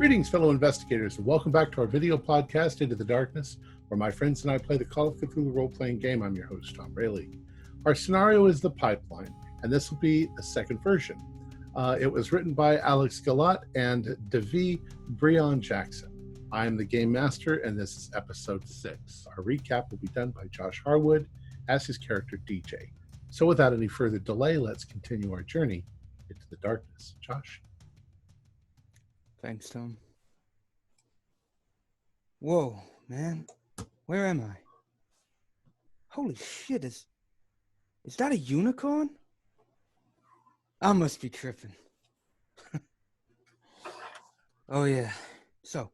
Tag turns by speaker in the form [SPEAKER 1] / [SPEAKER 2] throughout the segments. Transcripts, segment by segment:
[SPEAKER 1] Greetings, fellow investigators, and welcome back to our video podcast, Into the Darkness, where my friends and I play the Call of Cthulhu role-playing game. I'm your host, Tom Rayleigh. Our scenario is The Pipeline, and this will be a second version. It was written by Alex Galat and Davi Brion-Jackson. I am the Game Master, and this is Episode 6. Our recap will be done by Josh Harwood as his character DJ. So without any further delay, let's continue our journey into the darkness. Josh?
[SPEAKER 2] Thanks, Tom. Whoa, man. Where am I? Holy shit, is that a unicorn? I must be tripping. Oh yeah. So,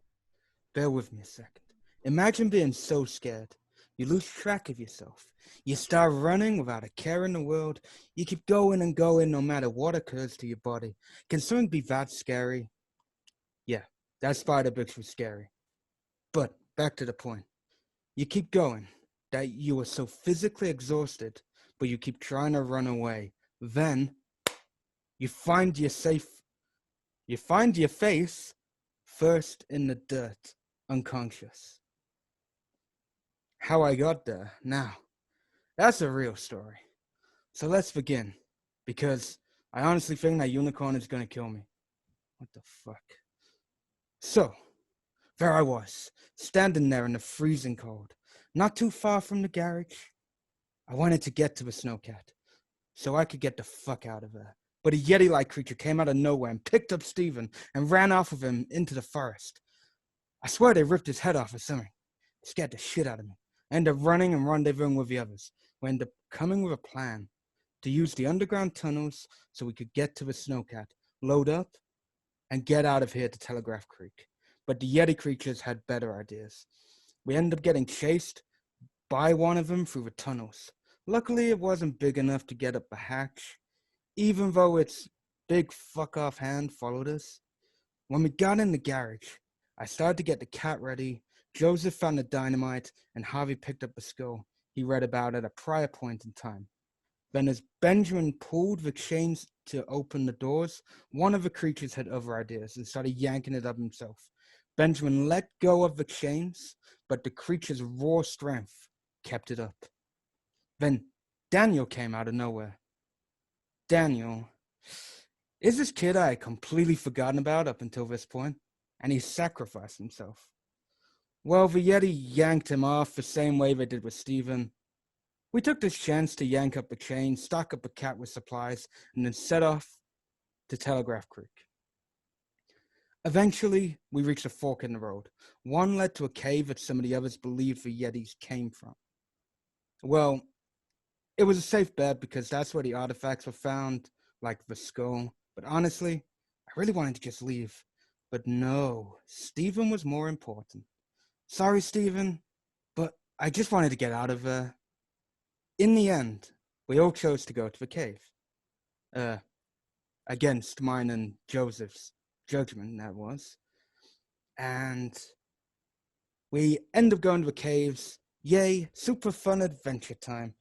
[SPEAKER 2] bear with me a second. Imagine being so scared. You lose track of yourself. You start running without a care in the world. You keep going and going no matter what occurs to your body. Can something be that scary? Yeah, that spider bitch was scary. But back to the point. You keep going, that you are so physically exhausted, but you keep trying to run away. Then you find your face first in the dirt, unconscious. How I got there, now, that's a real story. So let's begin, because I honestly think that unicorn is going to kill me. What the fuck? So, there I was, standing there in the freezing cold, not too far from the garage. I wanted to get to the snowcat, so I could get the fuck out of there. But a Yeti-like creature came out of nowhere and picked up Steven and ran off with him into the forest. I swear they ripped his head off or something. It scared the shit out of me. I ended up running and rendezvousing with the others. We ended up coming with a plan to use the underground tunnels so we could get to the snowcat, load up, and get out of here to Telegraph Creek. But the Yeti creatures had better ideas. We ended up getting chased by one of them through the tunnels. Luckily, it wasn't big enough to get up a hatch, even though its big fuck-off hand followed us. When we got in the garage, I started to get the cat ready. Joseph found the dynamite, and Harvey picked up the skull he read about at a prior point in time. Then as Benjamin pulled the chains to open the doors, one of the creatures had other ideas and started yanking it up himself. Benjamin let go of the chains, but the creature's raw strength kept it up. Then Daniel came out of nowhere. Daniel is this kid I had completely forgotten about up until this point, and he sacrificed himself. Well, the Yeti yanked him off the same way they did with Steven. We took this chance to yank up the chain, stock up the cat with supplies, and then set off to Telegraph Creek. Eventually, we reached a fork in the road. One led to a cave that some of the others believed the Yetis came from. Well, it was a safe bet because that's where the artifacts were found, like the skull. But honestly, I really wanted to just leave. But no, Steven was more important. Sorry, Steven, but I just wanted to get out of there. In the end, we all chose to go to the cave. Against mine and Joseph's judgment, that was. And we end up going to the caves. Yay, super fun adventure time.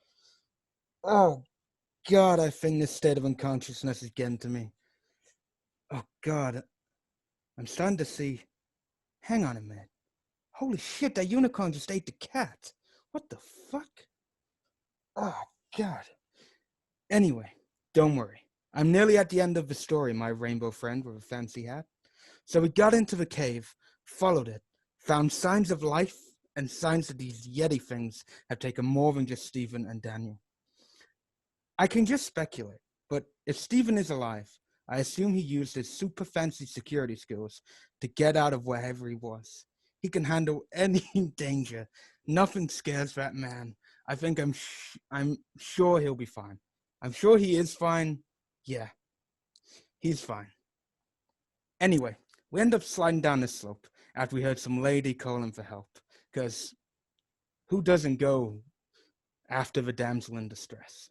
[SPEAKER 2] Oh, God, I think this state of unconsciousness is getting to me. Oh, God. I'm starting to see. Hang on a minute. Holy shit, that unicorn just ate the cat. What the fuck? Oh, God. Anyway, don't worry. I'm nearly at the end of the story, my rainbow friend with a fancy hat. So we got into the cave, followed it, found signs of life and signs that these Yeti things have taken more than just Steven and Daniel. I can just speculate, but if Steven is alive, I assume he used his super fancy security skills to get out of wherever he was. He can handle any danger. Nothing scares that man. I think I'm sure he'll be fine. I'm sure he is fine. Yeah, he's fine. Anyway, we end up sliding down the slope after we heard some lady calling for help. Because who doesn't go after the damsel in distress?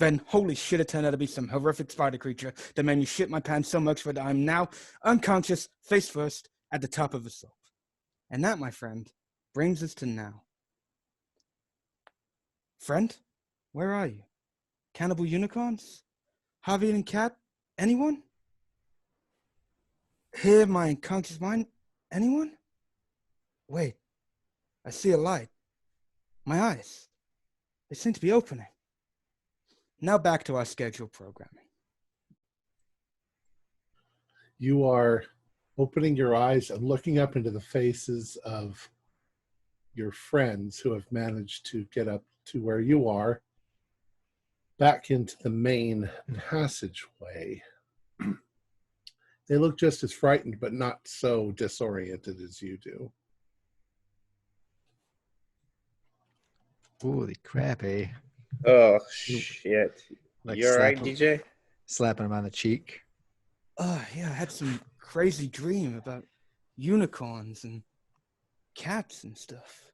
[SPEAKER 2] Then, holy shit, it turned out to be some horrific spider creature that made me shit my pants so much that I'm now unconscious, face first, at the top of the slope. And that, my friend, brings us to now. Friend, where are you? Cannibal unicorns? Harvey and Cat? Anyone? Here, my unconscious mind. Anyone? Wait, I see a light. My eyes. They seem to be opening. Now back to our scheduled programming.
[SPEAKER 1] You are opening your eyes and looking up into the faces of your friends who have managed to get up to where you are, back into the main passageway. They look just as frightened, but not so disoriented as you do.
[SPEAKER 3] Holy crap, eh?
[SPEAKER 4] Oh, shit.
[SPEAKER 3] Like
[SPEAKER 4] You all right,
[SPEAKER 3] slap him-
[SPEAKER 4] DJ?
[SPEAKER 3] Slapping him on the cheek.
[SPEAKER 2] Yeah, I had some crazy dream about unicorns and cats and stuff.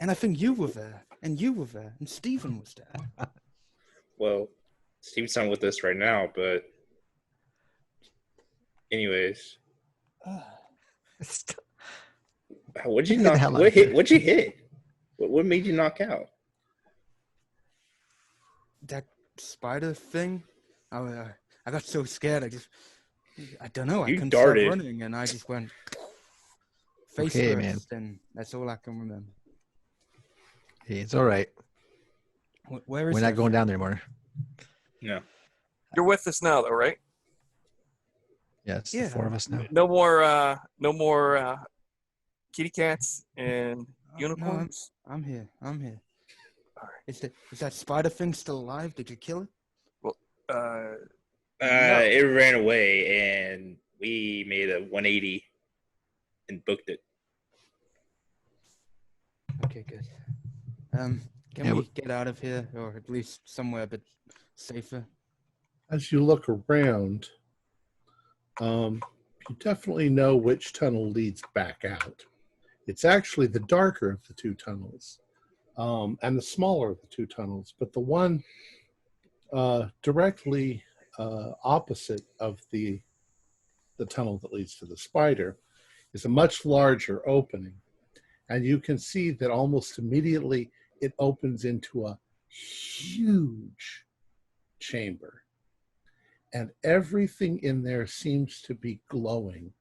[SPEAKER 2] And I think you were there, and you were there, and Stephen was there.
[SPEAKER 4] Well, Steve's not with us right now, but anyways. What'd you
[SPEAKER 3] Get the
[SPEAKER 4] knock?
[SPEAKER 3] hell out
[SPEAKER 4] What
[SPEAKER 3] of here.
[SPEAKER 4] hit? What'd you hit? What made you knock out?
[SPEAKER 2] That spider thing, I got so scared. I don't know. I
[SPEAKER 4] You
[SPEAKER 2] couldn't
[SPEAKER 4] darted.
[SPEAKER 2] stop running, and I just went face
[SPEAKER 3] Okay,
[SPEAKER 2] first,
[SPEAKER 3] man.
[SPEAKER 2] and that's all I can remember.
[SPEAKER 3] Hey, it's all right.
[SPEAKER 2] Where is
[SPEAKER 3] We're
[SPEAKER 2] that
[SPEAKER 3] not going
[SPEAKER 2] thing?
[SPEAKER 3] down there anymore.
[SPEAKER 4] No.
[SPEAKER 5] You're with us now, though, right?
[SPEAKER 3] Yeah, it's
[SPEAKER 2] Yeah.
[SPEAKER 3] the four of us now.
[SPEAKER 5] No more kitty cats and unicorns.
[SPEAKER 2] I'm here. I'm here.
[SPEAKER 5] All right.
[SPEAKER 2] Is that spider thing still alive? Did you kill it?
[SPEAKER 5] No.
[SPEAKER 4] It ran away, and we made a 180 and booked it.
[SPEAKER 2] Okay, good. Can
[SPEAKER 3] Yeah,
[SPEAKER 2] we get out of here, or at least somewhere a bit safer?
[SPEAKER 1] As you look around, you definitely know which tunnel leads back out. It's actually the darker of the two tunnels, and the smaller of the two tunnels, but the one directly opposite of the tunnel that leads to the spider is a much larger opening. And you can see that almost immediately it opens into a huge chamber. And everything in there seems to be glowing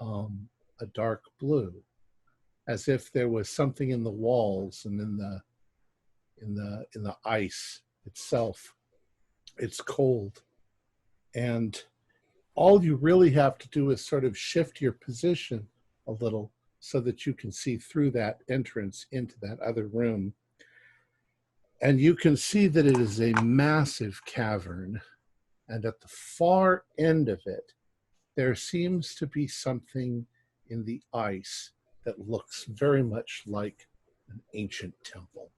[SPEAKER 1] a dark blue, as if there was something in the walls and in the ice itself. It's cold. And all you really have to do is sort of shift your position a little so that you can see through that entrance into that other room. And you can see that it is a massive cavern. And at the far end of it, there seems to be something in the ice that looks very much like an ancient temple.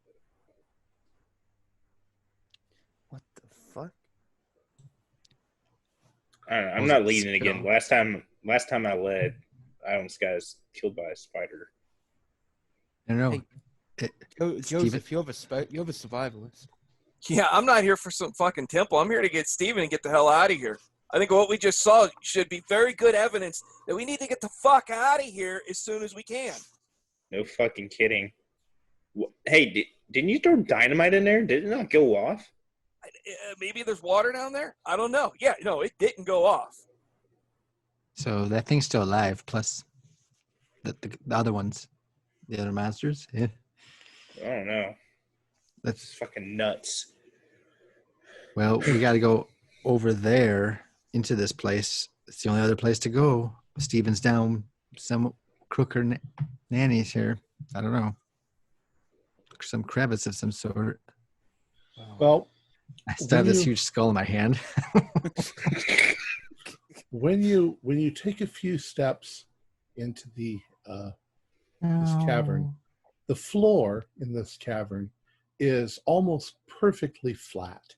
[SPEAKER 2] What the fuck?
[SPEAKER 4] I don't know, I'm
[SPEAKER 3] Was
[SPEAKER 4] not
[SPEAKER 3] it
[SPEAKER 4] leading again.
[SPEAKER 3] skill?
[SPEAKER 4] Last time I led, I almost got killed by a spider.
[SPEAKER 3] I don't know.
[SPEAKER 2] Hey,
[SPEAKER 3] Steven?
[SPEAKER 2] Joseph, you're the survivalist.
[SPEAKER 5] Yeah, I'm not here for some fucking temple. I'm here to get Steven and get the hell out of here. I think what we just saw should be very good evidence that we need to get the fuck out of here as soon as we can.
[SPEAKER 4] No fucking kidding. Hey, didn't you throw dynamite in there? Did it not go off?
[SPEAKER 5] Maybe there's water down there? I don't know. Yeah, no, it didn't go off.
[SPEAKER 3] So that thing's still alive, plus the other ones, the other monsters. Yeah.
[SPEAKER 4] I don't know.
[SPEAKER 3] Let's.
[SPEAKER 4] It's fucking nuts.
[SPEAKER 3] Well, we got to go over there into this place. It's the only other place to go. Steven's down some crooker nannies here. I don't know. Some crevice of some sort.
[SPEAKER 1] Well,
[SPEAKER 3] I still have
[SPEAKER 1] when
[SPEAKER 3] this
[SPEAKER 1] you-
[SPEAKER 3] huge skull in my hand.
[SPEAKER 1] when you take a few steps into this cavern, the floor in this cavern is almost perfectly flat.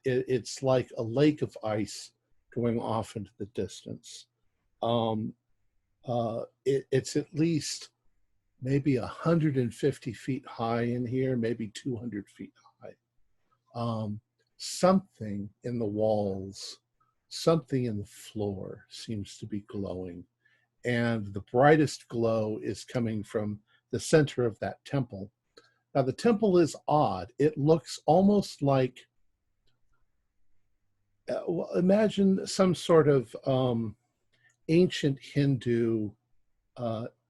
[SPEAKER 1] It's like a lake of ice going off into the distance. It's at least maybe 150 feet high in here, maybe 200 feet high. Something in the walls, something in the floor seems to be glowing. And the brightest glow is coming from the center of that temple. Now, the temple is odd. It looks almost like well, imagine some sort of ancient Hindu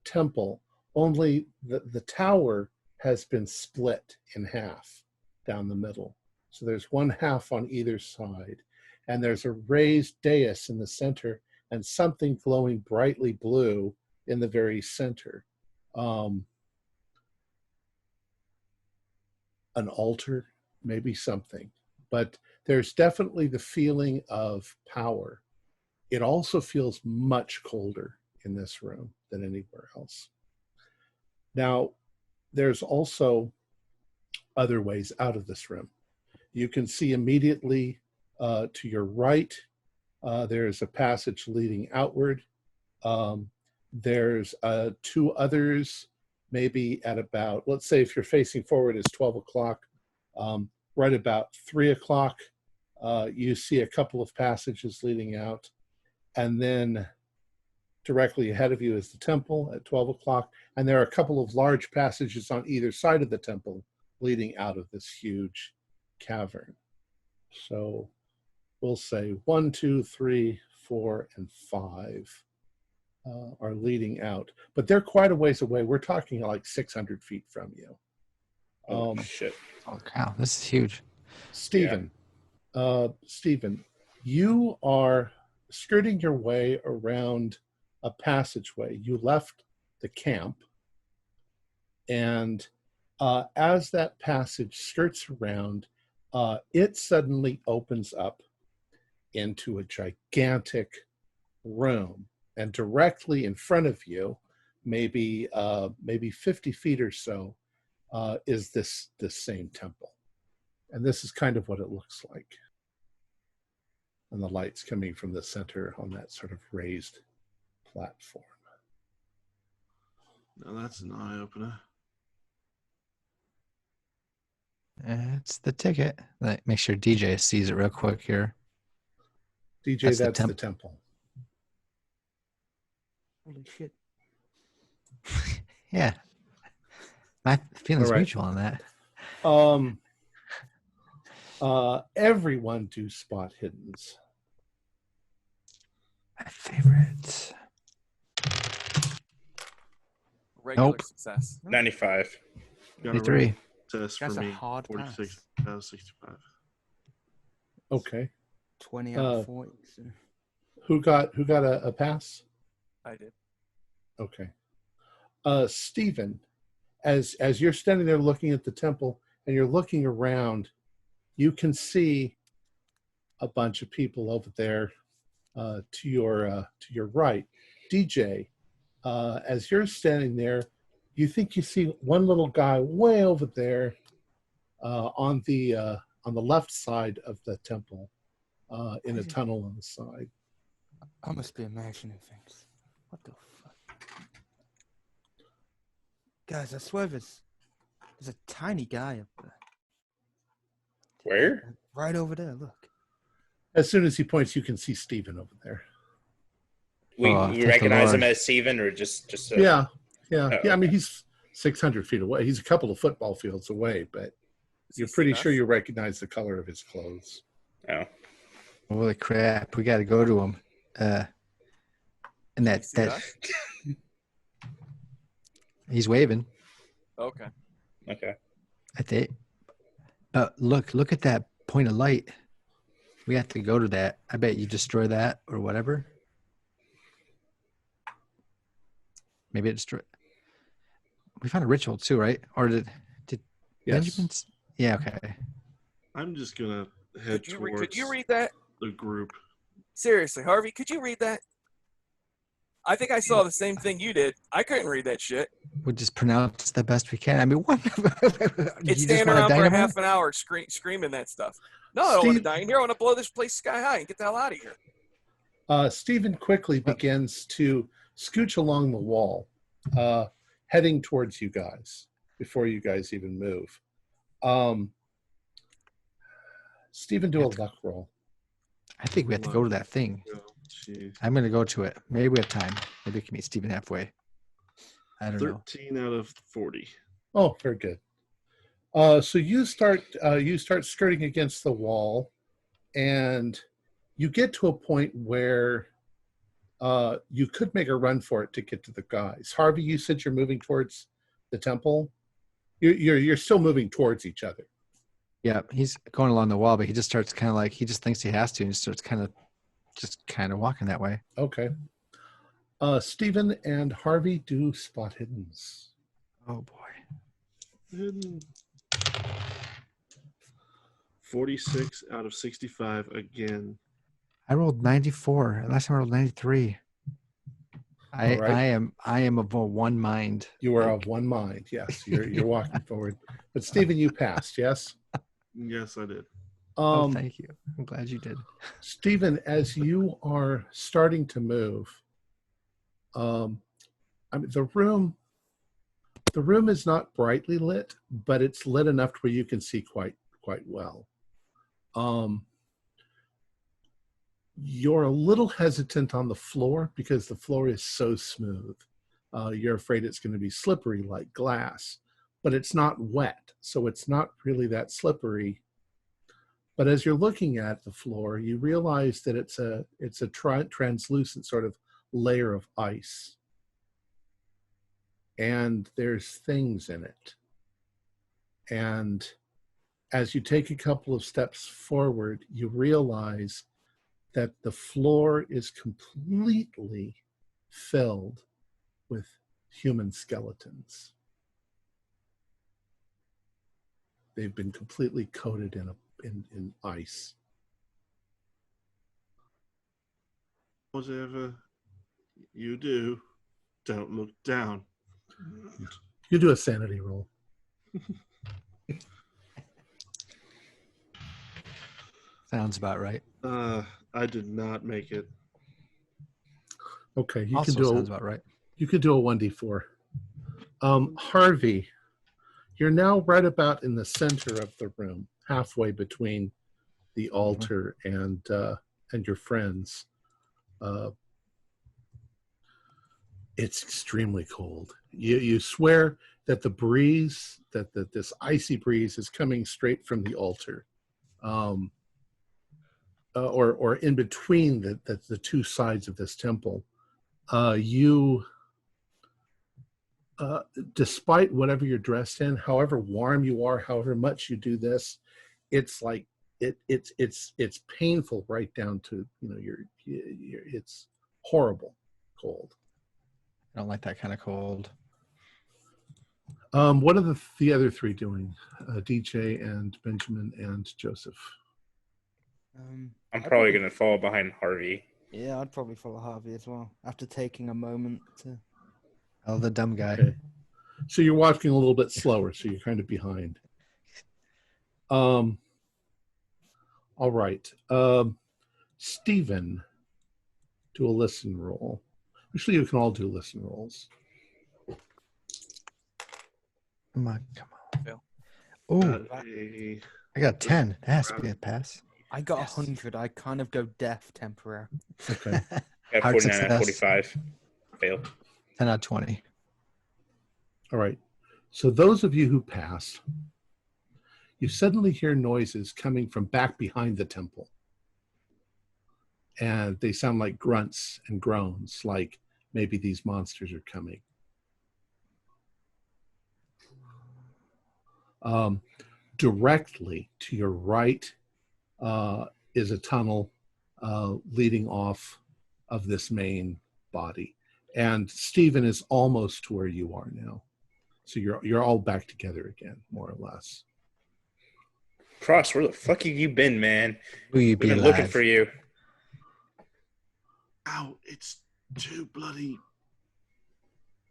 [SPEAKER 1] temple, only the tower has been split in half down the middle. So there's one half on either side, and there's a raised dais in the center and something glowing brightly blue in the very center. An altar, maybe something, but there's definitely the feeling of power. It also feels much colder in this room than anywhere else. Now, there's also other ways out of this room. You can see immediately to your right, there's a passage leading outward. There's two others, maybe at about, let's say if you're facing forward is 12 o'clock, right about 3 o'clock, you see a couple of passages leading out. And then directly ahead of you is the temple at 12 o'clock. And there are a couple of large passages on either side of the temple leading out of this huge cavern. So we'll say 1, 2, 3, 4, and 5 are leading out. But they're quite a ways away. We're talking like 600 feet from you.
[SPEAKER 4] Shit.
[SPEAKER 3] Oh, cow. This is huge.
[SPEAKER 1] Stephen, Stephen, you are skirting your way around a passageway. You left the camp, and as that passage skirts around, it suddenly opens up into a gigantic room, and directly in front of you, maybe 50 feet or so, is this same temple. And this is kind of what it looks like. And the light's coming from the center on that sort of raised platform.
[SPEAKER 6] Now that's an eye-opener.
[SPEAKER 3] It's the ticket. Make sure DJ sees it real quick here.
[SPEAKER 1] DJ, that's the temple.
[SPEAKER 2] Holy shit.
[SPEAKER 3] Yeah. My feelings
[SPEAKER 1] All right.
[SPEAKER 3] mutual on that.
[SPEAKER 1] Everyone do spot hiddens.
[SPEAKER 3] My favorite.
[SPEAKER 5] Regular
[SPEAKER 3] Nope.
[SPEAKER 5] success.
[SPEAKER 4] 95.
[SPEAKER 6] Got a
[SPEAKER 3] 23.
[SPEAKER 6] test for
[SPEAKER 2] That's a
[SPEAKER 6] me.
[SPEAKER 2] hard
[SPEAKER 6] 46 out of 65.
[SPEAKER 1] Okay.
[SPEAKER 2] 20 out of 40. So.
[SPEAKER 1] Who got a pass?
[SPEAKER 5] I did.
[SPEAKER 1] Okay. Stephen, as you're standing there looking at the temple and you're looking around, you can see a bunch of people over there to your right. DJ, as you're standing there, you think you see one little guy way over there on the left side of the temple in a tunnel on the side.
[SPEAKER 2] I must be imagining things. What the fuck? Guys, I swear there's a tiny guy up there.
[SPEAKER 4] Where?
[SPEAKER 2] Right over there, look.
[SPEAKER 1] As soon as he points, you can see Stephen over there.
[SPEAKER 4] We
[SPEAKER 3] thank the
[SPEAKER 4] recognize him
[SPEAKER 3] Lord.
[SPEAKER 4] as Steven, or just
[SPEAKER 1] Yeah.
[SPEAKER 4] Oh,
[SPEAKER 1] I mean, he's 600 feet away. He's a couple of football fields away, but
[SPEAKER 5] Does he
[SPEAKER 1] you're
[SPEAKER 5] see
[SPEAKER 1] pretty
[SPEAKER 5] us?
[SPEAKER 1] sure you recognize the color of his clothes.
[SPEAKER 4] Oh.
[SPEAKER 3] Holy crap. We got to go to him. And
[SPEAKER 5] Does he see
[SPEAKER 3] that
[SPEAKER 5] us?
[SPEAKER 3] he's waving.
[SPEAKER 5] Okay.
[SPEAKER 4] Okay.
[SPEAKER 3] I think. Look at that point of light. We have to go to that. I bet you destroy that or whatever. Maybe it destroy. We found a ritual too, right? Or did
[SPEAKER 1] Yes.
[SPEAKER 3] Benjamin's? Yeah. Okay.
[SPEAKER 6] I'm just going to head towards
[SPEAKER 5] Could you read that?
[SPEAKER 6] the group.
[SPEAKER 5] Seriously, Harvey, could you read that? I think I saw the same thing you did. I couldn't read that shit.
[SPEAKER 3] We'll just pronounce the best we can. I mean, what?
[SPEAKER 5] It's standing around for a half an hour screaming that stuff. No, I don't want to die in here. I want to blow this place sky high and get the hell out of here.
[SPEAKER 1] Stephen quickly begins to scooch along the wall, heading towards you guys before you guys even move. Stephen, do a luck roll.
[SPEAKER 3] I think we have to go to that thing.
[SPEAKER 6] Oh, jeez.
[SPEAKER 3] I'm going to go to it. Maybe we have time. Maybe we can meet Stephen halfway. I don't know.
[SPEAKER 6] 13 out of 40.
[SPEAKER 1] Oh, very good. So you start skirting against the wall, and you get to a point where you could make a run for it to get to the guys. Harvey, you said you're moving towards the temple. You're still moving towards each other.
[SPEAKER 3] Yeah, he's going along the wall, but he just starts kind of like, he just thinks he has to and just starts kind of walking that way.
[SPEAKER 1] Okay. Stephen and Harvey do spot hiddens.
[SPEAKER 3] Oh boy.
[SPEAKER 6] Hidden. 46 out of 65 again.
[SPEAKER 3] I rolled 94. Last time I rolled 93.
[SPEAKER 1] All right.
[SPEAKER 3] I am of a one mind.
[SPEAKER 1] You are of one mind. Yes, you're walking forward. But Stephen, you passed. Yes.
[SPEAKER 6] Yes, I did.
[SPEAKER 3] Oh, thank you. I'm glad you did.
[SPEAKER 1] Stephen, as you are starting to move, I mean, the room is not brightly lit, but it's lit enough where you can see quite well. You're a little hesitant on the floor because the floor is so smooth. You're afraid it's going to be slippery like glass, but it's not wet, so it's not really that slippery. But as you're looking at the floor, you realize that it's a translucent sort of layer of ice, and there's things in it. And as you take a couple of steps forward, you realize that the floor is completely filled with human skeletons. They've been completely coated in ice.
[SPEAKER 6] Whatever you do, don't look down.
[SPEAKER 1] You do a sanity roll.
[SPEAKER 3] Sounds about right.
[SPEAKER 6] I did not make it.
[SPEAKER 1] Okay, you
[SPEAKER 3] Also
[SPEAKER 1] can do
[SPEAKER 3] sounds about right.
[SPEAKER 1] You could do a 1d4. Harvey, you're now right about in the center of the room, halfway between the altar and your friends. It's extremely cold. You swear that the breeze, that this icy breeze is coming straight from the altar, or in between the two sides of this temple. Despite whatever you're dressed in, however warm you are, however much you do this, it's like it's painful right down to it's horrible cold.
[SPEAKER 3] I don't like that kind of cold.
[SPEAKER 1] What are the other three doing? DJ and Benjamin and Joseph.
[SPEAKER 4] I'm probably gonna fall behind Harvey.
[SPEAKER 2] Yeah, I'd probably follow Harvey as well after taking a moment to.
[SPEAKER 3] Oh, the dumb guy.
[SPEAKER 1] Okay. So you're walking a little bit slower, so you're kind of behind. All right. Stephen, do a listen roll. Actually, you can all do listen rolls.
[SPEAKER 3] Come on.
[SPEAKER 5] Fail.
[SPEAKER 3] Oh,
[SPEAKER 6] A
[SPEAKER 3] I got 10. That has to be a pass.
[SPEAKER 2] I got 100. I kind of go deaf temporarily.
[SPEAKER 1] Okay.
[SPEAKER 4] Got
[SPEAKER 3] Hard
[SPEAKER 4] 49 out of
[SPEAKER 3] success.
[SPEAKER 4] 45. Fail.
[SPEAKER 3] 10 out of 20.
[SPEAKER 1] All right. So those of you who passed, you suddenly hear noises coming from back behind the temple. And they sound like grunts and groans, like maybe these monsters are coming. Directly to your right is a tunnel leading off of this main body. And Stephen is almost to where you are now. So you're all back together again, more or less.
[SPEAKER 4] Cross, where the fuck have you been, man?
[SPEAKER 3] Will you
[SPEAKER 4] We've
[SPEAKER 3] be
[SPEAKER 4] been
[SPEAKER 3] alive?
[SPEAKER 4] looking for you.
[SPEAKER 6] Ow, it's too bloody.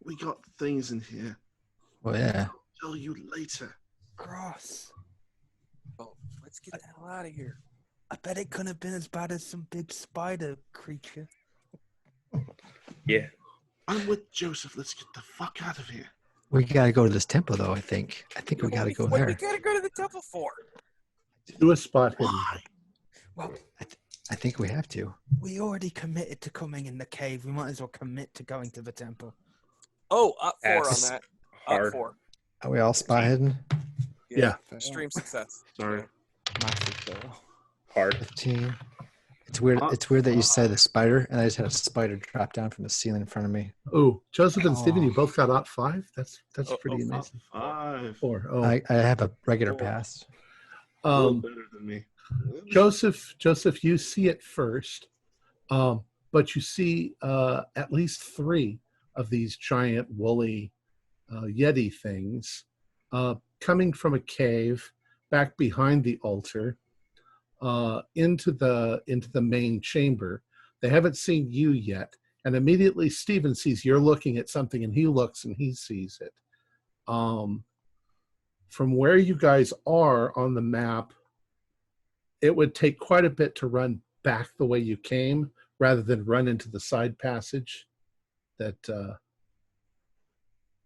[SPEAKER 6] We got things in here.
[SPEAKER 3] Well, yeah.
[SPEAKER 6] I'll tell you later.
[SPEAKER 2] Cross.
[SPEAKER 5] Oh, let's get the hell out of here.
[SPEAKER 2] I bet it couldn't have been as bad as some big spider creature.
[SPEAKER 4] Yeah.
[SPEAKER 6] I'm with Joseph. Let's get the fuck out of here.
[SPEAKER 3] We got to go to this temple, though, I think. I think we got to go
[SPEAKER 5] What do we
[SPEAKER 3] there.
[SPEAKER 5] gotta go to the temple for?
[SPEAKER 1] Do a spot hidden.
[SPEAKER 6] Why?
[SPEAKER 2] Well,
[SPEAKER 3] I think we have to.
[SPEAKER 2] we already committed to coming in the cave. We might as well commit to going to the temple.
[SPEAKER 5] Oh, up 4 on
[SPEAKER 4] That's
[SPEAKER 5] that.
[SPEAKER 4] hard.
[SPEAKER 5] Up 4.
[SPEAKER 3] Are we all spot hidden?
[SPEAKER 1] Yeah.
[SPEAKER 5] Extreme success.
[SPEAKER 6] Sorry.
[SPEAKER 2] Massive fail.
[SPEAKER 4] Hard.
[SPEAKER 3] 15. It's weird. It's weird that you said the spider, and I just had a spider drop down from the ceiling in front of me.
[SPEAKER 1] Oh, Joseph and Stephen, you both got out 5. That's pretty
[SPEAKER 6] Top
[SPEAKER 1] amazing.
[SPEAKER 6] 5.
[SPEAKER 1] 4. Oh,
[SPEAKER 3] I have a regular
[SPEAKER 6] Oh.
[SPEAKER 3] pass.
[SPEAKER 6] A little better than me.
[SPEAKER 1] Joseph, you see it first, but you see at least 3 of these giant woolly Yeti things coming from a cave back behind the altar into the main chamber. They haven't seen you yet, and immediately Stephen sees you're looking at something, and he looks and he sees it. From where you guys are on the map, it would take quite a bit to run back the way you came rather than run into the side passage that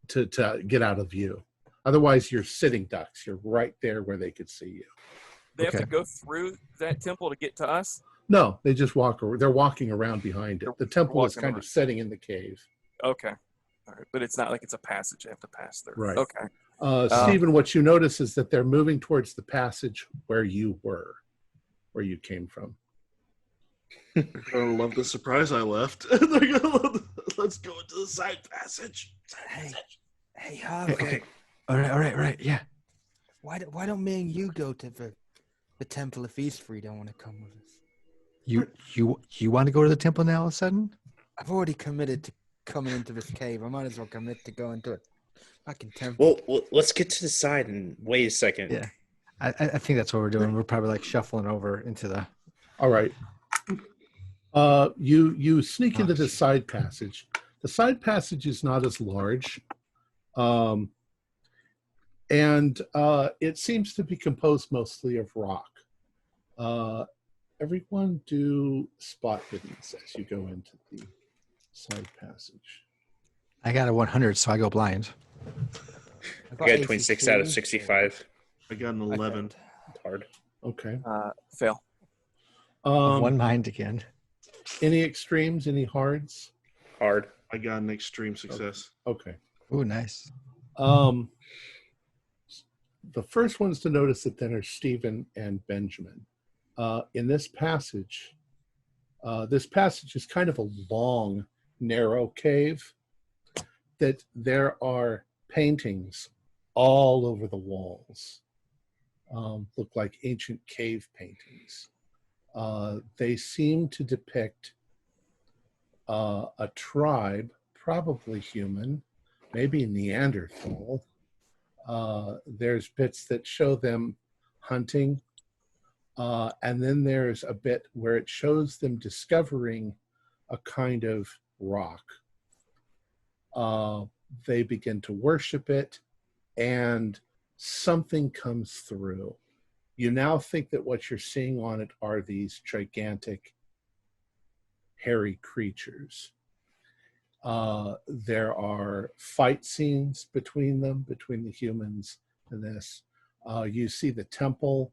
[SPEAKER 1] to get out of view. Otherwise, you're sitting ducks. You're right there where they could see you.
[SPEAKER 5] They have
[SPEAKER 3] Okay.
[SPEAKER 5] to go through that temple to get to us?
[SPEAKER 1] No, they just walk. They're walking around behind it. The temple is
[SPEAKER 5] Walking
[SPEAKER 1] kind
[SPEAKER 5] around.
[SPEAKER 1] of sitting in the cave.
[SPEAKER 5] Okay. All right. But it's not like it's a passage I have to pass through.
[SPEAKER 1] Right.
[SPEAKER 5] Okay.
[SPEAKER 1] Stephen, what you notice is that they're moving towards the passage where you were, where you came from.
[SPEAKER 6] They're gonna love the surprise I left. They're gonna love let's go into the side passage.
[SPEAKER 2] Hey, Harvey.
[SPEAKER 3] Okay. All right. Yeah.
[SPEAKER 2] Why don't me and you go to the temple if these 3 don't want to come with us?
[SPEAKER 3] You want to go to the temple now all of a sudden?
[SPEAKER 2] I've already committed to coming into this cave. I might as well commit to going to it. Fucking temple.
[SPEAKER 4] Well, let's get to the side and wait a second.
[SPEAKER 3] Yeah. I think that's what we're doing. We're probably like shuffling over into the.
[SPEAKER 1] All right. You sneak into the side passage. The side passage is not as large, and it seems to be composed mostly of rock. Everyone do spot hiddenness as you go into the side passage.
[SPEAKER 3] I got a 100, so I go blind.
[SPEAKER 4] I got 26 out of 65.
[SPEAKER 6] I got an 11.
[SPEAKER 4] It's hard.
[SPEAKER 1] Okay.
[SPEAKER 5] Fail.
[SPEAKER 3] One mind again.
[SPEAKER 1] Any extremes? Any hards?
[SPEAKER 4] Hard.
[SPEAKER 6] I got an extreme success.
[SPEAKER 1] Okay.
[SPEAKER 3] Ooh, nice.
[SPEAKER 1] The first ones to notice it then are Stephen and Benjamin. In this passage is kind of a long, narrow cave that there are paintings all over the walls. Look like ancient cave paintings. They seem to depict a tribe, probably human, maybe Neanderthal. There's bits that show them hunting, and then there's a bit where it shows them discovering a kind of rock. They begin to worship it, and something comes through. You now think that what you're seeing on it are these gigantic, hairy creatures. There are fight scenes between them, between the humans and this. You see the temple,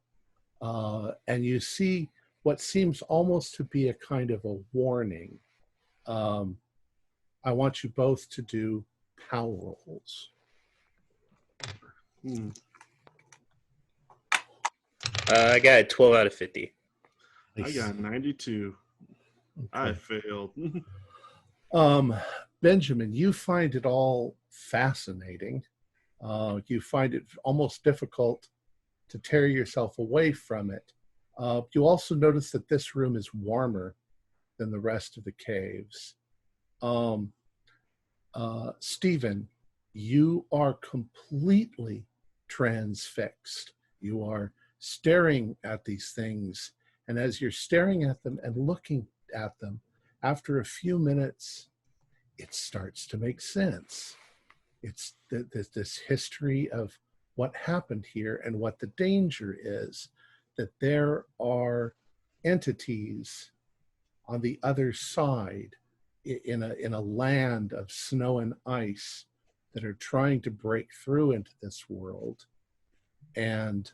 [SPEAKER 1] and you see what seems almost to be a kind of a warning. I want you both to do power rolls.
[SPEAKER 4] I got a 12 out of 50.
[SPEAKER 6] I got 92. I failed.
[SPEAKER 1] Benjamin, you find it all fascinating. You find it almost difficult to tear yourself away from it. You also notice that this room is warmer than the rest of the caves. Stephen, you are completely transfixed. You are staring at these things, and as you're staring at them and looking at them, after a few minutes, it starts to make sense. It's this history of what happened here and what the danger is, that there are entities on the other side in a land of snow and ice that are trying to break through into this world. And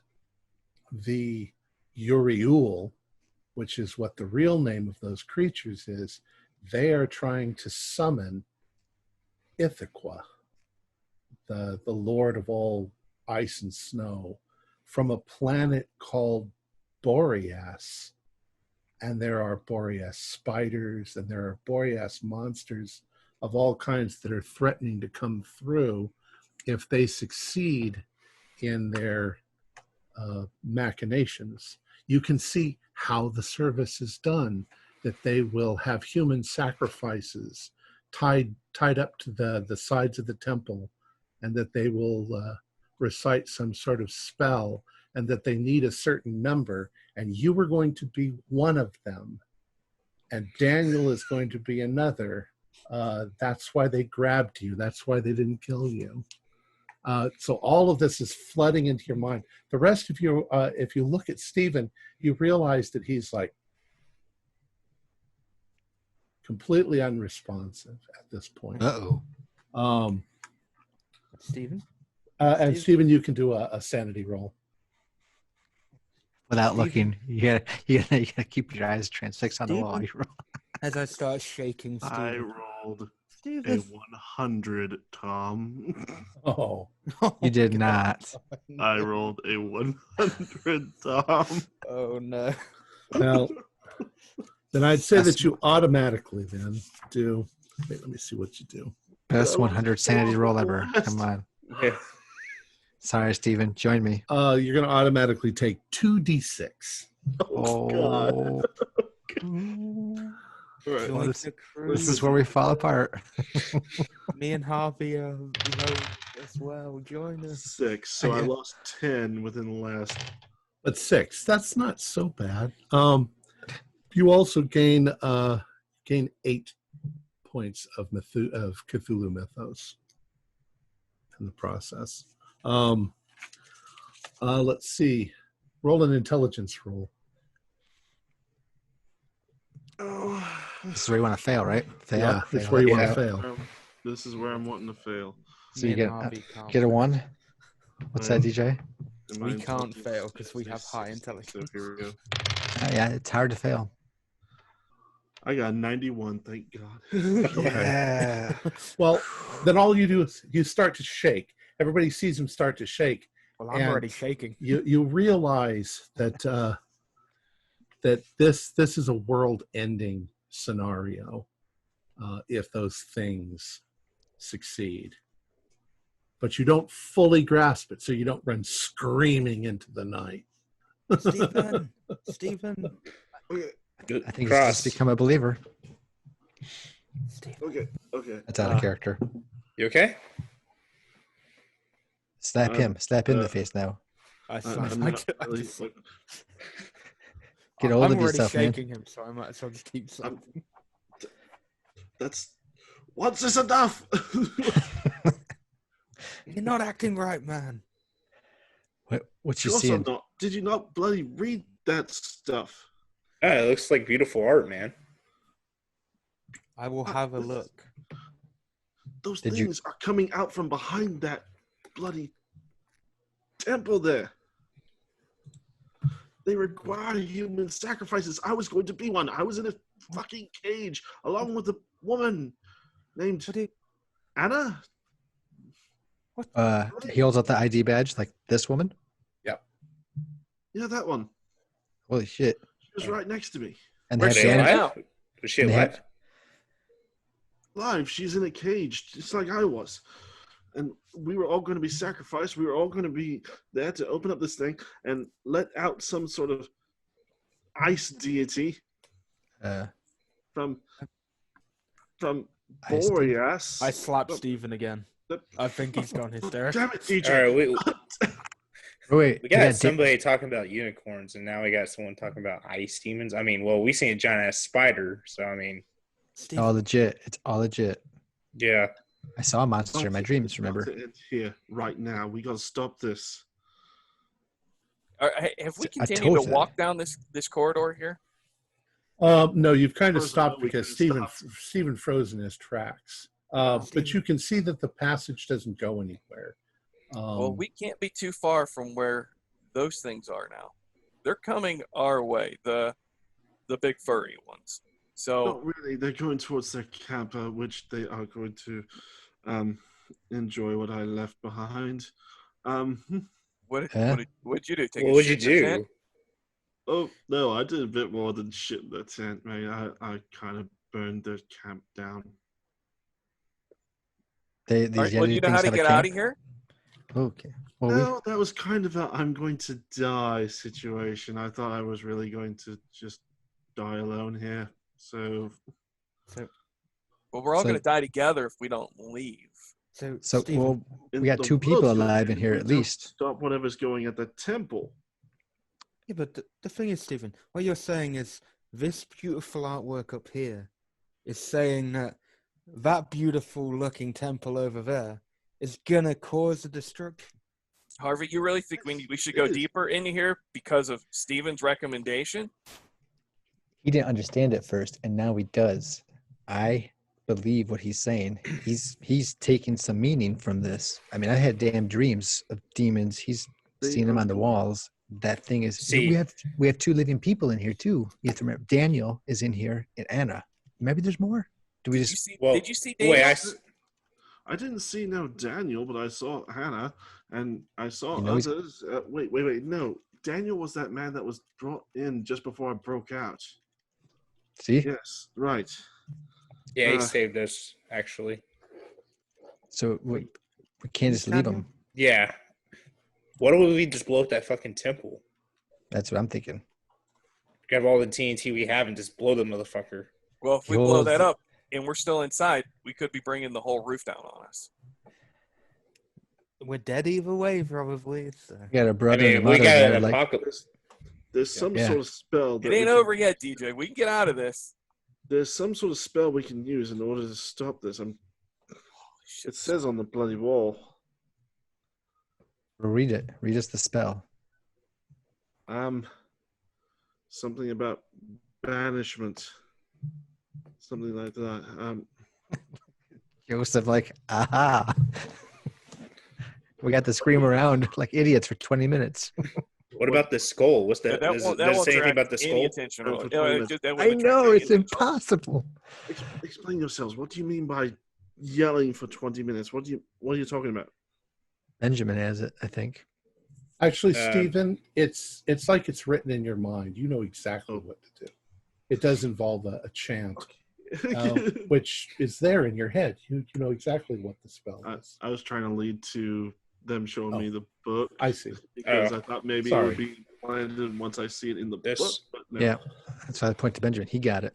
[SPEAKER 1] the Uriul, which is what the real name of those creatures is, they are trying to summon Ithaca, the lord of all ice and snow, from a planet called Boreas, and there are Boreas spiders, and there are Boreas monsters of all kinds that are threatening to come through if they succeed in their machinations. You can see how the service is done, that they will have human sacrifices tied up to the sides of the temple, and that they will recite some sort of spell, and that they need a certain number, and you are going to be one of them, and Daniel is going to be another. That's why they grabbed you. That's why they didn't kill you. So all of this is flooding into your mind. The rest of you, if you look at Stephen, you realize that he's like completely unresponsive at this point.
[SPEAKER 3] Uh-oh.
[SPEAKER 2] Stephen?
[SPEAKER 1] And Stephen, you can do a sanity roll.
[SPEAKER 3] Without
[SPEAKER 2] Stephen?
[SPEAKER 3] looking, you gotta keep your eyes transfixed on the wall.
[SPEAKER 2] Stephen? As I start shaking, Stephen.
[SPEAKER 6] I rolled
[SPEAKER 2] Stephen.
[SPEAKER 6] a 100, Tom.
[SPEAKER 1] Oh,
[SPEAKER 3] You did not.
[SPEAKER 6] I rolled a 100, Tom.
[SPEAKER 2] Oh no.
[SPEAKER 1] well, then I'd say that you automatically then do. Wait, let me see what you do.
[SPEAKER 3] Best 100 sanity roll ever. Come on.
[SPEAKER 4] Yeah.
[SPEAKER 3] Sorry, Steven. Join me.
[SPEAKER 1] You're going to automatically take 2d6.
[SPEAKER 6] Oh, God. All right,
[SPEAKER 2] Join
[SPEAKER 6] let's-
[SPEAKER 2] the crew.
[SPEAKER 3] This is where we fall apart.
[SPEAKER 2] Me and Harvey are low as well. Join us.
[SPEAKER 6] 6. So I lost 10 within the last.
[SPEAKER 1] But 6, that's not so bad. You also gain 8 points of Cthulhu mythos in the process. Let's see. Roll an intelligence roll.
[SPEAKER 6] Oh,
[SPEAKER 3] This is where you want to fail, right? Fail.
[SPEAKER 1] Yeah, that's
[SPEAKER 3] fail.
[SPEAKER 1] where you
[SPEAKER 4] Yeah.
[SPEAKER 1] want to fail.
[SPEAKER 6] this is where I'm wanting to fail.
[SPEAKER 3] So
[SPEAKER 2] Me
[SPEAKER 3] you
[SPEAKER 2] and Harvey can't
[SPEAKER 3] get a
[SPEAKER 2] fail.
[SPEAKER 3] 1. What's that, DJ?
[SPEAKER 6] And
[SPEAKER 2] We
[SPEAKER 6] my
[SPEAKER 2] can't
[SPEAKER 6] intelligence
[SPEAKER 2] fail 'cause we
[SPEAKER 6] is
[SPEAKER 2] have high
[SPEAKER 6] 60,
[SPEAKER 2] intelligence.
[SPEAKER 6] So here we go.
[SPEAKER 3] Yeah, it's hard to fail.
[SPEAKER 6] I got 91, thank God.
[SPEAKER 3] Yeah.
[SPEAKER 1] Well, then all you do is you start to shake. Everybody sees him start to shake.
[SPEAKER 2] Well, I'm
[SPEAKER 1] And
[SPEAKER 2] already shaking.
[SPEAKER 1] You realize that that this is a world-ending scenario if those things succeed. But you don't fully grasp it, so you don't run screaming into the night.
[SPEAKER 2] Stephen. Stephen.
[SPEAKER 6] Okay,
[SPEAKER 3] I think he's just become a believer.
[SPEAKER 2] Stephen.
[SPEAKER 6] okay.
[SPEAKER 3] That's out of character.
[SPEAKER 4] You okay?
[SPEAKER 3] Slap him. Slap him in the face now.
[SPEAKER 2] I
[SPEAKER 6] I'm not really,
[SPEAKER 3] Get hold
[SPEAKER 2] I'm
[SPEAKER 3] of
[SPEAKER 2] already
[SPEAKER 3] yourself, man.
[SPEAKER 2] shaking him, so I might as well just keep slapping.
[SPEAKER 6] that's once is enough.
[SPEAKER 2] You're not acting right, man.
[SPEAKER 3] What's you
[SPEAKER 6] Also
[SPEAKER 3] seeing?
[SPEAKER 6] not, did you not bloody read that stuff?
[SPEAKER 4] Oh, it looks like beautiful art, man.
[SPEAKER 2] I will have a look.
[SPEAKER 6] Those
[SPEAKER 3] Did you-
[SPEAKER 6] things are coming out from behind that bloody temple there. They require human sacrifices. I was going to be one. I was in a fucking cage along with a woman named
[SPEAKER 2] What do
[SPEAKER 6] Anna.
[SPEAKER 3] He holds up the ID badge like this woman.
[SPEAKER 6] Yeah, that one.
[SPEAKER 3] Holy shit!
[SPEAKER 6] She was right next to me.
[SPEAKER 3] And
[SPEAKER 4] Where's
[SPEAKER 3] they
[SPEAKER 4] she
[SPEAKER 3] have
[SPEAKER 4] alive?
[SPEAKER 3] bandage-
[SPEAKER 4] Was she
[SPEAKER 3] and they have-
[SPEAKER 4] alive?
[SPEAKER 6] Live. She's in a cage, just like I was. And we were all going to be sacrificed. We were all going to be there to open up this thing and let out some sort of ice deity from
[SPEAKER 3] Ice
[SPEAKER 6] Boreas.
[SPEAKER 2] I slap Stephen again. I think he's gone hysterical.
[SPEAKER 6] Damn it, DJ.
[SPEAKER 4] All right,
[SPEAKER 3] Wait,
[SPEAKER 4] we got somebody talking about unicorns, and now we got someone talking about ice demons. I mean, well, we seen a giant ass spider, so I mean,
[SPEAKER 2] Stephen.
[SPEAKER 3] all legit. It's all legit.
[SPEAKER 4] yeah.
[SPEAKER 3] I saw a monster in my dreams. Remember?
[SPEAKER 6] It's got to end here, right now. We got to stop this.
[SPEAKER 5] Have we
[SPEAKER 3] I
[SPEAKER 5] continued
[SPEAKER 3] told
[SPEAKER 5] to
[SPEAKER 3] you
[SPEAKER 5] walk down this corridor here?
[SPEAKER 1] No, you've kind of
[SPEAKER 6] Frozen,
[SPEAKER 1] stopped
[SPEAKER 6] no, we
[SPEAKER 1] because
[SPEAKER 6] couldn't
[SPEAKER 1] Stephen froze in his tracks. But you can see that the passage doesn't go anywhere.
[SPEAKER 5] Well, we can't be too far from where those things are now. They're coming our way, the big furry ones. So
[SPEAKER 6] Not really. They're going towards their camp, which they are going to enjoy what I left behind.
[SPEAKER 5] what
[SPEAKER 3] Huh?
[SPEAKER 5] did you do? Take
[SPEAKER 4] What
[SPEAKER 5] a
[SPEAKER 4] would you
[SPEAKER 5] shit in your
[SPEAKER 4] do?
[SPEAKER 5] tent?
[SPEAKER 6] Oh no, I did a bit more than shit the tent, mate. I kind of burned the camp down.
[SPEAKER 3] These
[SPEAKER 5] All right, well,
[SPEAKER 3] Yeti
[SPEAKER 5] you know how
[SPEAKER 3] things
[SPEAKER 5] to
[SPEAKER 3] have a
[SPEAKER 5] get
[SPEAKER 3] camp?
[SPEAKER 5] out of here?
[SPEAKER 3] Okay. Well,
[SPEAKER 6] No, that was kind of a I'm going to die situation. I thought I was really going to just die alone here. So
[SPEAKER 2] So,
[SPEAKER 5] Well, we're all
[SPEAKER 3] So-
[SPEAKER 5] going to die together if we don't leave.
[SPEAKER 2] so
[SPEAKER 3] so
[SPEAKER 2] Stephen,
[SPEAKER 3] well,
[SPEAKER 6] in
[SPEAKER 3] we got
[SPEAKER 6] the
[SPEAKER 3] 2 people
[SPEAKER 6] world's gonna
[SPEAKER 3] alive in
[SPEAKER 6] end
[SPEAKER 3] here
[SPEAKER 6] if
[SPEAKER 3] at
[SPEAKER 6] we don't
[SPEAKER 3] least.
[SPEAKER 6] Stop whatever's going at the temple.
[SPEAKER 2] yeah, but the thing is, Stephen, what you're saying is this beautiful artwork up here is saying that that beautiful looking temple over there is gonna cause a destruction.
[SPEAKER 5] Harvey, you really think we should
[SPEAKER 6] It
[SPEAKER 5] go
[SPEAKER 6] is.
[SPEAKER 5] deeper into here because of Steven's recommendation?
[SPEAKER 3] He didn't understand it first, and now he does. I believe what he's saying. He's taking some meaning from this. I mean, I had damn dreams of demons. He's
[SPEAKER 6] They
[SPEAKER 3] seen them
[SPEAKER 6] are
[SPEAKER 3] on the
[SPEAKER 6] going-
[SPEAKER 3] walls. That thing is.
[SPEAKER 4] See-
[SPEAKER 3] We have 2 living people in here too. You have to remember. Daniel is in here, and Anna. Maybe there's more. Do we
[SPEAKER 5] Did you
[SPEAKER 3] just?
[SPEAKER 5] see?
[SPEAKER 4] Well,
[SPEAKER 5] Did you see
[SPEAKER 4] wait,
[SPEAKER 5] Daniel?
[SPEAKER 6] I didn't see no Daniel, but I saw Hannah, and I saw
[SPEAKER 3] You know he's-
[SPEAKER 6] others. Wait. No, Daniel was that man that was brought in just before I broke out.
[SPEAKER 3] See?
[SPEAKER 6] Yes, right.
[SPEAKER 4] Yeah, he
[SPEAKER 6] Uh,
[SPEAKER 4] saved us, actually.
[SPEAKER 3] So we can't just leave him.
[SPEAKER 4] Yeah. What if we just blow up that fucking temple?
[SPEAKER 3] That's what I'm thinking.
[SPEAKER 4] Grab all the TNT we have and just blow the motherfucker.
[SPEAKER 5] Well, if we blow that up and we're still inside, we could be bringing the whole roof down on us.
[SPEAKER 2] We're dead either way, probably. So.
[SPEAKER 3] We got a brother
[SPEAKER 4] I
[SPEAKER 3] and a
[SPEAKER 4] mean, we
[SPEAKER 3] mother
[SPEAKER 4] got
[SPEAKER 3] that are
[SPEAKER 4] an
[SPEAKER 3] like,
[SPEAKER 4] apocalypse.
[SPEAKER 6] There's some
[SPEAKER 3] Yeah.
[SPEAKER 6] sort of spell.
[SPEAKER 5] It
[SPEAKER 6] That we
[SPEAKER 5] ain't
[SPEAKER 6] can-
[SPEAKER 5] over yet, DJ. We can get out of this.
[SPEAKER 6] There's some sort of spell we can use in order to stop this. It says on the bloody wall.
[SPEAKER 3] read it. Read us the spell.
[SPEAKER 6] Something about banishment. Something like that.
[SPEAKER 3] Joseph, like, aha. We got to scream around like idiots for 20 minutes.
[SPEAKER 4] What about the skull? What's that?
[SPEAKER 5] That
[SPEAKER 4] Does
[SPEAKER 5] won't
[SPEAKER 4] it say anything
[SPEAKER 5] attract
[SPEAKER 4] about the
[SPEAKER 5] any
[SPEAKER 4] skull?
[SPEAKER 5] attention.
[SPEAKER 6] Oh, for
[SPEAKER 5] Yeah,
[SPEAKER 6] 20
[SPEAKER 5] it
[SPEAKER 6] minutes.
[SPEAKER 5] just- that
[SPEAKER 3] I
[SPEAKER 5] wouldn't attract
[SPEAKER 3] know,
[SPEAKER 5] any
[SPEAKER 3] it's
[SPEAKER 5] attention.
[SPEAKER 3] impossible.
[SPEAKER 6] Explain yourselves. What do you mean by yelling for 20 minutes? What are you talking about?
[SPEAKER 3] Benjamin has it, I think.
[SPEAKER 1] Actually,
[SPEAKER 4] Um,
[SPEAKER 1] Stephen, it's like it's written in your mind. You know exactly what to do. It does involve a chant, which is there in your head. You know exactly what the spell is.
[SPEAKER 6] I was trying to lead to them showing me the book.
[SPEAKER 1] I see.
[SPEAKER 6] Because
[SPEAKER 4] Oh.
[SPEAKER 6] I thought maybe it
[SPEAKER 1] Sorry.
[SPEAKER 6] would be blinded once I see it in the
[SPEAKER 4] This-
[SPEAKER 6] book. But no.
[SPEAKER 3] Yeah. That's why I point to Benjamin. He got it.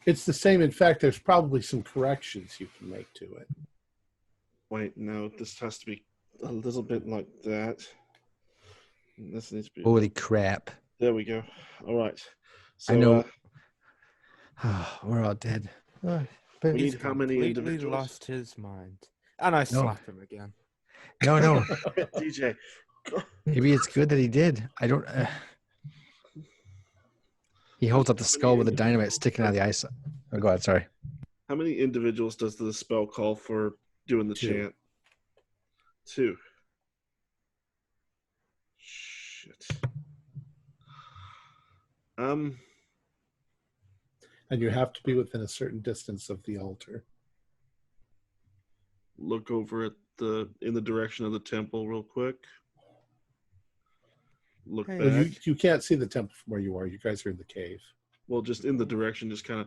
[SPEAKER 1] It's the same. In fact, there's probably some corrections you can make to it.
[SPEAKER 6] Wait, no, this has to be a little bit like that. This needs to be.
[SPEAKER 3] Holy crap.
[SPEAKER 6] There we go. All right. So,
[SPEAKER 3] I know. We're all dead.
[SPEAKER 6] we
[SPEAKER 3] But
[SPEAKER 6] need how many
[SPEAKER 2] Completely
[SPEAKER 6] individuals?
[SPEAKER 2] lost his mind. And I slap him again.
[SPEAKER 3] no, no.
[SPEAKER 6] DJ,
[SPEAKER 3] Maybe it's good that he did. I don't. He holds up the skull with the dynamite sticking out of the ice. Oh, go ahead. Sorry.
[SPEAKER 6] how many individuals does the spell call for doing the
[SPEAKER 1] 2.
[SPEAKER 6] chant? 2. Shit.
[SPEAKER 1] And you have to be within a certain distance of the altar.
[SPEAKER 6] Look over at in the direction of the temple real quick. Look
[SPEAKER 2] Hey.
[SPEAKER 6] back.
[SPEAKER 1] Well, you can't see the temple from where you are. You guys are in the cave.
[SPEAKER 6] Well, just in the direction, just kind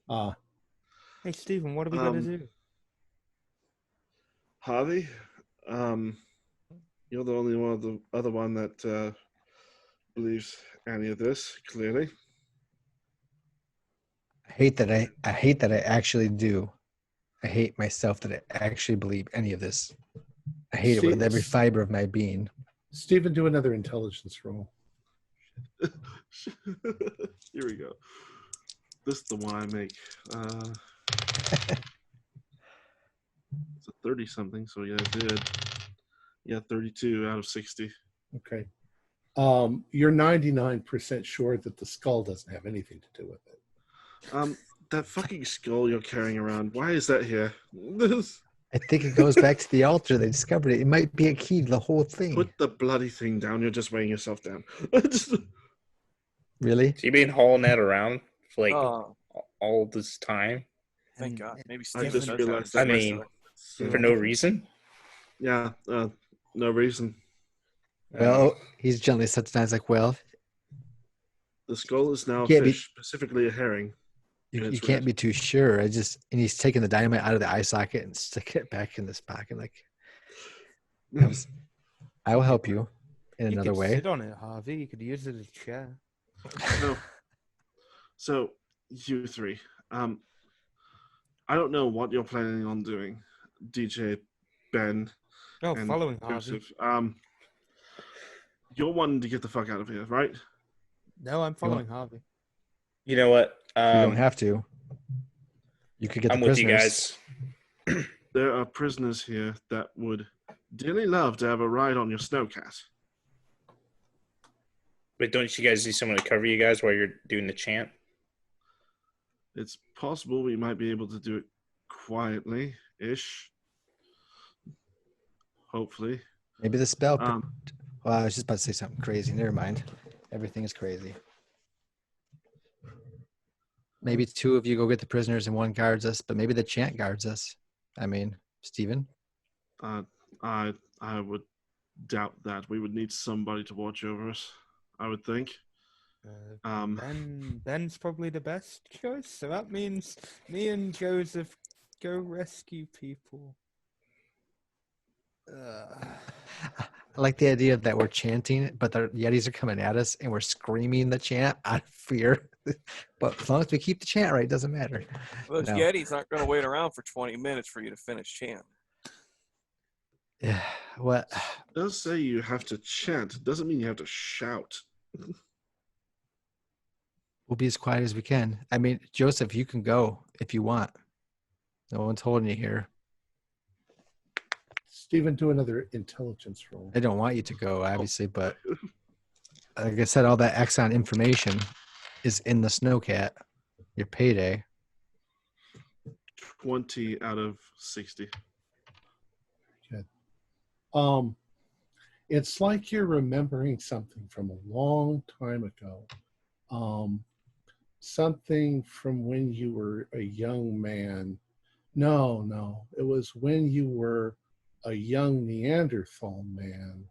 [SPEAKER 6] of.
[SPEAKER 2] Hey, Stephen, what are we going to do?
[SPEAKER 6] Javi, you're the only one, the other one that believes any of this. Clearly,
[SPEAKER 3] I hate that I actually do. I hate myself that I actually believe any of this. I hate it with every fiber of my being.
[SPEAKER 1] Stephen, do another intelligence roll.
[SPEAKER 6] here we go. This is the one I make. It's a 30 something, so yeah, I did. Yeah, 32 out of 60.
[SPEAKER 1] Okay. You're 99% sure that the skull doesn't have anything to do with it.
[SPEAKER 6] That fucking skull you're carrying around, why is that here?
[SPEAKER 3] I think it goes back to the altar. They discovered it. It might be a key to the whole thing.
[SPEAKER 6] Put the bloody thing down. You're just weighing yourself down.
[SPEAKER 3] Really?
[SPEAKER 4] So you been hauling that around for like
[SPEAKER 5] Oh,
[SPEAKER 4] all this time
[SPEAKER 5] thank
[SPEAKER 2] And-
[SPEAKER 5] God. Maybe
[SPEAKER 6] I
[SPEAKER 5] Steven
[SPEAKER 6] just
[SPEAKER 5] does
[SPEAKER 6] realized
[SPEAKER 5] have
[SPEAKER 6] that.
[SPEAKER 4] I mean,
[SPEAKER 6] myself.
[SPEAKER 4] for no reason?
[SPEAKER 6] Yeah, no reason.
[SPEAKER 3] Well, he's gently sits down. He's like, well,
[SPEAKER 6] The skull is now a
[SPEAKER 3] Can't be-
[SPEAKER 6] fish, specifically a herring.
[SPEAKER 3] You
[SPEAKER 6] It's
[SPEAKER 3] can't
[SPEAKER 6] red.
[SPEAKER 3] be too sure. And he's taking the dynamite out of the eye socket and sticking it back in this pocket. Like, I will help you in
[SPEAKER 2] You
[SPEAKER 3] another
[SPEAKER 2] could
[SPEAKER 3] way.
[SPEAKER 2] sit on it, Harvey. You could use it as a chair.
[SPEAKER 6] So, you three, I don't know what you're planning on doing, DJ, Ben,
[SPEAKER 2] Oh,
[SPEAKER 6] and
[SPEAKER 2] following Harvey.
[SPEAKER 6] Joseph. You're wanting to get the fuck out of here, right?
[SPEAKER 2] No, I'm following Harvey.
[SPEAKER 4] You know what?
[SPEAKER 3] You don't have to. You could get
[SPEAKER 4] I'm
[SPEAKER 3] the
[SPEAKER 4] with you
[SPEAKER 3] prisoners.
[SPEAKER 4] guys.
[SPEAKER 6] There are prisoners here that would dearly love to have a ride on your snowcat.
[SPEAKER 4] But don't you guys need someone to cover you guys while you're doing the chant?
[SPEAKER 6] It's possible we might be able to do it quietly-ish. Hopefully.
[SPEAKER 3] Maybe the spell.
[SPEAKER 6] Um,
[SPEAKER 3] Well, I was just about to say something crazy. Never mind. Everything is crazy. Maybe two of you go get the prisoners and one guards us, but maybe the chant guards us. I mean, Stephen?
[SPEAKER 6] I would doubt that. We would need somebody to watch over us, I would think.
[SPEAKER 2] Ben's probably the best choice, so that means me and Joseph go rescue people.
[SPEAKER 3] I like the idea that we're chanting, but the Yetis are coming at us and we're screaming the chant out of fear. But as long as we keep the chant right, it doesn't matter.
[SPEAKER 5] Those
[SPEAKER 3] No.
[SPEAKER 5] Yetis aren't going to wait around for 20 minutes for you to finish chant.
[SPEAKER 3] Yeah. What?
[SPEAKER 6] It does say you have to chant. It doesn't mean you have to shout.
[SPEAKER 3] We'll be as quiet as we can. I mean, Joseph, you can go if you want. No one's holding you here.
[SPEAKER 1] Stephen, do another intelligence roll.
[SPEAKER 3] I don't want you to go, obviously, but like I said, all that Exxon information is in the snowcat. Your payday.
[SPEAKER 6] 20 out of 60.
[SPEAKER 1] It's like you're remembering something from a long time ago. Something from when you were a young man. No, it was when you were a young Neanderthal man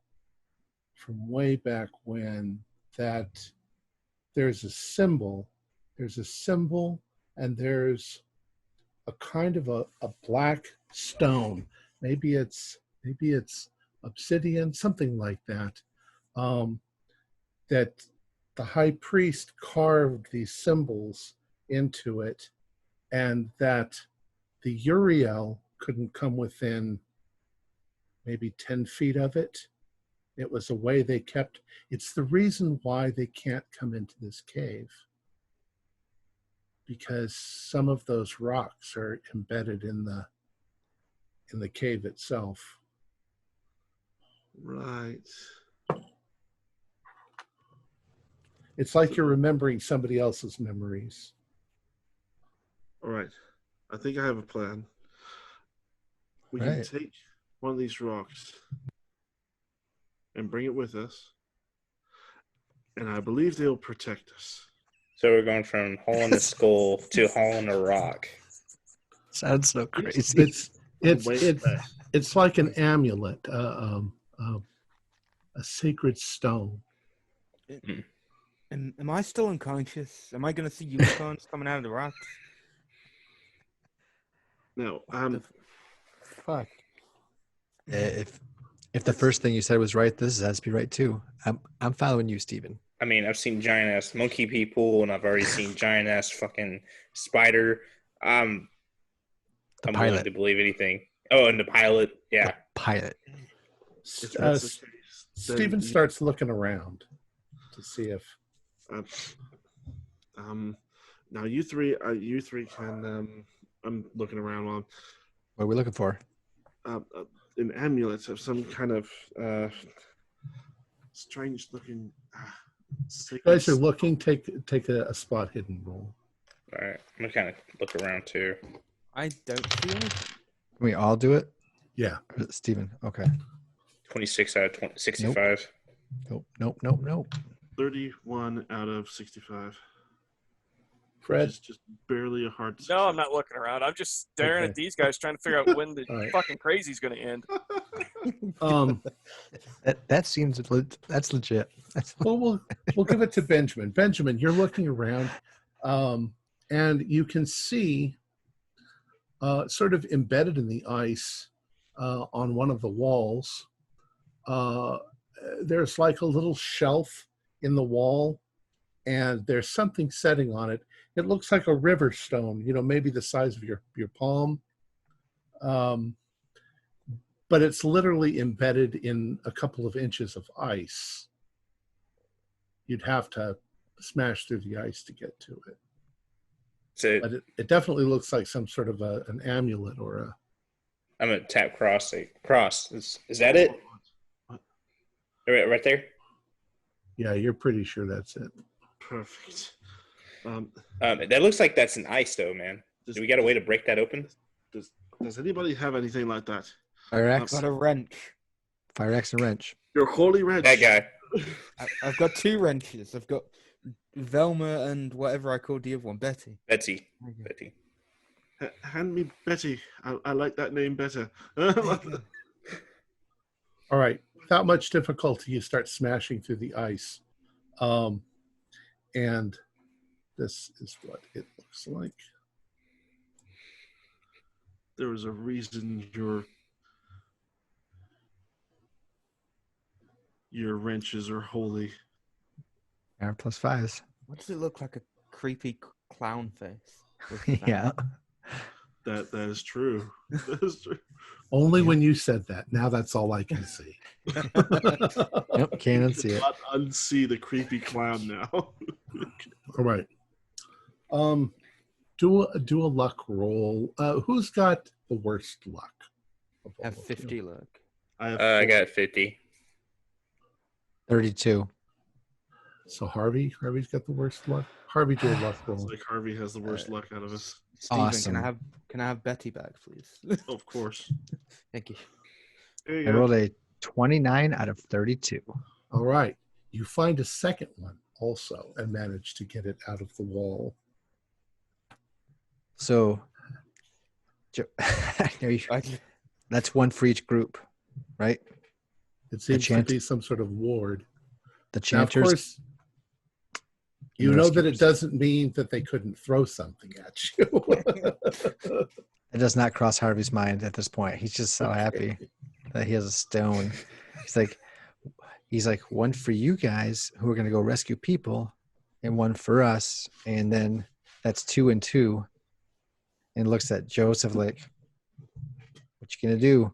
[SPEAKER 1] from way back when, that there's a symbol and there's a kind of a black stone. Maybe it's obsidian, something like that, that the high priest carved these symbols into it, and that the Uriel couldn't come within maybe 10 feet of it. It was a way they kept, it's the reason why they can't come into this cave, because some of those rocks are embedded in the cave itself.
[SPEAKER 6] Right.
[SPEAKER 1] It's like you're remembering somebody else's memories.
[SPEAKER 6] All right. I think I have a plan. We can
[SPEAKER 3] Right.
[SPEAKER 6] take one of these rocks and bring it with us, and I believe they'll protect us.
[SPEAKER 4] So we're going from hole in the skull to hole in the rock.
[SPEAKER 3] Sounds so crazy.
[SPEAKER 1] It's like an amulet, a sacred stone.
[SPEAKER 2] Am I still unconscious? Am I going to see unicorns coming out of the rocks?
[SPEAKER 6] No,
[SPEAKER 2] Fuck.
[SPEAKER 3] If the first thing you said was right, this has to be right too. I'm following you, Stephen.
[SPEAKER 4] I mean, I've seen giant ass monkey people, and I've already seen giant ass fucking spider. I'm willing
[SPEAKER 3] pilot.
[SPEAKER 4] to believe anything. Oh, and the pilot, yeah.
[SPEAKER 3] The pilot.
[SPEAKER 6] if that's the case, then
[SPEAKER 1] Stephen
[SPEAKER 6] you-
[SPEAKER 1] starts looking around to see if
[SPEAKER 6] now you three can. I'm looking around while
[SPEAKER 3] What are we looking for?
[SPEAKER 6] an amulet of some kind of strange looking.
[SPEAKER 1] you guys are looking. Take a spot hidden roll.
[SPEAKER 4] All right, I'm gonna kind of look around too.
[SPEAKER 2] I don't see any.
[SPEAKER 3] Can we all do it?
[SPEAKER 1] Yeah.
[SPEAKER 3] Or is it Stephen? Okay.
[SPEAKER 4] 26 out of 65.
[SPEAKER 3] Nope.
[SPEAKER 6] 31 out of 65.
[SPEAKER 1] Fred,
[SPEAKER 6] It's just barely a hard.
[SPEAKER 5] No, I'm not looking around. I'm just staring
[SPEAKER 1] Okay.
[SPEAKER 5] at these guys trying to figure out when the
[SPEAKER 1] All right.
[SPEAKER 5] fucking crazy's going to end.
[SPEAKER 3] That seems that's legit.
[SPEAKER 1] Well, we'll give it to Benjamin. Benjamin, you're looking around, and you can see, sort of embedded in the ice, on one of the walls, there's like a little shelf in the wall, and there's something setting on it. It looks like a river stone, maybe the size of your palm. But it's literally embedded in a couple of inches of ice. You'd have to smash through the ice to get to it.
[SPEAKER 4] So
[SPEAKER 1] But it definitely looks like some sort of an amulet or a...
[SPEAKER 4] I'm gonna tap cross. Cross. Is that it? Right there.
[SPEAKER 1] Yeah, you're pretty sure that's it.
[SPEAKER 6] Perfect.
[SPEAKER 4] That looks like that's an ice, though, man. Do we got a way to break that open?
[SPEAKER 6] Does anybody have anything like that?
[SPEAKER 3] Fire
[SPEAKER 2] I've
[SPEAKER 3] axe,
[SPEAKER 2] got a wrench.
[SPEAKER 3] fire axe, and wrench.
[SPEAKER 6] Your holy wrench.
[SPEAKER 4] That guy.
[SPEAKER 2] I've got 2 wrenches. I've got Velma and whatever I called the other one, Betty.
[SPEAKER 4] Betty.
[SPEAKER 2] Okay.
[SPEAKER 4] Betty.
[SPEAKER 6] Hand me Betty. I like that name better.
[SPEAKER 1] All right. Without much difficulty, you start smashing through the ice. And this is what it looks like.
[SPEAKER 6] There is a reason your wrenches are holy.
[SPEAKER 3] R plus 5s.
[SPEAKER 2] What does it look like? A creepy clown face?
[SPEAKER 3] Yeah.
[SPEAKER 6] That is true. That is true.
[SPEAKER 1] Only when you said that. Now that's all I can see.
[SPEAKER 3] Yep, can't unsee it.
[SPEAKER 6] Not unsee the creepy clown now.
[SPEAKER 1] All right. Do a luck roll. Who's got the worst luck?
[SPEAKER 2] I have 50 luck.
[SPEAKER 4] I got 50.
[SPEAKER 3] 32.
[SPEAKER 1] So Harvey's got the worst luck. Harvey, do a luck
[SPEAKER 6] It's
[SPEAKER 1] roll.
[SPEAKER 6] like Harvey has the worst luck out of us.
[SPEAKER 2] Steven,
[SPEAKER 3] Awesome.
[SPEAKER 2] can I have Betty back, please?
[SPEAKER 6] Of course.
[SPEAKER 2] Thank you.
[SPEAKER 6] There you
[SPEAKER 3] I
[SPEAKER 6] go.
[SPEAKER 3] rolled a 29 out of 32.
[SPEAKER 1] All right. You find a second one also and manage to get it out of the wall.
[SPEAKER 3] So, that's one for each group, right?
[SPEAKER 1] It seems to
[SPEAKER 3] chant-
[SPEAKER 1] be some sort of ward.
[SPEAKER 3] The
[SPEAKER 1] Now, of
[SPEAKER 3] chanters.
[SPEAKER 1] course, you
[SPEAKER 3] the
[SPEAKER 1] know that it
[SPEAKER 3] rescuers.
[SPEAKER 1] doesn't mean that they couldn't throw something at you.
[SPEAKER 3] It does not cross Harvey's mind at this point. He's just so happy that he has a stone. He's like, one for you guys who are going to go rescue people, and one for us, and then that's 2 and 2. And looks at Joseph like, what you gonna do?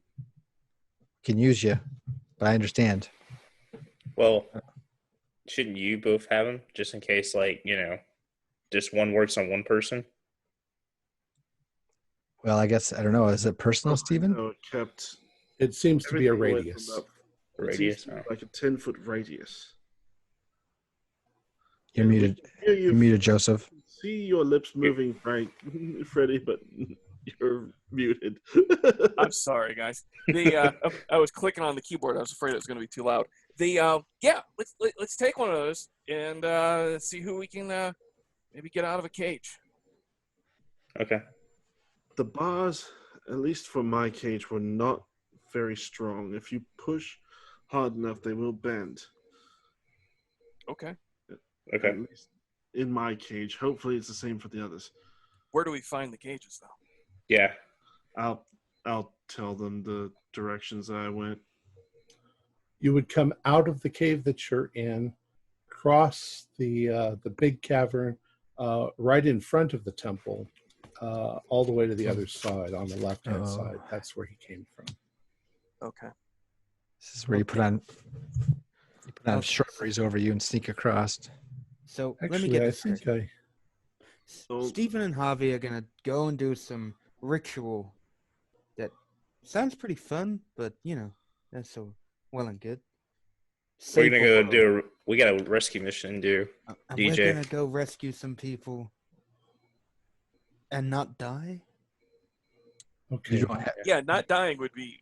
[SPEAKER 3] Can use you, but I understand.
[SPEAKER 4] Well, shouldn't you both have them just in case, just one works on one person?
[SPEAKER 3] Well, I guess I don't know. Is it personal, Stephen?
[SPEAKER 6] No, it kept.
[SPEAKER 1] It seems to be a
[SPEAKER 6] everything went
[SPEAKER 1] radius.
[SPEAKER 6] from
[SPEAKER 4] A
[SPEAKER 6] it
[SPEAKER 4] radius?
[SPEAKER 6] seems to be like a 10-foot radius.
[SPEAKER 3] You're muted.
[SPEAKER 6] Hear
[SPEAKER 3] You're
[SPEAKER 6] you
[SPEAKER 3] muted, Joseph.
[SPEAKER 6] see your lips moving, Frank, Freddie, but you're muted.
[SPEAKER 5] I'm sorry, guys. I was clicking on the keyboard. I was afraid it was going to be too loud. Let's take one of those and see who we can maybe get out of a cage.
[SPEAKER 4] Okay.
[SPEAKER 6] The bars, at least for my cage, were not very strong. If you push hard enough, they will bend.
[SPEAKER 5] Okay.
[SPEAKER 4] Okay.
[SPEAKER 6] At least in my cage. Hopefully, it's the same for the others.
[SPEAKER 5] Where do we find the cages, though?
[SPEAKER 4] Yeah.
[SPEAKER 6] I'll tell them the directions that I went.
[SPEAKER 1] You would come out of the cave that you're in, cross the big cavern right in front of the temple, all the way to the other side on the left-hand side. That's where he came from.
[SPEAKER 5] Okay.
[SPEAKER 3] This is where you put on shrubberies over you and sneak across.
[SPEAKER 2] So
[SPEAKER 1] Actually,
[SPEAKER 2] let me get
[SPEAKER 1] I
[SPEAKER 2] this
[SPEAKER 1] think
[SPEAKER 2] straight.
[SPEAKER 6] So-
[SPEAKER 2] Stephen and Harvey are gonna go and do some ritual that sounds pretty fun, but that's so well and good.
[SPEAKER 4] We're going to go we got a rescue mission to do.
[SPEAKER 2] And
[SPEAKER 4] DJ.
[SPEAKER 2] we're gonna go rescue some people and not die.
[SPEAKER 1] Okay.
[SPEAKER 5] Yeah, not dying would be.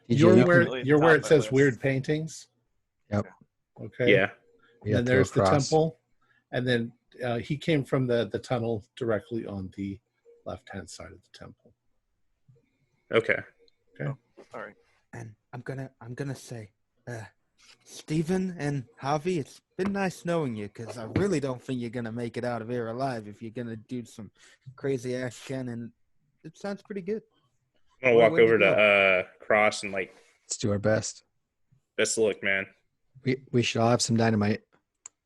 [SPEAKER 1] You're
[SPEAKER 5] really
[SPEAKER 1] where
[SPEAKER 5] top
[SPEAKER 1] it
[SPEAKER 5] of
[SPEAKER 1] says
[SPEAKER 5] this.
[SPEAKER 1] weird paintings.
[SPEAKER 3] Yep.
[SPEAKER 1] Okay.
[SPEAKER 4] Yeah.
[SPEAKER 1] And there's the temple, and then he came from the tunnel directly on the left-hand side of the temple.
[SPEAKER 4] Okay.
[SPEAKER 1] Okay.
[SPEAKER 5] All right.
[SPEAKER 2] And I'm gonna say, Stephen and Javi, it's been nice knowing you, because I really don't think you're gonna make it out of here alive if you're gonna do some crazy ass Ken, and it sounds pretty good.
[SPEAKER 4] I'm gonna walk over to Cross and like,
[SPEAKER 3] Let's do our best.
[SPEAKER 4] best of luck, man.
[SPEAKER 3] We should all have some dynamite.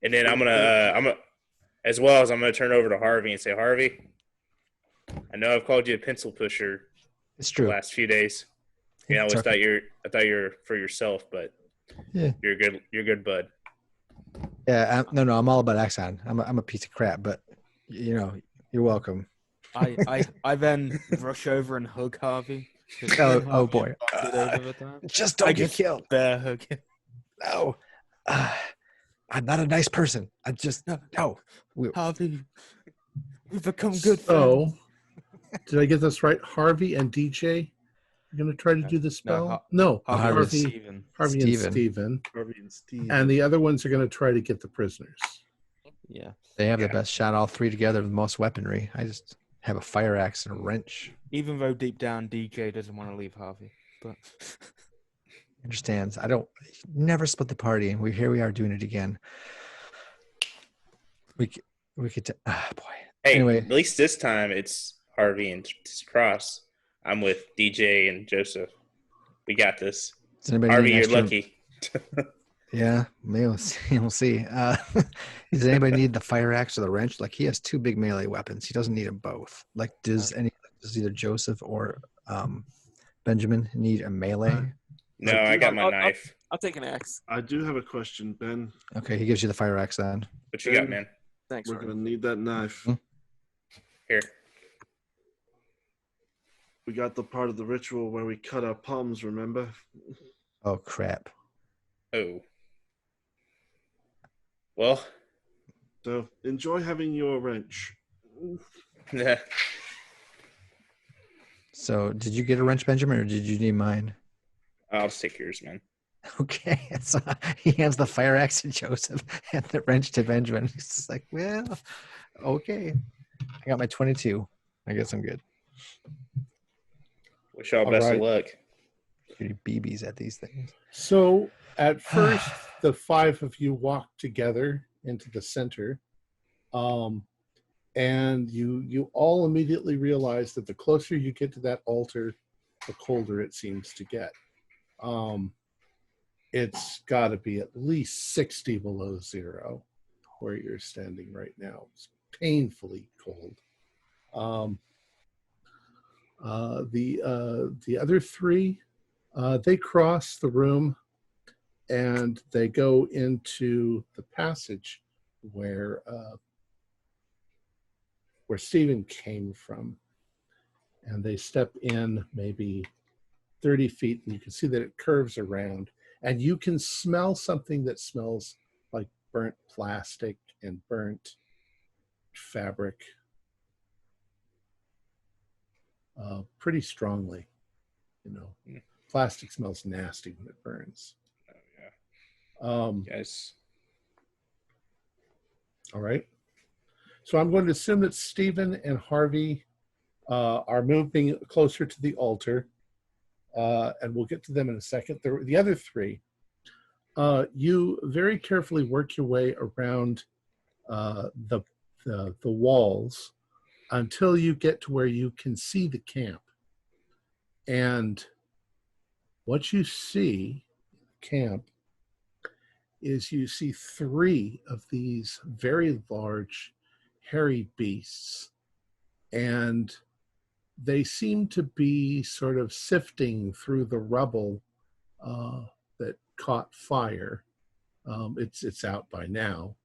[SPEAKER 4] And then I'm gonna as well as I'm gonna turn over to Harvey and say, Harvey, I know I've called you a pencil pusher
[SPEAKER 3] It's
[SPEAKER 4] the
[SPEAKER 3] true.
[SPEAKER 4] last few days. I always thought I thought you're for yourself, but
[SPEAKER 3] Yeah.
[SPEAKER 4] you're good, bud.
[SPEAKER 3] Yeah, I'm all about Axon. I'm a piece of crap, but you're welcome.
[SPEAKER 2] I then rush over and hug Harvey.
[SPEAKER 3] Oh boy! Just don't get killed.
[SPEAKER 2] Bear hug him.
[SPEAKER 3] No, I'm not a nice person. I just no.
[SPEAKER 2] Harvey, we've become good friends.
[SPEAKER 1] So, did I get this right? Harvey and DJ are going to try to do the spell? No,
[SPEAKER 2] Harvey
[SPEAKER 1] Harvey
[SPEAKER 2] and
[SPEAKER 1] Steven.
[SPEAKER 6] Harvey and Steve.
[SPEAKER 1] And the other ones are going to try to get the prisoners.
[SPEAKER 2] Yeah.
[SPEAKER 3] They have the best shot, all three together with the most weaponry. I just have a fire axe and a wrench.
[SPEAKER 2] Even though deep down DJ doesn't want to leave Harvey, but
[SPEAKER 3] Understands. I don't never split the party, and we are doing it again. We could boy.
[SPEAKER 4] Hey,
[SPEAKER 3] Anyway,
[SPEAKER 4] at least this time it's Harvey and Cross. I'm with DJ and Joseph. We got this.
[SPEAKER 3] does anybody
[SPEAKER 4] Harvey,
[SPEAKER 3] need
[SPEAKER 4] you're
[SPEAKER 3] extra-
[SPEAKER 4] lucky.
[SPEAKER 3] Yeah, maybe we'll see. We'll see. Does anybody need the fire axe or the wrench? Like, he has two big melee weapons. He doesn't need them both. Like, does either Joseph or Benjamin need a melee?
[SPEAKER 4] No, I got my knife.
[SPEAKER 5] I'll take an axe.
[SPEAKER 6] I do have a question, Ben.
[SPEAKER 3] Okay, he gives you the fire axe then.
[SPEAKER 4] What you got, man?
[SPEAKER 5] Thanks.
[SPEAKER 6] We're
[SPEAKER 5] Harvey.
[SPEAKER 6] going to need that knife.
[SPEAKER 4] Here.
[SPEAKER 6] We got the part of the ritual where we cut our palms, remember?
[SPEAKER 3] Oh crap!
[SPEAKER 4] Oh. Well.
[SPEAKER 6] So enjoy having your wrench.
[SPEAKER 4] Yeah.
[SPEAKER 3] So, did you get a wrench, Benjamin, or did you need mine?
[SPEAKER 4] I'll just take yours, man.
[SPEAKER 3] Okay, so he hands the fire axe to Joseph and the wrench to Benjamin. He's just like, well, okay. I got my 22. I guess I'm good.
[SPEAKER 4] Wish y'all
[SPEAKER 1] All
[SPEAKER 4] best
[SPEAKER 1] right.
[SPEAKER 4] of luck.
[SPEAKER 3] Shooting BBs at these things.
[SPEAKER 1] So, at first, the five of you walk together into the center. And you all immediately realize that the closer you get to that altar, the colder it seems to get. It's got to be at least 60 below zero where you're standing right now. It's painfully cold. The other three, they cross the room and they go into the passage where Stephen came from, and they step in maybe 30 feet, and you can see that it curves around, and you can smell something that smells like burnt plastic and burnt fabric pretty strongly. Plastic smells nasty when it burns.
[SPEAKER 4] Yes.
[SPEAKER 1] All right. So I'm going to assume that Stephen and Harvey are moving closer to the altar, and we'll get to them in a second. The other three, you very carefully work your way around the walls until you get to where you can see the camp. And what you see, camp, is you see three of these very large, hairy beasts, and they seem to be sort of sifting through the rubble that caught fire. It's out by now,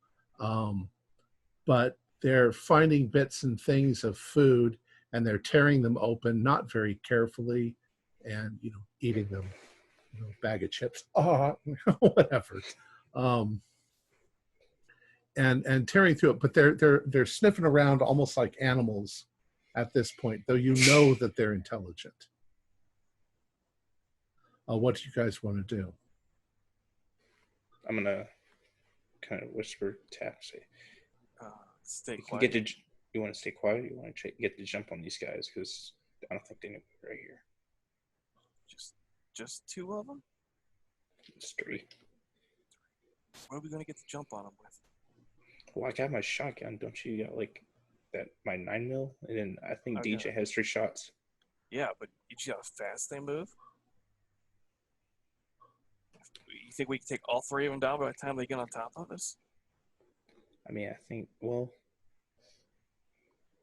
[SPEAKER 1] but they're finding bits and things of food, and they're tearing them open, not very carefully, and eating them. Bag of chips, whatever. And tearing through it, but they're sniffing around almost like animals at this point, though you know that they're intelligent. What do you guys want to do?
[SPEAKER 4] I'm gonna kind of whisper, tap, say,
[SPEAKER 5] Stay
[SPEAKER 4] you
[SPEAKER 5] quiet.
[SPEAKER 4] you want to stay quiet? You want to get the jump on these guys because I don't think they know we're right here.
[SPEAKER 5] just 2 of them?
[SPEAKER 4] It's 3.
[SPEAKER 5] What are we gonna get the jump on them with?
[SPEAKER 4] Well, I got my shotgun. Don't you got like that? My 9mm, and then I think
[SPEAKER 5] I
[SPEAKER 4] DJ has 3 shots.
[SPEAKER 5] Yeah, but you see how fast they move? You think we can take all 3 of them down by the time they get on top of us?
[SPEAKER 4] I mean, I think. Well,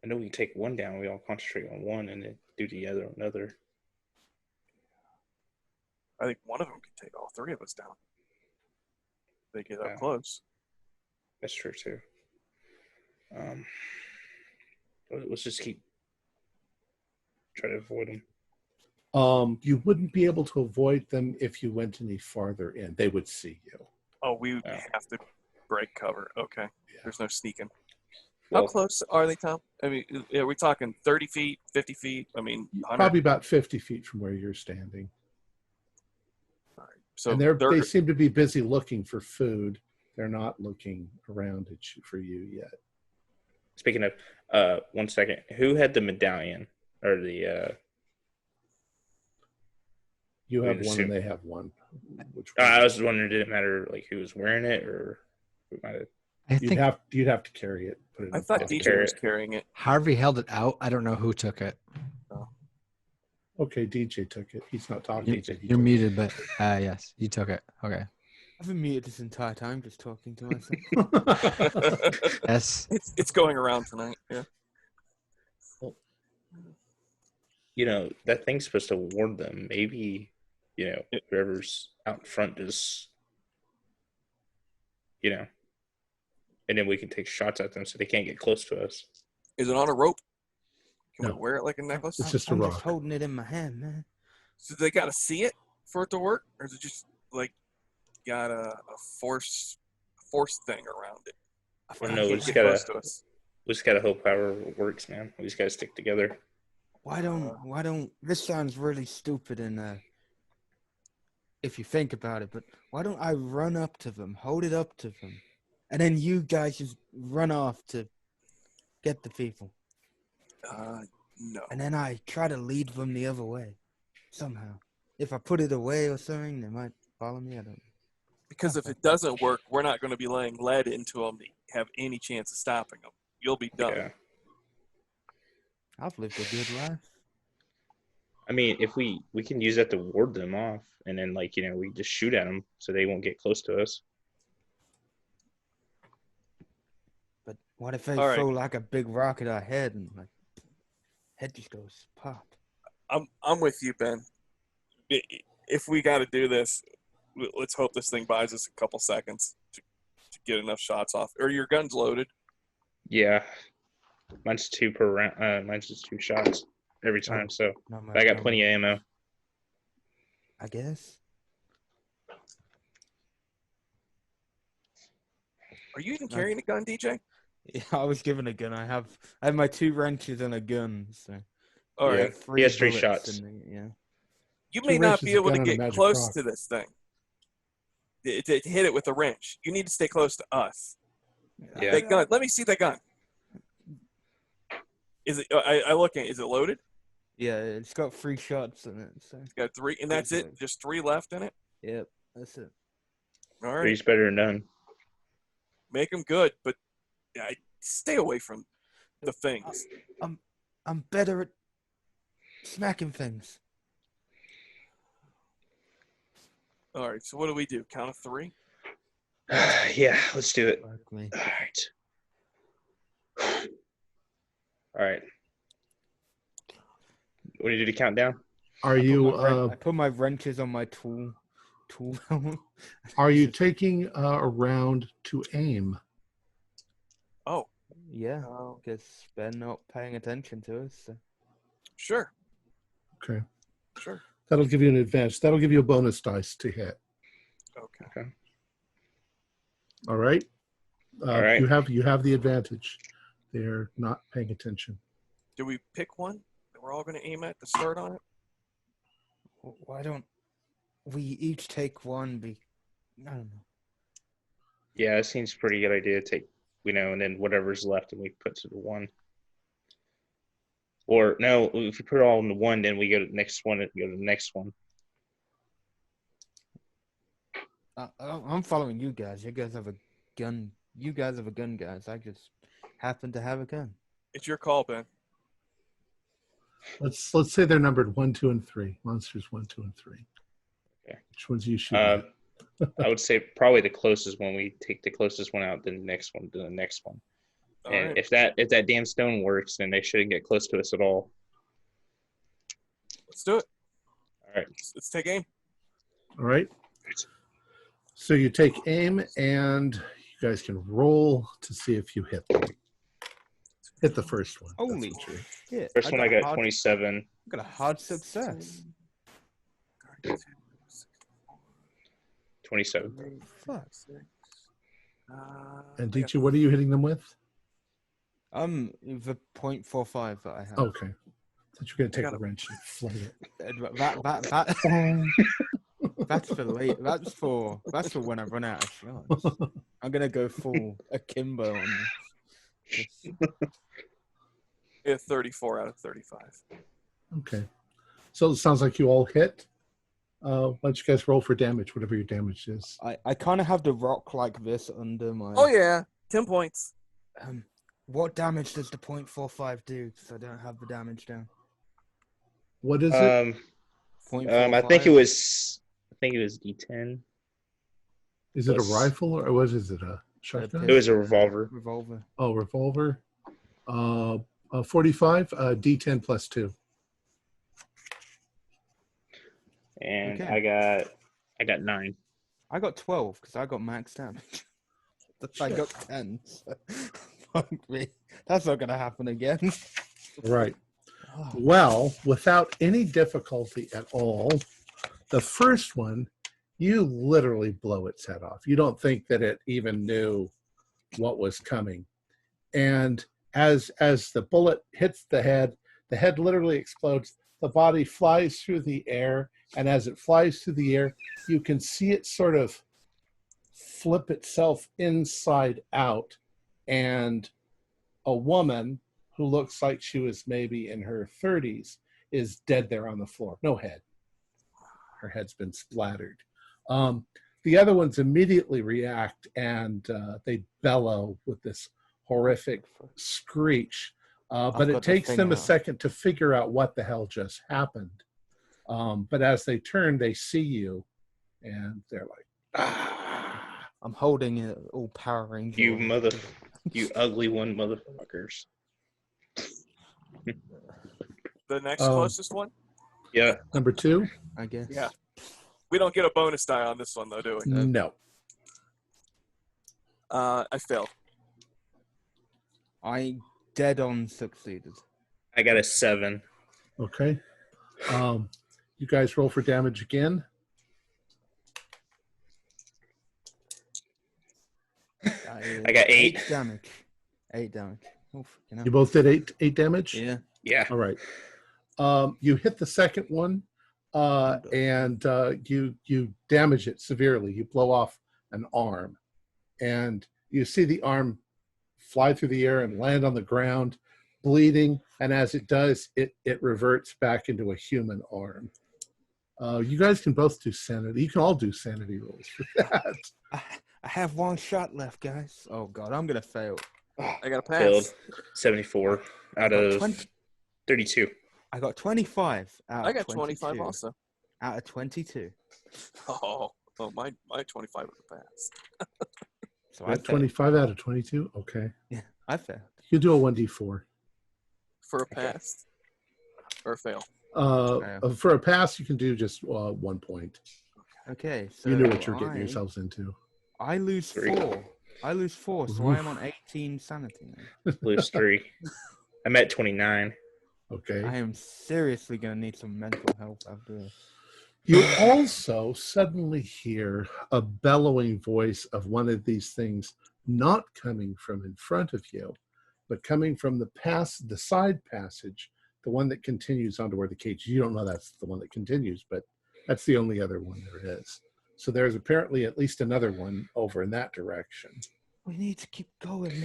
[SPEAKER 4] I know we can take one down. We all concentrate on one, and then do the other on another.
[SPEAKER 5] I think one of them can take all 3 of us down. They get up
[SPEAKER 4] Yeah.
[SPEAKER 5] close.
[SPEAKER 4] That's true too. Let's just try to avoid them.
[SPEAKER 1] You wouldn't be able to avoid them if you went any farther in. They would see you.
[SPEAKER 5] Oh, we
[SPEAKER 4] Oh.
[SPEAKER 5] have to break cover. Okay.
[SPEAKER 1] Yeah.
[SPEAKER 5] There's no sneaking.
[SPEAKER 4] Well,
[SPEAKER 5] How close are they, Tom? I mean, are we talking 30 feet, 50 feet? I mean, 100?
[SPEAKER 1] Probably about 50 feet from where you're standing.
[SPEAKER 5] All right. So
[SPEAKER 1] And
[SPEAKER 5] they're
[SPEAKER 1] they seem to be busy looking for food. They're not looking around at you for you yet.
[SPEAKER 4] Speaking of, 1 second. Who had the medallion or the?
[SPEAKER 1] You have
[SPEAKER 4] We'd
[SPEAKER 1] one
[SPEAKER 4] assume-
[SPEAKER 1] and they have one. Which one?
[SPEAKER 4] I was just wondering, did it matter like who was wearing it or who might have?
[SPEAKER 3] I
[SPEAKER 1] You'd
[SPEAKER 3] think
[SPEAKER 1] have to carry it. Put it in
[SPEAKER 5] I
[SPEAKER 1] a
[SPEAKER 5] thought
[SPEAKER 1] pocket.
[SPEAKER 5] DJ was carrying it.
[SPEAKER 3] Harvey held it out. I don't know who took it.
[SPEAKER 1] Okay, DJ took it. He's not talking.
[SPEAKER 3] You,
[SPEAKER 1] so he
[SPEAKER 3] you're
[SPEAKER 1] took it.
[SPEAKER 3] muted, but yes, you took it. Okay.
[SPEAKER 2] I've been muted this entire time, just talking to myself.
[SPEAKER 3] Yes.
[SPEAKER 5] It's going around tonight. Yeah.
[SPEAKER 4] You know, that thing's supposed to warn them. Maybe, you know, whoever's out in front just, you know, and then we can take shots at them so they can't get close to us.
[SPEAKER 5] Is it on a rope? Can
[SPEAKER 1] No.
[SPEAKER 5] we wear it like a necklace?
[SPEAKER 1] It's just a
[SPEAKER 2] I'm
[SPEAKER 1] rock.
[SPEAKER 2] just holding it in my hand, man.
[SPEAKER 5] So they got to see it for it to work? Or is it just like got a force thing around it?
[SPEAKER 4] Or
[SPEAKER 5] Or
[SPEAKER 4] no,
[SPEAKER 5] it
[SPEAKER 4] we
[SPEAKER 5] can't
[SPEAKER 4] just
[SPEAKER 5] get
[SPEAKER 4] gotta
[SPEAKER 5] close to us?
[SPEAKER 4] hope however it works, man. We just gotta stick together.
[SPEAKER 2] Why don't this sounds really stupid and if you think about it, but why don't I run up to them, hold it up to them, and then you guys just run off to get the people,
[SPEAKER 5] No.
[SPEAKER 2] and then I try to lead them the other way somehow. If I put it away or something, they might follow me. I don't know.
[SPEAKER 5] Because if it doesn't work, we're not going to be laying lead into them to have any chance of stopping them. You'll be done.
[SPEAKER 4] Yeah.
[SPEAKER 2] I've lived a good life.
[SPEAKER 4] I mean, if we can use that to ward them off, and then like, you know, we just shoot at them so they won't get close to us.
[SPEAKER 2] But what if they
[SPEAKER 5] All right.
[SPEAKER 2] throw like a big rock at our head and like head just goes pop?
[SPEAKER 5] I'm with you, Ben. If we got to do this, let's hope this thing buys us a couple seconds to get enough shots off. Or your gun's loaded.
[SPEAKER 4] Yeah. Mine's 2 per round. Mine's just 2 shots every time. So
[SPEAKER 2] Not
[SPEAKER 4] but I got plenty of ammo.
[SPEAKER 2] I guess.
[SPEAKER 5] Are you even carrying a gun, DJ?
[SPEAKER 2] Yeah, I was given a gun. I have my 2 wrenches and a gun. So
[SPEAKER 5] All
[SPEAKER 4] Yeah.
[SPEAKER 5] right.
[SPEAKER 4] He has 3
[SPEAKER 2] bullets
[SPEAKER 4] shots.
[SPEAKER 2] in the- yeah.
[SPEAKER 5] You
[SPEAKER 1] 2
[SPEAKER 5] may not
[SPEAKER 1] wrenches,
[SPEAKER 5] be
[SPEAKER 1] a
[SPEAKER 5] able
[SPEAKER 1] gun,
[SPEAKER 5] to
[SPEAKER 1] and a
[SPEAKER 5] get
[SPEAKER 1] magic
[SPEAKER 5] close
[SPEAKER 1] rock.
[SPEAKER 5] to this thing. To hit it with a wrench. You need to stay close to us.
[SPEAKER 4] Yeah.
[SPEAKER 5] That gun. Let me see that gun. Is it? I look at it. Is it loaded?
[SPEAKER 2] Yeah, it's got 3 shots in it. So
[SPEAKER 5] It's got 3, and that's it. Just 3 left in it.
[SPEAKER 2] yep, that's it.
[SPEAKER 5] All right.
[SPEAKER 4] 3's better than none.
[SPEAKER 5] Make them good, but stay away from the things.
[SPEAKER 2] I'm better at smacking things.
[SPEAKER 5] All right. So what do we do? Count of 3.
[SPEAKER 4] Yeah, let's do it.
[SPEAKER 2] Fuck me.
[SPEAKER 4] All right. All right. What do you do to count down?
[SPEAKER 1] Are you
[SPEAKER 2] I put my wrenches on my tool belt.
[SPEAKER 1] are you taking a round to aim?
[SPEAKER 5] Oh,
[SPEAKER 2] Yeah, because they're not paying attention to us. So.
[SPEAKER 5] sure.
[SPEAKER 1] Okay.
[SPEAKER 5] Sure.
[SPEAKER 1] That'll give you an advantage. That'll give you a bonus dice to hit.
[SPEAKER 5] Okay.
[SPEAKER 1] All right.
[SPEAKER 4] All right.
[SPEAKER 1] You have the advantage. They're not paying attention.
[SPEAKER 5] Do we pick one that we're all going to aim at to start on it?
[SPEAKER 2] Why don't we each take one? I don't know.
[SPEAKER 4] Yeah, it seems a pretty good idea to take, you know, and then whatever's left and we put to the one. Or no, if we put it all in the one, then we go to the next one and go to the next one.
[SPEAKER 2] I'm following you guys. You guys have a gun. You guys have a gun, guys. I just happen to have a gun.
[SPEAKER 5] It's your call, Ben.
[SPEAKER 1] Let's say they're numbered 1, 2, and 3. Monsters 1, 2, and 3.
[SPEAKER 4] Okay.
[SPEAKER 1] Which ones are you shooting?
[SPEAKER 4] I would say probably the closest one. We take the closest one out, then the next one, then the next one.
[SPEAKER 5] All
[SPEAKER 4] And
[SPEAKER 5] right.
[SPEAKER 4] if that damn stone works, then they shouldn't get close to us at all.
[SPEAKER 5] Let's do it.
[SPEAKER 4] All right.
[SPEAKER 5] Let's take aim.
[SPEAKER 1] All right. So you take aim, and you guys can roll to see if you hit them. Hit the first one. That's
[SPEAKER 2] Holy
[SPEAKER 1] what you-
[SPEAKER 2] shit.
[SPEAKER 4] First one I got
[SPEAKER 2] hard,
[SPEAKER 4] 27.
[SPEAKER 2] I got a hard success.
[SPEAKER 4] 27.
[SPEAKER 2] Fuck.
[SPEAKER 1] And DG, what are you hitting them with?
[SPEAKER 2] The .45 that I have.
[SPEAKER 1] Okay. Thought you were going to take
[SPEAKER 5] got
[SPEAKER 1] a
[SPEAKER 5] it.
[SPEAKER 1] wrench and flay it.
[SPEAKER 2] That's for late. That's for when I run out of shots. I'm gonna go full akimbo on this.
[SPEAKER 5] Yeah, 34 out of 35.
[SPEAKER 1] Okay. So it sounds like you all hit. Why don't you guys roll for damage, whatever your damage is.
[SPEAKER 2] I kind of have the rock like this under my.
[SPEAKER 5] Oh yeah, 10 points.
[SPEAKER 2] What damage does the .45 do? Because I don't have the damage down.
[SPEAKER 1] What is it?
[SPEAKER 4] I think it was D10.
[SPEAKER 1] Is it a
[SPEAKER 4] plus-
[SPEAKER 1] rifle or what is it? A shotgun?
[SPEAKER 4] It was a revolver.
[SPEAKER 2] Revolver.
[SPEAKER 1] Oh, revolver. 45, D10 plus 2.
[SPEAKER 4] And
[SPEAKER 2] Okay.
[SPEAKER 4] I got 9.
[SPEAKER 2] I got 12 because I got max damage. I got 10. So fuck me. That's not gonna happen again.
[SPEAKER 1] Right.
[SPEAKER 2] Oh,
[SPEAKER 1] Well, without any difficulty at all, the first one, you literally blow its head off. You don't think that it even knew what was coming. And as the bullet hits the head literally explodes. The body flies through the air, and as it flies through the air, you can see it sort of flip itself inside out, and a woman who looks like she was maybe in her 30s is dead there on the floor. No head. Her head's been splattered. The other ones immediately react, and they bellow with this horrific screech. But
[SPEAKER 2] got
[SPEAKER 1] it
[SPEAKER 2] the
[SPEAKER 1] takes
[SPEAKER 2] thing
[SPEAKER 1] them a
[SPEAKER 2] out.
[SPEAKER 1] second to figure out what the hell just happened. But as they turn, they see you, and they're like, ah.
[SPEAKER 2] I'm holding it all Power Ranger.
[SPEAKER 4] You ugly one motherfuckers.
[SPEAKER 5] The next
[SPEAKER 1] Oh.
[SPEAKER 5] closest one?
[SPEAKER 4] Yeah.
[SPEAKER 1] Number 2?
[SPEAKER 2] I guess.
[SPEAKER 5] Yeah. We don't get a bonus die on this one, though, do we?
[SPEAKER 1] No.
[SPEAKER 5] I failed.
[SPEAKER 2] I dead on succeeded.
[SPEAKER 4] I got a 7.
[SPEAKER 1] Okay. You guys roll for damage again.
[SPEAKER 4] I got 8.
[SPEAKER 2] damage. 8 damage. Oh, fucking hell.
[SPEAKER 1] You both did eight damage?
[SPEAKER 2] Yeah.
[SPEAKER 4] Yeah.
[SPEAKER 1] All right. You hit the second one, and you damage it severely. You blow off an arm, and you see the arm fly through the air and land on the ground, bleeding. And as it does, it reverts back into a human arm. You guys can both do sanity. You can all do sanity rolls for that.
[SPEAKER 2] I have one shot left, guys. Oh god, I'm gonna fail.
[SPEAKER 5] I got a pass.
[SPEAKER 4] Failed. 74 out of
[SPEAKER 2] 20
[SPEAKER 4] 32.
[SPEAKER 2] I got 25 out
[SPEAKER 5] I
[SPEAKER 2] of
[SPEAKER 5] got
[SPEAKER 2] 22.
[SPEAKER 5] 25 also.
[SPEAKER 2] Out of 22.
[SPEAKER 5] Oh, my 25 was a pass.
[SPEAKER 2] So
[SPEAKER 1] You
[SPEAKER 2] I
[SPEAKER 1] got
[SPEAKER 2] failed.
[SPEAKER 1] 25 out of 22. Okay.
[SPEAKER 2] Yeah, I failed.
[SPEAKER 1] You do a 1d4.
[SPEAKER 5] For a pass. Or a fail.
[SPEAKER 1] For a pass, you can do just 1 point.
[SPEAKER 2] Okay, so
[SPEAKER 1] You knew what you were getting
[SPEAKER 2] I-
[SPEAKER 1] yourselves into.
[SPEAKER 2] I lose
[SPEAKER 4] 3.
[SPEAKER 2] 4. I lose 4, so I am on 18 sanity now.
[SPEAKER 4] Lose 3. I'm at 29.
[SPEAKER 1] Okay.
[SPEAKER 2] I am seriously gonna need some mental help after this.
[SPEAKER 1] You also suddenly hear a bellowing voice of one of these things not coming from in front of you, but coming from the side passage, the one that continues onto where the cage. You don't know that's the one that continues, but that's the only other one there is. So there's apparently at least another one over in that direction.
[SPEAKER 2] We need to keep going,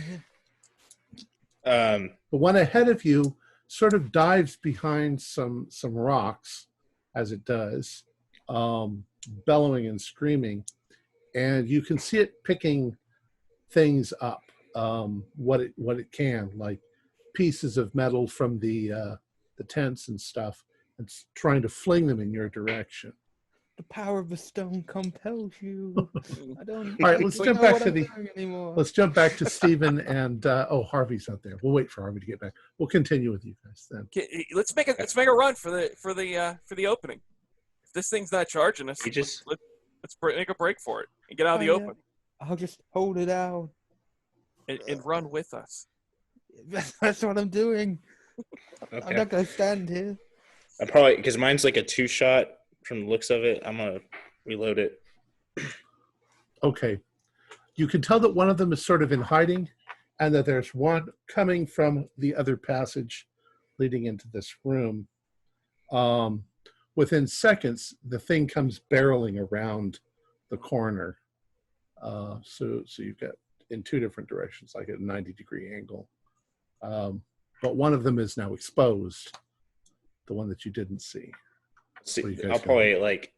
[SPEAKER 2] man.
[SPEAKER 1] The one ahead of you sort of dives behind some rocks as it does, bellowing and screaming. and you can see it picking things up, what it can, like pieces of metal from the tents and stuff, and trying to fling them in your direction.
[SPEAKER 2] The power of the stone compels you. I don't.
[SPEAKER 1] All right, let's jump
[SPEAKER 2] know
[SPEAKER 1] back
[SPEAKER 2] what
[SPEAKER 1] to
[SPEAKER 2] I'm
[SPEAKER 1] the.
[SPEAKER 2] doing anymore.
[SPEAKER 1] Let's jump back to Stephen and Harvey's not there. We'll wait for Harvey to get back. We'll continue with you guys then.
[SPEAKER 5] Okay, let's make a run for the opening. If this thing's not charging us, let's make a break for it and get out of the open
[SPEAKER 2] I'll just hold it out
[SPEAKER 5] and run with us.
[SPEAKER 2] That's what I'm doing.
[SPEAKER 4] Okay.
[SPEAKER 2] I'm not gonna stand here.
[SPEAKER 4] I probably, because mine's like a 2-shot from the looks of it. I'm gonna reload it.
[SPEAKER 1] Okay. You can tell that one of them is sort of in hiding, and that there's one coming from the other passage leading into this room. Within seconds, the thing comes barreling around the corner. So you've got in two different directions, like at a 90-degree angle. But one of them is now exposed, the one that you didn't see.
[SPEAKER 4] See, I'll probably like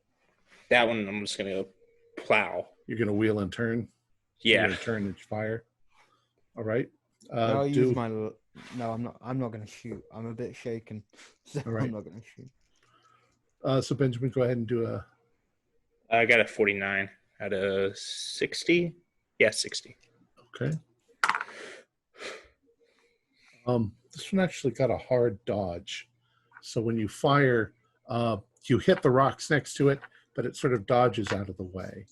[SPEAKER 4] that one. I'm just gonna plow.
[SPEAKER 1] You're gonna wheel and turn.
[SPEAKER 4] Yeah.
[SPEAKER 1] You're gonna turn and fire. All right.
[SPEAKER 2] I'll use my. No, I'm not. I'm not gonna shoot. I'm a bit shaken, so
[SPEAKER 1] All right.
[SPEAKER 2] I'm not gonna shoot.
[SPEAKER 1] So Benjamin, go ahead and do a.
[SPEAKER 4] I got a 49 out of 60. Yeah, 60.
[SPEAKER 1] Okay. This one actually got a hard dodge. So when you fire, you hit the rocks next to it, but it sort of dodges out of the way.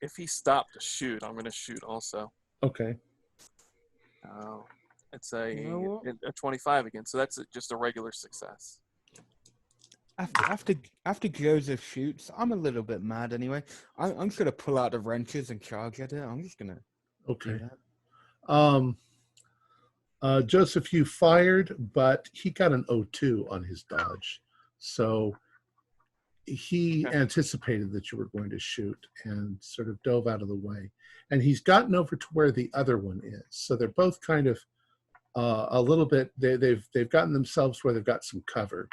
[SPEAKER 5] If he stopped to shoot, I'm going to shoot also.
[SPEAKER 1] Okay.
[SPEAKER 5] It's a 25 again, so that's just a regular success.
[SPEAKER 2] After Joseph shoots, I'm a little bit mad anyway. I'm just gonna pull out the wrenches and charge at it. I'm just gonna.
[SPEAKER 1] Okay.
[SPEAKER 2] Do that.
[SPEAKER 1] Joseph, you fired, but he got an 02 on his dodge. So he anticipated that you were going to shoot and sort of dove out of the way. And he's gotten over to where the other one is. So they're both kind of a little bit, they've gotten themselves where they've got some cover.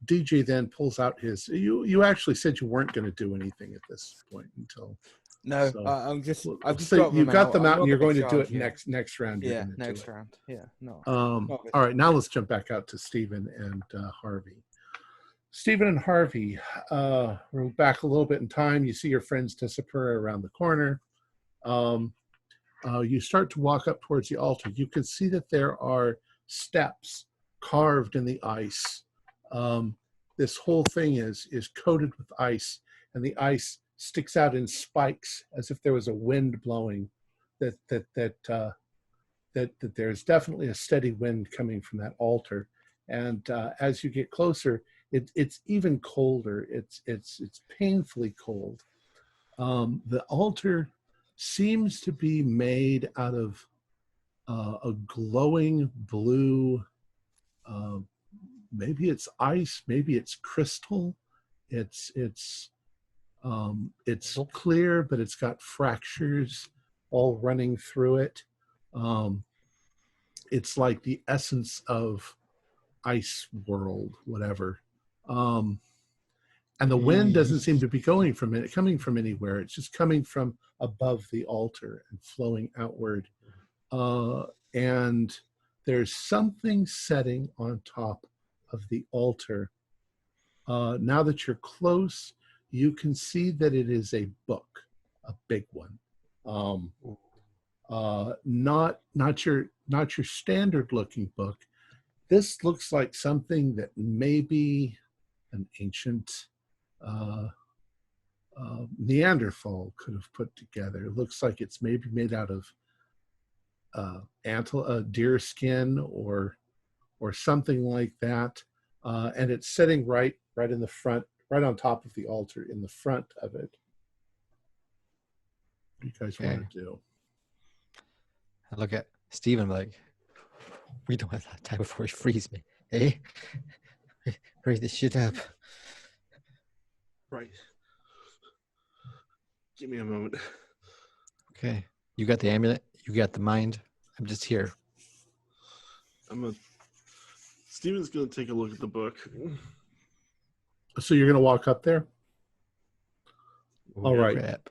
[SPEAKER 1] DJ then pulls out his, you actually said you weren't going to do anything at this point until.
[SPEAKER 2] No,
[SPEAKER 1] so,
[SPEAKER 2] I'm just. I've just
[SPEAKER 1] so
[SPEAKER 2] got
[SPEAKER 1] you got them
[SPEAKER 2] I'm
[SPEAKER 1] out, and
[SPEAKER 2] not
[SPEAKER 1] you're going to
[SPEAKER 2] gonna
[SPEAKER 1] do it
[SPEAKER 2] charge,
[SPEAKER 1] next round.
[SPEAKER 2] Yeah, next round. Yeah, no.
[SPEAKER 1] All right, now let's jump back out to Stephen and Harvey. Stephen and Harvey, we're back a little bit in time. You see your friends disappear around the corner. You start to walk up towards the altar. You can see that there are steps carved in the ice. This whole thing is coated with ice, and the ice sticks out in spikes as if there was a wind blowing. That there's definitely a steady wind coming from that altar, and as you get closer, it's even colder. It's painfully cold. The altar seems to be made out of a glowing blue. Maybe it's ice, maybe it's crystal. It's clear, but it's got fractures all running through it. It's like the essence of ice world, whatever. And the wind doesn't seem to be coming from anywhere. It's just coming from above the altar and flowing outward. And there's something setting on top of the altar. Now that you're close, you can see that it is a book, a big one. Not your standard looking book. This looks like something that maybe an ancient Neanderthal could have put together. It looks like it's maybe made out of deer skin or something like that. And it's sitting right in the front, right on top of the altar in the front of it. What do you guys want to do?
[SPEAKER 3] I look at Stephen like, we don't have that time before he frees me. Eh? Hurry this shit up.
[SPEAKER 6] Right. Give me a moment.
[SPEAKER 3] Okay. You got the amulet. You got the mind. I'm just here.
[SPEAKER 6] Steven's going to take a look at the book.
[SPEAKER 1] So you're going to walk up there? All right.
[SPEAKER 3] Crap.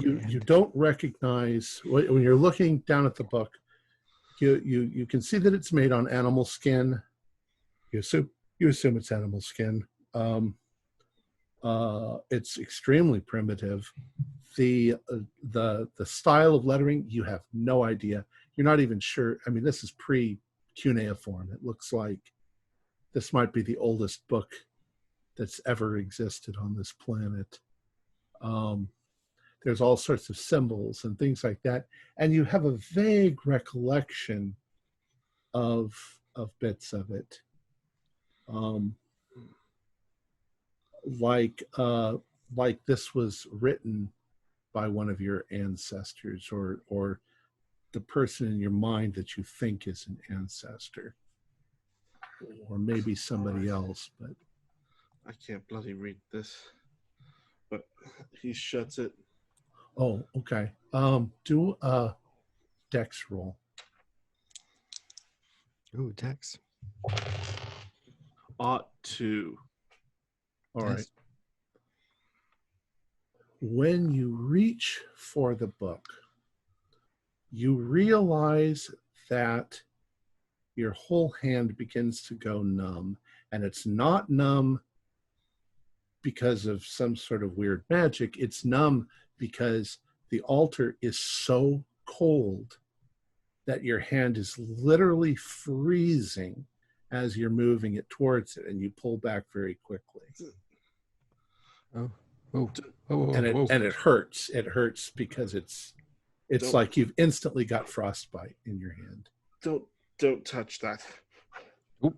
[SPEAKER 1] You don't recognize when you're looking down at the book. You can see that it's made on animal skin. You assume it's animal skin. It's extremely primitive. The style of lettering, you have no idea. You're not even sure. I mean, this is pre-cuneiform. It looks like this might be the oldest book that's ever existed on this planet. There's all sorts of symbols and things like that, and you have a vague recollection of bits of it, like this was written by one of your ancestors, or the person in your mind that you think is an ancestor, or maybe somebody else. But
[SPEAKER 6] I can't bloody read this. But he shuts it.
[SPEAKER 1] oh, okay. Do a dex roll.
[SPEAKER 3] Ooh, Dex.
[SPEAKER 6] Ought to.
[SPEAKER 1] All
[SPEAKER 3] Nice.
[SPEAKER 1] right. When you reach for the book, you realize that your whole hand begins to go numb, and it's not numb because of some sort of weird magic. It's numb because the altar is so cold that your hand is literally freezing as you're moving it towards it, and you pull back very quickly.
[SPEAKER 3] Oh, oh, oh,
[SPEAKER 1] And it hurts. It hurts because it's
[SPEAKER 6] Don't-
[SPEAKER 1] like you've instantly got frostbite in your hand.
[SPEAKER 6] Don't touch that.
[SPEAKER 3] You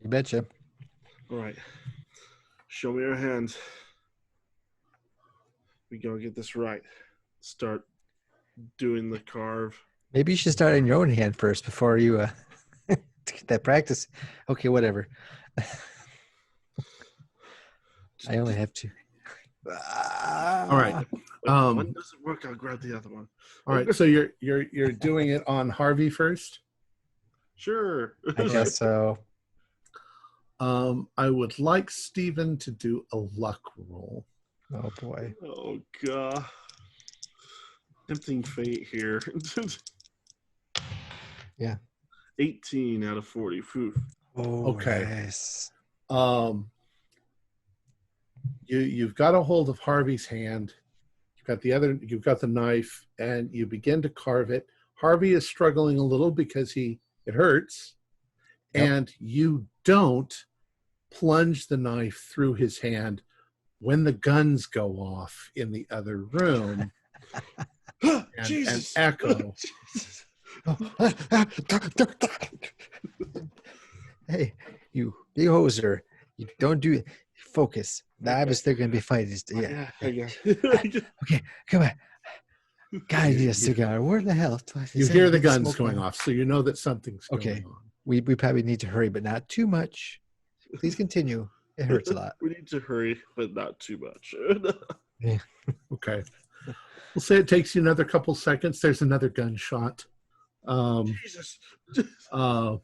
[SPEAKER 3] betcha.
[SPEAKER 6] All right. Show me your hand. We gotta get this right. Start doing the carve.
[SPEAKER 3] Maybe you should start in your own hand first before you to get that practice. Okay, whatever. I only have two.
[SPEAKER 1] All right.
[SPEAKER 6] If one doesn't work, I'll grab the other one.
[SPEAKER 1] All right. So you're doing it on Harvey first.
[SPEAKER 6] Sure.
[SPEAKER 3] I guess so.
[SPEAKER 1] I would like Stephen to do a luck roll.
[SPEAKER 3] Oh boy.
[SPEAKER 6] Oh god. Tempting fate here.
[SPEAKER 3] Yeah.
[SPEAKER 6] 18 out of 40. Phew.
[SPEAKER 3] Oh,
[SPEAKER 1] Okay.
[SPEAKER 3] Nice.
[SPEAKER 1] You've got a hold of Harvey's hand. You've got the knife, and you begin to carve it. Harvey is struggling a little because it hurts.
[SPEAKER 3] Yep.
[SPEAKER 1] And you don't plunge the knife through his hand when the guns go off in the other room and
[SPEAKER 6] Jesus.
[SPEAKER 1] echo.
[SPEAKER 3] Hey, you big hoser. You don't do it. Focus. Now, obviously, they're going to be fighting. Yeah.
[SPEAKER 6] Yeah.
[SPEAKER 3] Okay, come on. God, I need a cigar. Where the hell?
[SPEAKER 1] You hear the guns going off, so you know that something's
[SPEAKER 3] Okay.
[SPEAKER 1] going on.
[SPEAKER 3] We probably need to hurry, but not too much. Please continue. It hurts a lot.
[SPEAKER 6] We need to hurry, but not too much.
[SPEAKER 1] Okay. We'll say it takes you another couple seconds. There's another gunshot.
[SPEAKER 6] Jesus.
[SPEAKER 3] Oh,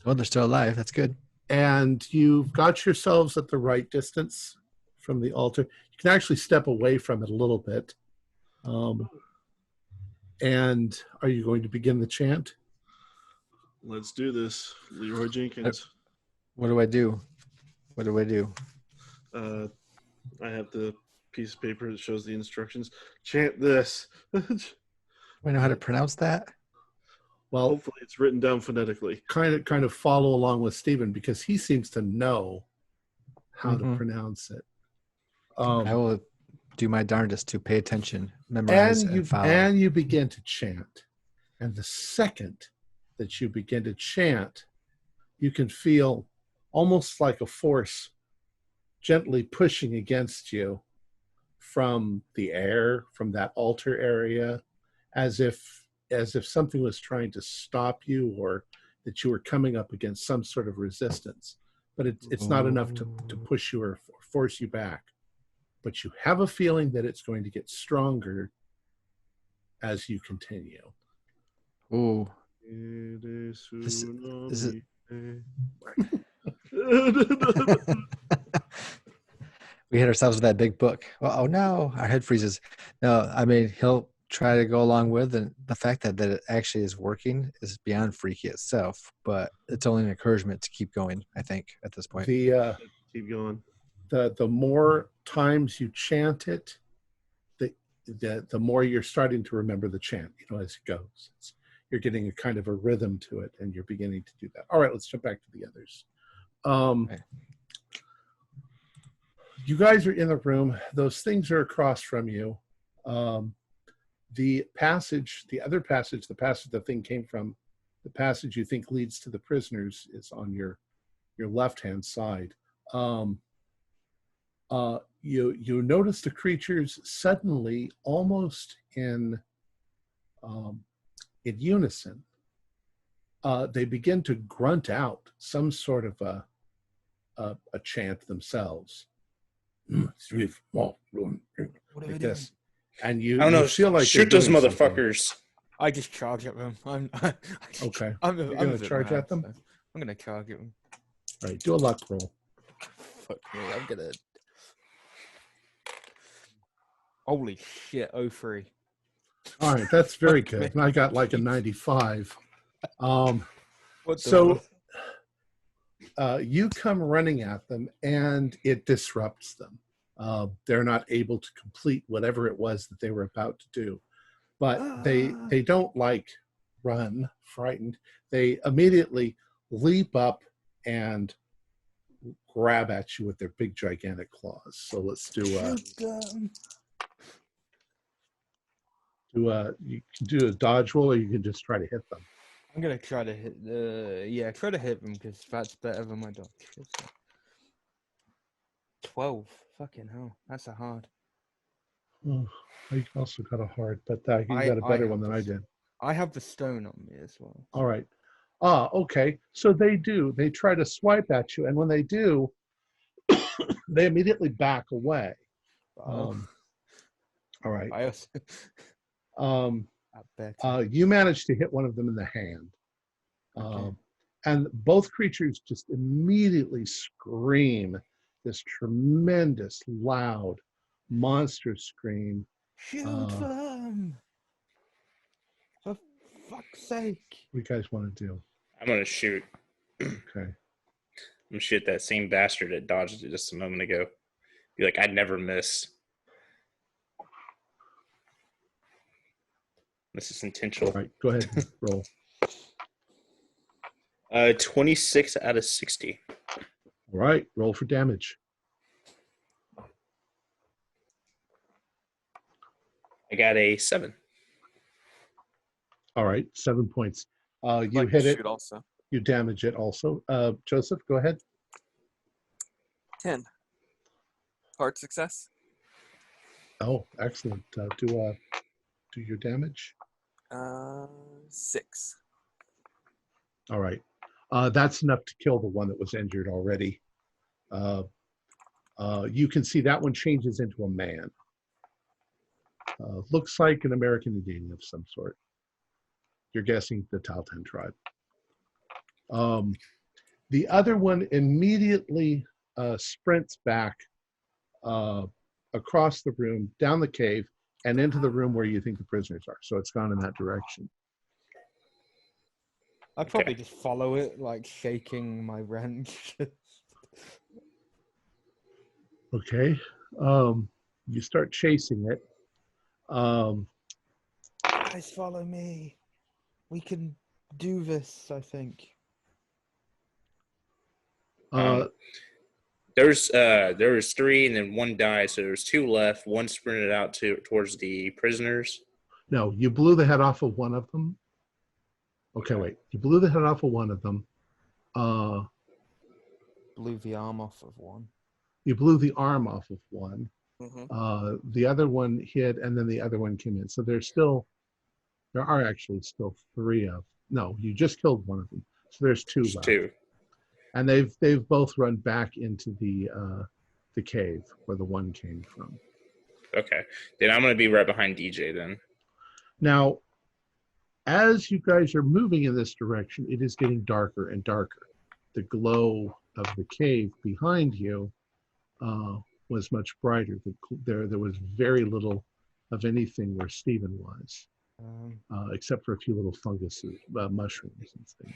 [SPEAKER 3] they're still alive. That's good.
[SPEAKER 1] And you've got yourselves at the right distance from the altar. You can actually step away from it a little bit. And are you going to begin the chant?
[SPEAKER 6] Let's do this. Leroy Jenkins.
[SPEAKER 3] What do I do? What do I do?
[SPEAKER 6] I have the piece of paper that shows the instructions. Chant this.
[SPEAKER 3] Do I know how to pronounce that?
[SPEAKER 1] Well,
[SPEAKER 6] Hopefully it's written down phonetically.
[SPEAKER 1] kind of follow along with Stephen because he seems to know how to pronounce it.
[SPEAKER 3] I will do my darndest to pay attention, memorize, and follow.
[SPEAKER 1] And you begin to chant. And the second that you begin to chant, you can feel almost like a force gently pushing against you from the air, from that altar area, as if something was trying to stop you, or that you were coming up against some sort of resistance. But it's not enough to push you or force you back. But you have a feeling that it's going to get stronger as you continue.
[SPEAKER 3] Ooh.
[SPEAKER 6] Is
[SPEAKER 3] is it- we hit ourselves with that big book. Oh no, our head freezes. No, I mean he'll try to go along with, and the fact that it actually is working is beyond freaky itself. But it's only an encouragement to keep going. I think at this point.
[SPEAKER 6] Keep going.
[SPEAKER 1] The more times you chant it, the more you're starting to remember the chant, as it goes. You're getting a kind of a rhythm to it, and you're beginning to do that. All right, let's jump back to the others.
[SPEAKER 3] Okay.
[SPEAKER 1] You guys are in the room. Those things are across from you. The other passage, the passage the thing came from, the passage you think leads to the prisoners is on your left-hand side. You notice the creatures suddenly, almost in unison, they begin to grunt out some sort of a chant themselves.
[SPEAKER 2] What are
[SPEAKER 1] Like
[SPEAKER 2] we
[SPEAKER 1] this.
[SPEAKER 2] doing?
[SPEAKER 1] And you
[SPEAKER 4] I don't know.
[SPEAKER 1] feel like
[SPEAKER 4] Shoot
[SPEAKER 1] they're
[SPEAKER 4] those
[SPEAKER 1] doing something.
[SPEAKER 4] motherfuckers.
[SPEAKER 2] I just charge at them.
[SPEAKER 1] Okay.
[SPEAKER 2] I'm
[SPEAKER 1] You're going to charge at them?
[SPEAKER 2] So I'm going to charge at them.
[SPEAKER 1] All right, do a luck roll.
[SPEAKER 2] Fuck me, I'm going to... Holy shit, 03.
[SPEAKER 1] All right, that's very
[SPEAKER 2] Fuck
[SPEAKER 1] good.
[SPEAKER 2] me.
[SPEAKER 1] And I got like a 95.
[SPEAKER 2] What the
[SPEAKER 1] So you come running at them, and it disrupts them. They're not able to complete whatever it was that they were about to do. But they don't run frightened. They immediately leap up and grab at you with their big gigantic claws. So let's do you can do a dodge roll, or you can just try to hit them.
[SPEAKER 2] I'm going to try to hit try to hit them because that's better than my dodge. 12. Fucking hell. That's a hard.
[SPEAKER 1] Oh, I also got a hard, but you got a better one than I did.
[SPEAKER 2] I have the stone on me as well.
[SPEAKER 1] All right. Okay. So they do. They try to swipe at you, and when they do, they immediately back away. All right.
[SPEAKER 2] I also...
[SPEAKER 1] You managed to hit one of them in the hand.
[SPEAKER 2] Okay.
[SPEAKER 1] And both creatures just immediately scream this tremendous, loud, monster scream.
[SPEAKER 2] Shoot them! For fuck's sake.
[SPEAKER 1] What do you guys want to do?
[SPEAKER 4] I'm gonna shoot.
[SPEAKER 1] Okay.
[SPEAKER 4] I'm gonna shoot that same bastard that dodged it just a moment ago. Be like, I'd never miss. This is intentional.
[SPEAKER 1] All right, go ahead and roll.
[SPEAKER 4] 26 out of 60.
[SPEAKER 1] All right, roll for damage.
[SPEAKER 4] I got a 7.
[SPEAKER 1] All right, 7 points. You
[SPEAKER 5] Like
[SPEAKER 1] hit
[SPEAKER 5] to
[SPEAKER 1] it.
[SPEAKER 5] shoot also.
[SPEAKER 1] You damage it also. Joseph, go ahead.
[SPEAKER 5] 10. Hard success.
[SPEAKER 1] Oh, excellent. Do your damage.
[SPEAKER 5] 6.
[SPEAKER 1] All right. That's enough to kill the one that was injured already. You can see that one changes into a man. Looks like an American Indian of some sort. You're guessing the Tahltan tribe. The other one immediately sprints back across the room, down the cave, and into the room where you think the prisoners are. So it's gone in that direction.
[SPEAKER 2] I'd probably just follow it, like shaking my wrench.
[SPEAKER 1] Okay. You start chasing it.
[SPEAKER 2] Guys, follow me. We can do this, I think.
[SPEAKER 4] There was 3, and then 1 died, so there's 2 left. 1 sprinted out towards the prisoners.
[SPEAKER 1] No, you blew the head off of one of them. Okay, wait. You blew the head off of one of them.
[SPEAKER 2] Blew the arm off of one.
[SPEAKER 1] You blew the arm off of one.
[SPEAKER 5] Mm-hmm.
[SPEAKER 1] The other one hit, and then the other one came in. So there are actually still 3 of. No, you just killed one of them. So there's 2
[SPEAKER 4] There's
[SPEAKER 1] left.
[SPEAKER 4] 2.
[SPEAKER 1] And they've both run back into the cave where the one came from.
[SPEAKER 4] Okay. Then I'm going to be right behind DJ then.
[SPEAKER 1] Now, as you guys are moving in this direction, it is getting darker and darker. The glow of the cave behind you was much brighter. There was very little of anything where Stephen was, except for a few little funguses, mushrooms and things.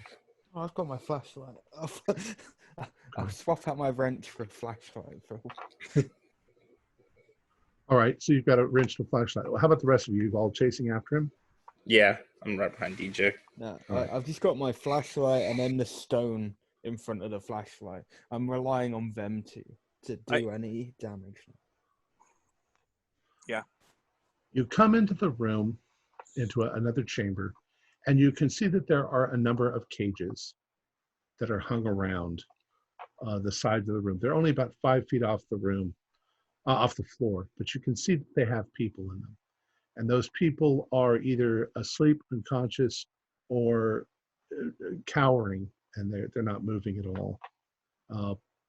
[SPEAKER 2] Oh, I've got my flashlight. I'll swap out my wrench for a flashlight.
[SPEAKER 1] All right, so you've got a wrench and a flashlight. Well, how about the rest of you? You all chasing after him?
[SPEAKER 4] Yeah, I'm right behind DJ.
[SPEAKER 2] No,
[SPEAKER 1] Right.
[SPEAKER 2] I've just got my flashlight and then the stone in front of the flashlight. I'm relying on them to do any damage.
[SPEAKER 5] Yeah.
[SPEAKER 1] You come into the room, into another chamber, and you can see that there are a number of cages that are hung around the sides of the room. They're only about 5 feet off the room, off the floor, but you can see that they have people in them. And those people are either asleep, unconscious, or cowering, and they're not moving at all.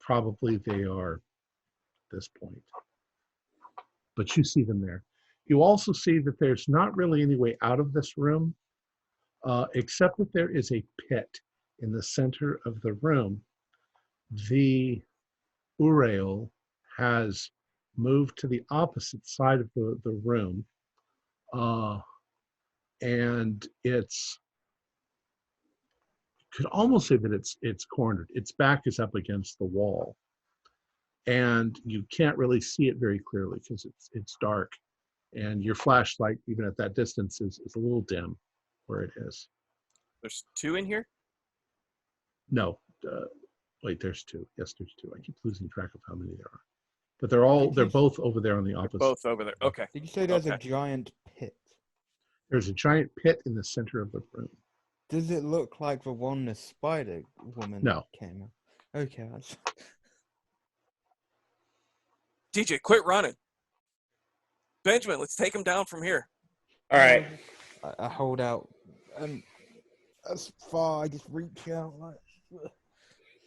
[SPEAKER 1] Probably they are at this point. But you see them there. You also see that there's not really any way out of this room, except that there is a pit in the center of the room. The Urail has moved to the opposite side of the room, and you could almost say that it's cornered. Its back is up against the wall, and you can't really see it very clearly because it's dark, and your flashlight, even at that distance, is a little dim where it is.
[SPEAKER 5] There's 2 in here?
[SPEAKER 1] No, wait, there's 2. Yes, there's 2. I keep losing track of how many there are, but they're both over there on the opposite.
[SPEAKER 5] Both over there. Okay.
[SPEAKER 2] Did you say there's a giant pit?
[SPEAKER 1] There's a giant pit in the center of the room.
[SPEAKER 2] Does it look like the one the spider woman
[SPEAKER 1] No.
[SPEAKER 2] came out? Okay.
[SPEAKER 5] DJ, quit running. Benjamin, let's take him down from here.
[SPEAKER 4] All right.
[SPEAKER 2] I hold out, and as far I just reach out like.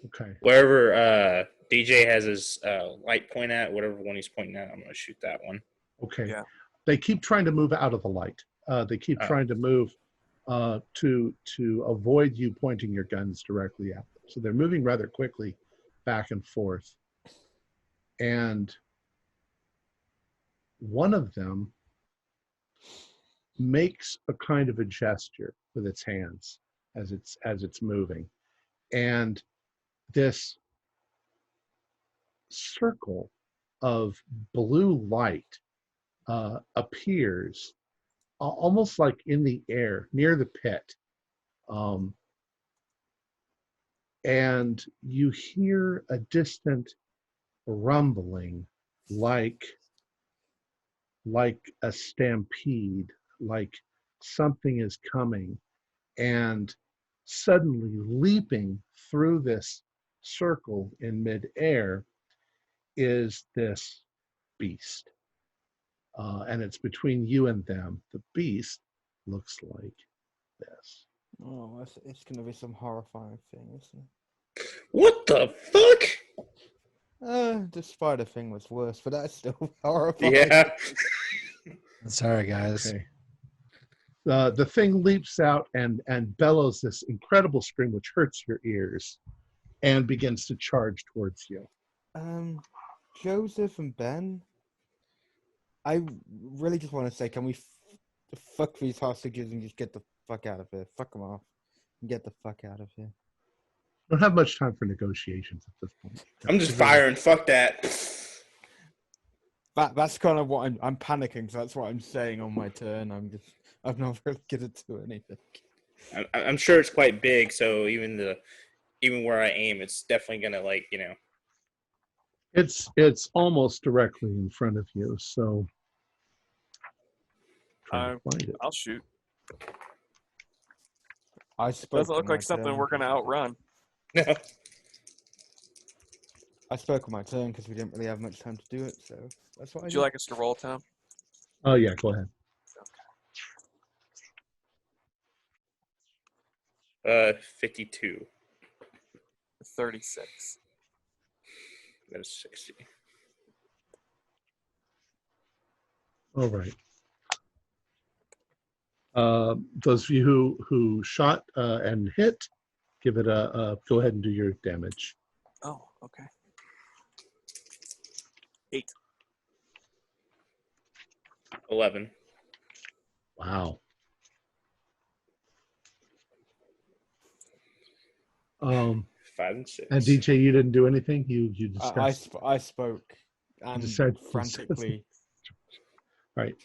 [SPEAKER 1] Okay.
[SPEAKER 4] Wherever DJ has his light point at, whatever one he's pointing at, I'm going to shoot that one.
[SPEAKER 1] Okay.
[SPEAKER 5] Yeah.
[SPEAKER 1] They keep trying to move out of the light. They keep trying to move to avoid you pointing your guns directly at them. So they're moving rather quickly back and forth. And one of them makes a kind of a gesture with its hands as it's moving. And this circle of blue light appears almost like in the air near the pit. And you hear a distant rumbling like a stampede, like something is coming. And suddenly leaping through this circle in midair is this beast. And it's between you and them. The beast looks like this.
[SPEAKER 2] Oh, it's going to be some horrifying thing, isn't it?
[SPEAKER 4] What the fuck?
[SPEAKER 2] The spider thing was worse, but that's still horrifying.
[SPEAKER 4] Yeah.
[SPEAKER 3] Sorry, guys.
[SPEAKER 1] Okay. The thing leaps out and bellows this incredible scream, which hurts your ears, and begins to charge towards you.
[SPEAKER 2] Joseph and Ben, I really just want to say, can we fuck these hostages and just get the fuck out of here? Fuck them off and get the fuck out of here.
[SPEAKER 1] Don't have much time for negotiations at this point.
[SPEAKER 4] I'm just firing. Fuck that.
[SPEAKER 2] That's kind of what I'm panicking. So that's what I'm saying on my turn. I'm not really good to do anything.
[SPEAKER 4] I'm sure it's quite big, so even where I aim, it's definitely gonna
[SPEAKER 1] It's almost directly in front of you, so try to find it.
[SPEAKER 5] I'll shoot.
[SPEAKER 2] I spoke.
[SPEAKER 5] Doesn't look
[SPEAKER 2] on my
[SPEAKER 5] like something
[SPEAKER 2] turn.
[SPEAKER 5] we're going to outrun.
[SPEAKER 4] No.
[SPEAKER 2] I spoke on my turn because we didn't really have much time to do it, so that's what I
[SPEAKER 5] Would
[SPEAKER 2] did.
[SPEAKER 5] you like us to roll, Tom?
[SPEAKER 1] Oh yeah, go ahead.
[SPEAKER 4] 52.
[SPEAKER 5] 36.
[SPEAKER 4] That is 60.
[SPEAKER 1] All right. Those of you who shot and hit, give it go ahead and do your damage.
[SPEAKER 5] Oh, okay. 8.
[SPEAKER 4] 11.
[SPEAKER 1] Wow.
[SPEAKER 4] Um, 5 and 6.
[SPEAKER 1] And DJ, you didn't do anything. You discussed.
[SPEAKER 2] I spoke and
[SPEAKER 1] decided to
[SPEAKER 2] frantically.
[SPEAKER 1] Right.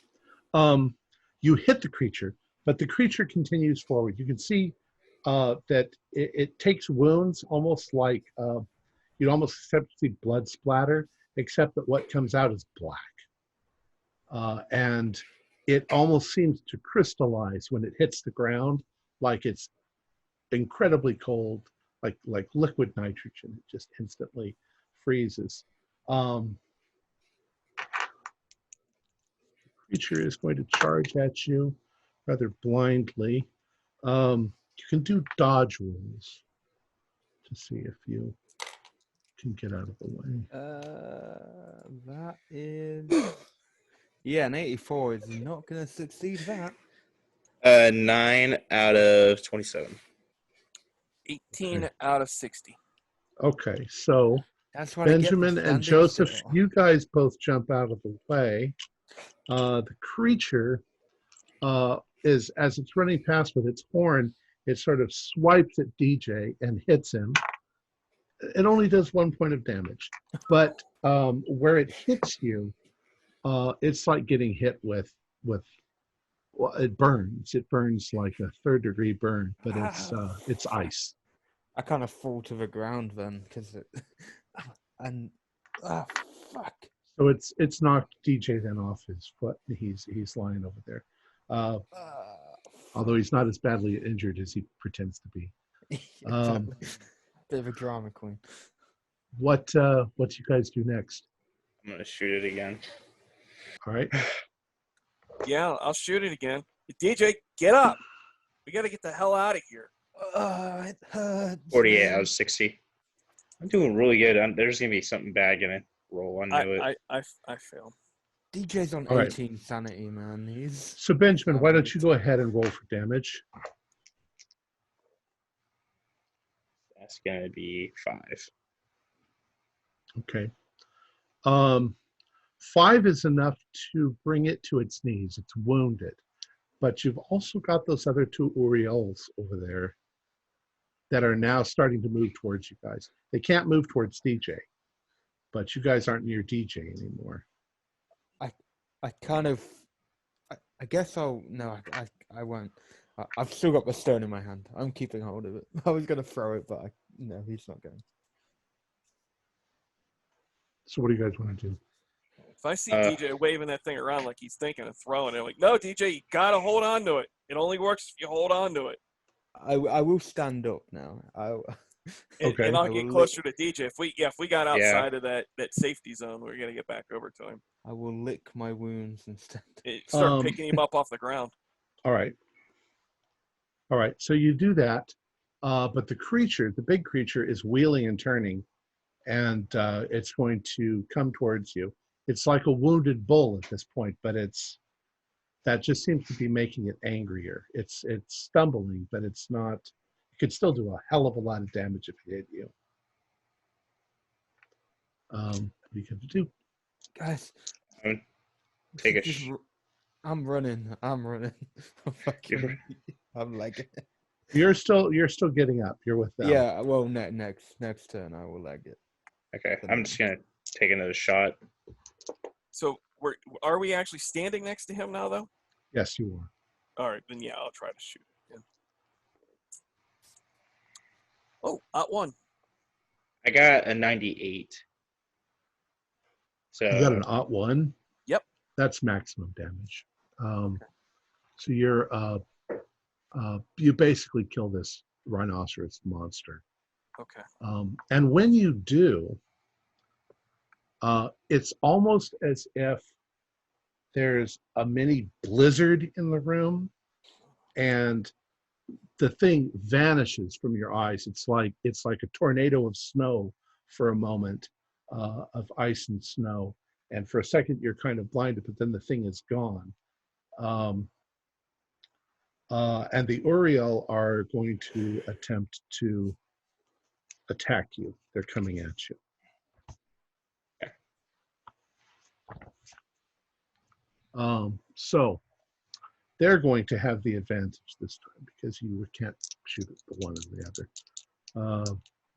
[SPEAKER 1] You hit the creature, but the creature continues forward. You can see that it takes wounds, almost like you'd almost expect to see blood splatter, except that what comes out is black, and it almost seems to crystallize when it hits the ground, like it's incredibly cold, like liquid nitrogen. It just instantly freezes. Creature is going to charge at you rather blindly. You can do dodge rolls to see if you can get out of the way.
[SPEAKER 2] That is, yeah, an 84 is not going to succeed that.
[SPEAKER 4] 9 out of 27.
[SPEAKER 5] 18 out of 60.
[SPEAKER 1] Okay, so
[SPEAKER 2] That's what I get for
[SPEAKER 1] Benjamin and
[SPEAKER 2] standing
[SPEAKER 1] Joseph,
[SPEAKER 2] still.
[SPEAKER 1] you guys both jump out of the way. The creature is, as it's running past with its horn, it sort of swipes at DJ and hits him. It only does 1 point of damage, but where it hits you, it's like getting hit with well, it burns. It burns like a 3rd-degree burn, but it's ice.
[SPEAKER 2] I kind of fall to the ground then because it and fuck.
[SPEAKER 1] So it's knocked DJ then off his foot. He's lying over there, although he's not as badly injured as he pretends to be.
[SPEAKER 2] Exactly. Bit of a drama queen.
[SPEAKER 1] What do you guys do next?
[SPEAKER 4] I'm gonna shoot it again.
[SPEAKER 1] All right.
[SPEAKER 5] Yeah, I'll shoot it again. DJ, get up. We got to get the hell out of here.
[SPEAKER 2] It hurts.
[SPEAKER 4] 48 out of 60. I'm doing really good. There's gonna be something bad gonna roll. I knew it.
[SPEAKER 5] I failed.
[SPEAKER 2] DJ's on
[SPEAKER 1] All right.
[SPEAKER 2] 18 sanity, man. He's
[SPEAKER 1] So Benjamin, why don't you go ahead and roll for damage?
[SPEAKER 4] That's gonna be 5.
[SPEAKER 1] Okay. 5 is enough to bring it to its knees. It's wounded. But you've also got those other 2 Uriols over there that are now starting to move towards you guys. They can't move towards DJ, but you guys aren't near DJ anymore.
[SPEAKER 2] I kind of, I guess I'll, no, I won't. I've still got the stone in my hand. I'm keeping hold of it. I was going to throw it, but no, he's not going.
[SPEAKER 1] So what do you guys want to do?
[SPEAKER 5] If I see DJ waving that thing around like he's thinking of throwing it, I'm like, no, DJ, you got to hold on to it. It only works if you hold on to it.
[SPEAKER 2] I will stand up now.
[SPEAKER 1] Okay.
[SPEAKER 5] And I'll get closer to DJ. If we got outside of that safety zone, we're going to get back over to him.
[SPEAKER 2] I will lick my wounds instead.
[SPEAKER 5] Start picking him up off the ground.
[SPEAKER 1] All right. So you do that, but the creature, the big creature, is wheeling and turning, and it's going to come towards you. It's like a wounded bull at this point, but that just seems to be making it angrier. It's stumbling, but it's not. It could still do a hell of a lot of damage if it hit you. What are you going to do?
[SPEAKER 2] Guys,
[SPEAKER 4] Take a
[SPEAKER 2] I'm running. I'm lagging.
[SPEAKER 1] You're still getting up. You're with them.
[SPEAKER 2] Yeah, well, next turn I will lag it.
[SPEAKER 4] Okay, I'm just gonna take another shot.
[SPEAKER 5] So are we actually standing next to him now, though?
[SPEAKER 1] Yes, you are.
[SPEAKER 5] All right, then yeah, I'll try to shoot him. Oh, @1.
[SPEAKER 4] I got a 98. So
[SPEAKER 1] You got an @1?
[SPEAKER 5] Yep.
[SPEAKER 1] That's maximum damage. So you're you basically kill this rhinoceros monster.
[SPEAKER 5] Okay.
[SPEAKER 1] And when you do, it's almost as if there's a mini blizzard in the room, and the thing vanishes from your eyes. It's like a tornado of snow for a moment, of ice and snow, and for a second you're kind of blinded, but then the thing is gone. And the Uriel are going to attempt to attack you. They're coming at you. So they're going to have the advantage this time because you can't shoot at the one or the other.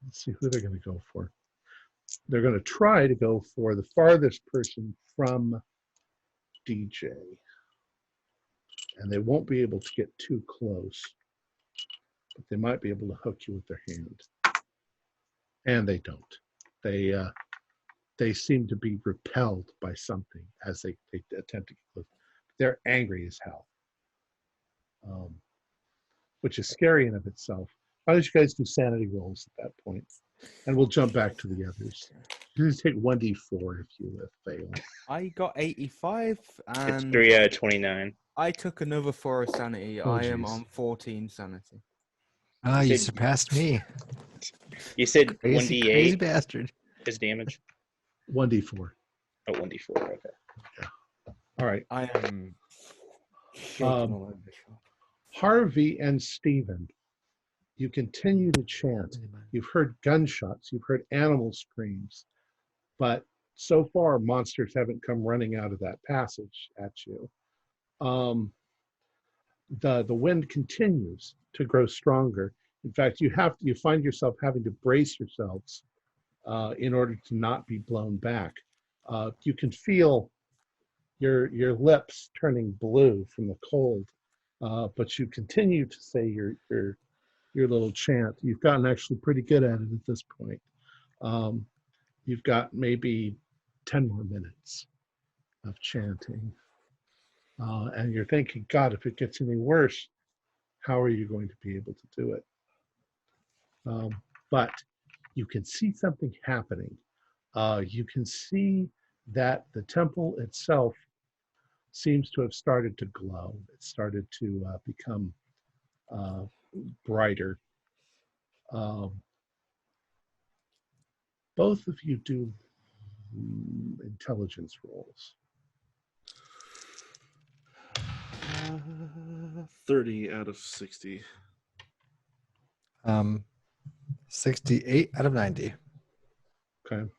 [SPEAKER 1] Let's see who they're going to go for. They're going to try to go for the farthest person from DJ. And they won't be able to get too close, but they might be able to hook you with their hand. And they don't. They seem to be repelled by something as they attempt to get close. They're angry as hell, which is scary in of itself. Why don't you guys do sanity rolls at that point? And we'll jump back to the others. You just take 1d4 if you fail.
[SPEAKER 2] I got 85,
[SPEAKER 4] It's
[SPEAKER 2] and
[SPEAKER 4] 3 out of 29.
[SPEAKER 2] I took another 4 of sanity.
[SPEAKER 1] Oh,
[SPEAKER 2] I am
[SPEAKER 1] geez.
[SPEAKER 2] on 14 sanity.
[SPEAKER 3] Oh, you
[SPEAKER 4] said-
[SPEAKER 3] surpassed me.
[SPEAKER 4] You said
[SPEAKER 3] Crazy
[SPEAKER 4] 1d8
[SPEAKER 3] bastard.
[SPEAKER 4] is damage?
[SPEAKER 1] 1d4.
[SPEAKER 4] Oh, 1d4, okay.
[SPEAKER 1] All right.
[SPEAKER 2] I am shaking
[SPEAKER 1] Um,
[SPEAKER 2] all over the shop.
[SPEAKER 1] Harvey and Stephen, you continue to chant. You've heard gunshots. You've heard animal screams. But so far, monsters haven't come running out of that passage at you. The wind continues to grow stronger. In fact, you find yourself having to brace yourselves in order to not be blown back. You can feel your lips turning blue from the cold, but you continue to say your little chant. You've gotten actually pretty good at it at this point. You've got maybe 10 more minutes of chanting. And you're thinking, God, if it gets any worse, how are you going to be able to do it? But you can see something happening. You can see that the temple itself seems to have started to glow. It started to become brighter. Both of you do intelligence rolls.
[SPEAKER 6] 30 out of 60.
[SPEAKER 3] 68 out of 90.
[SPEAKER 1] Okay.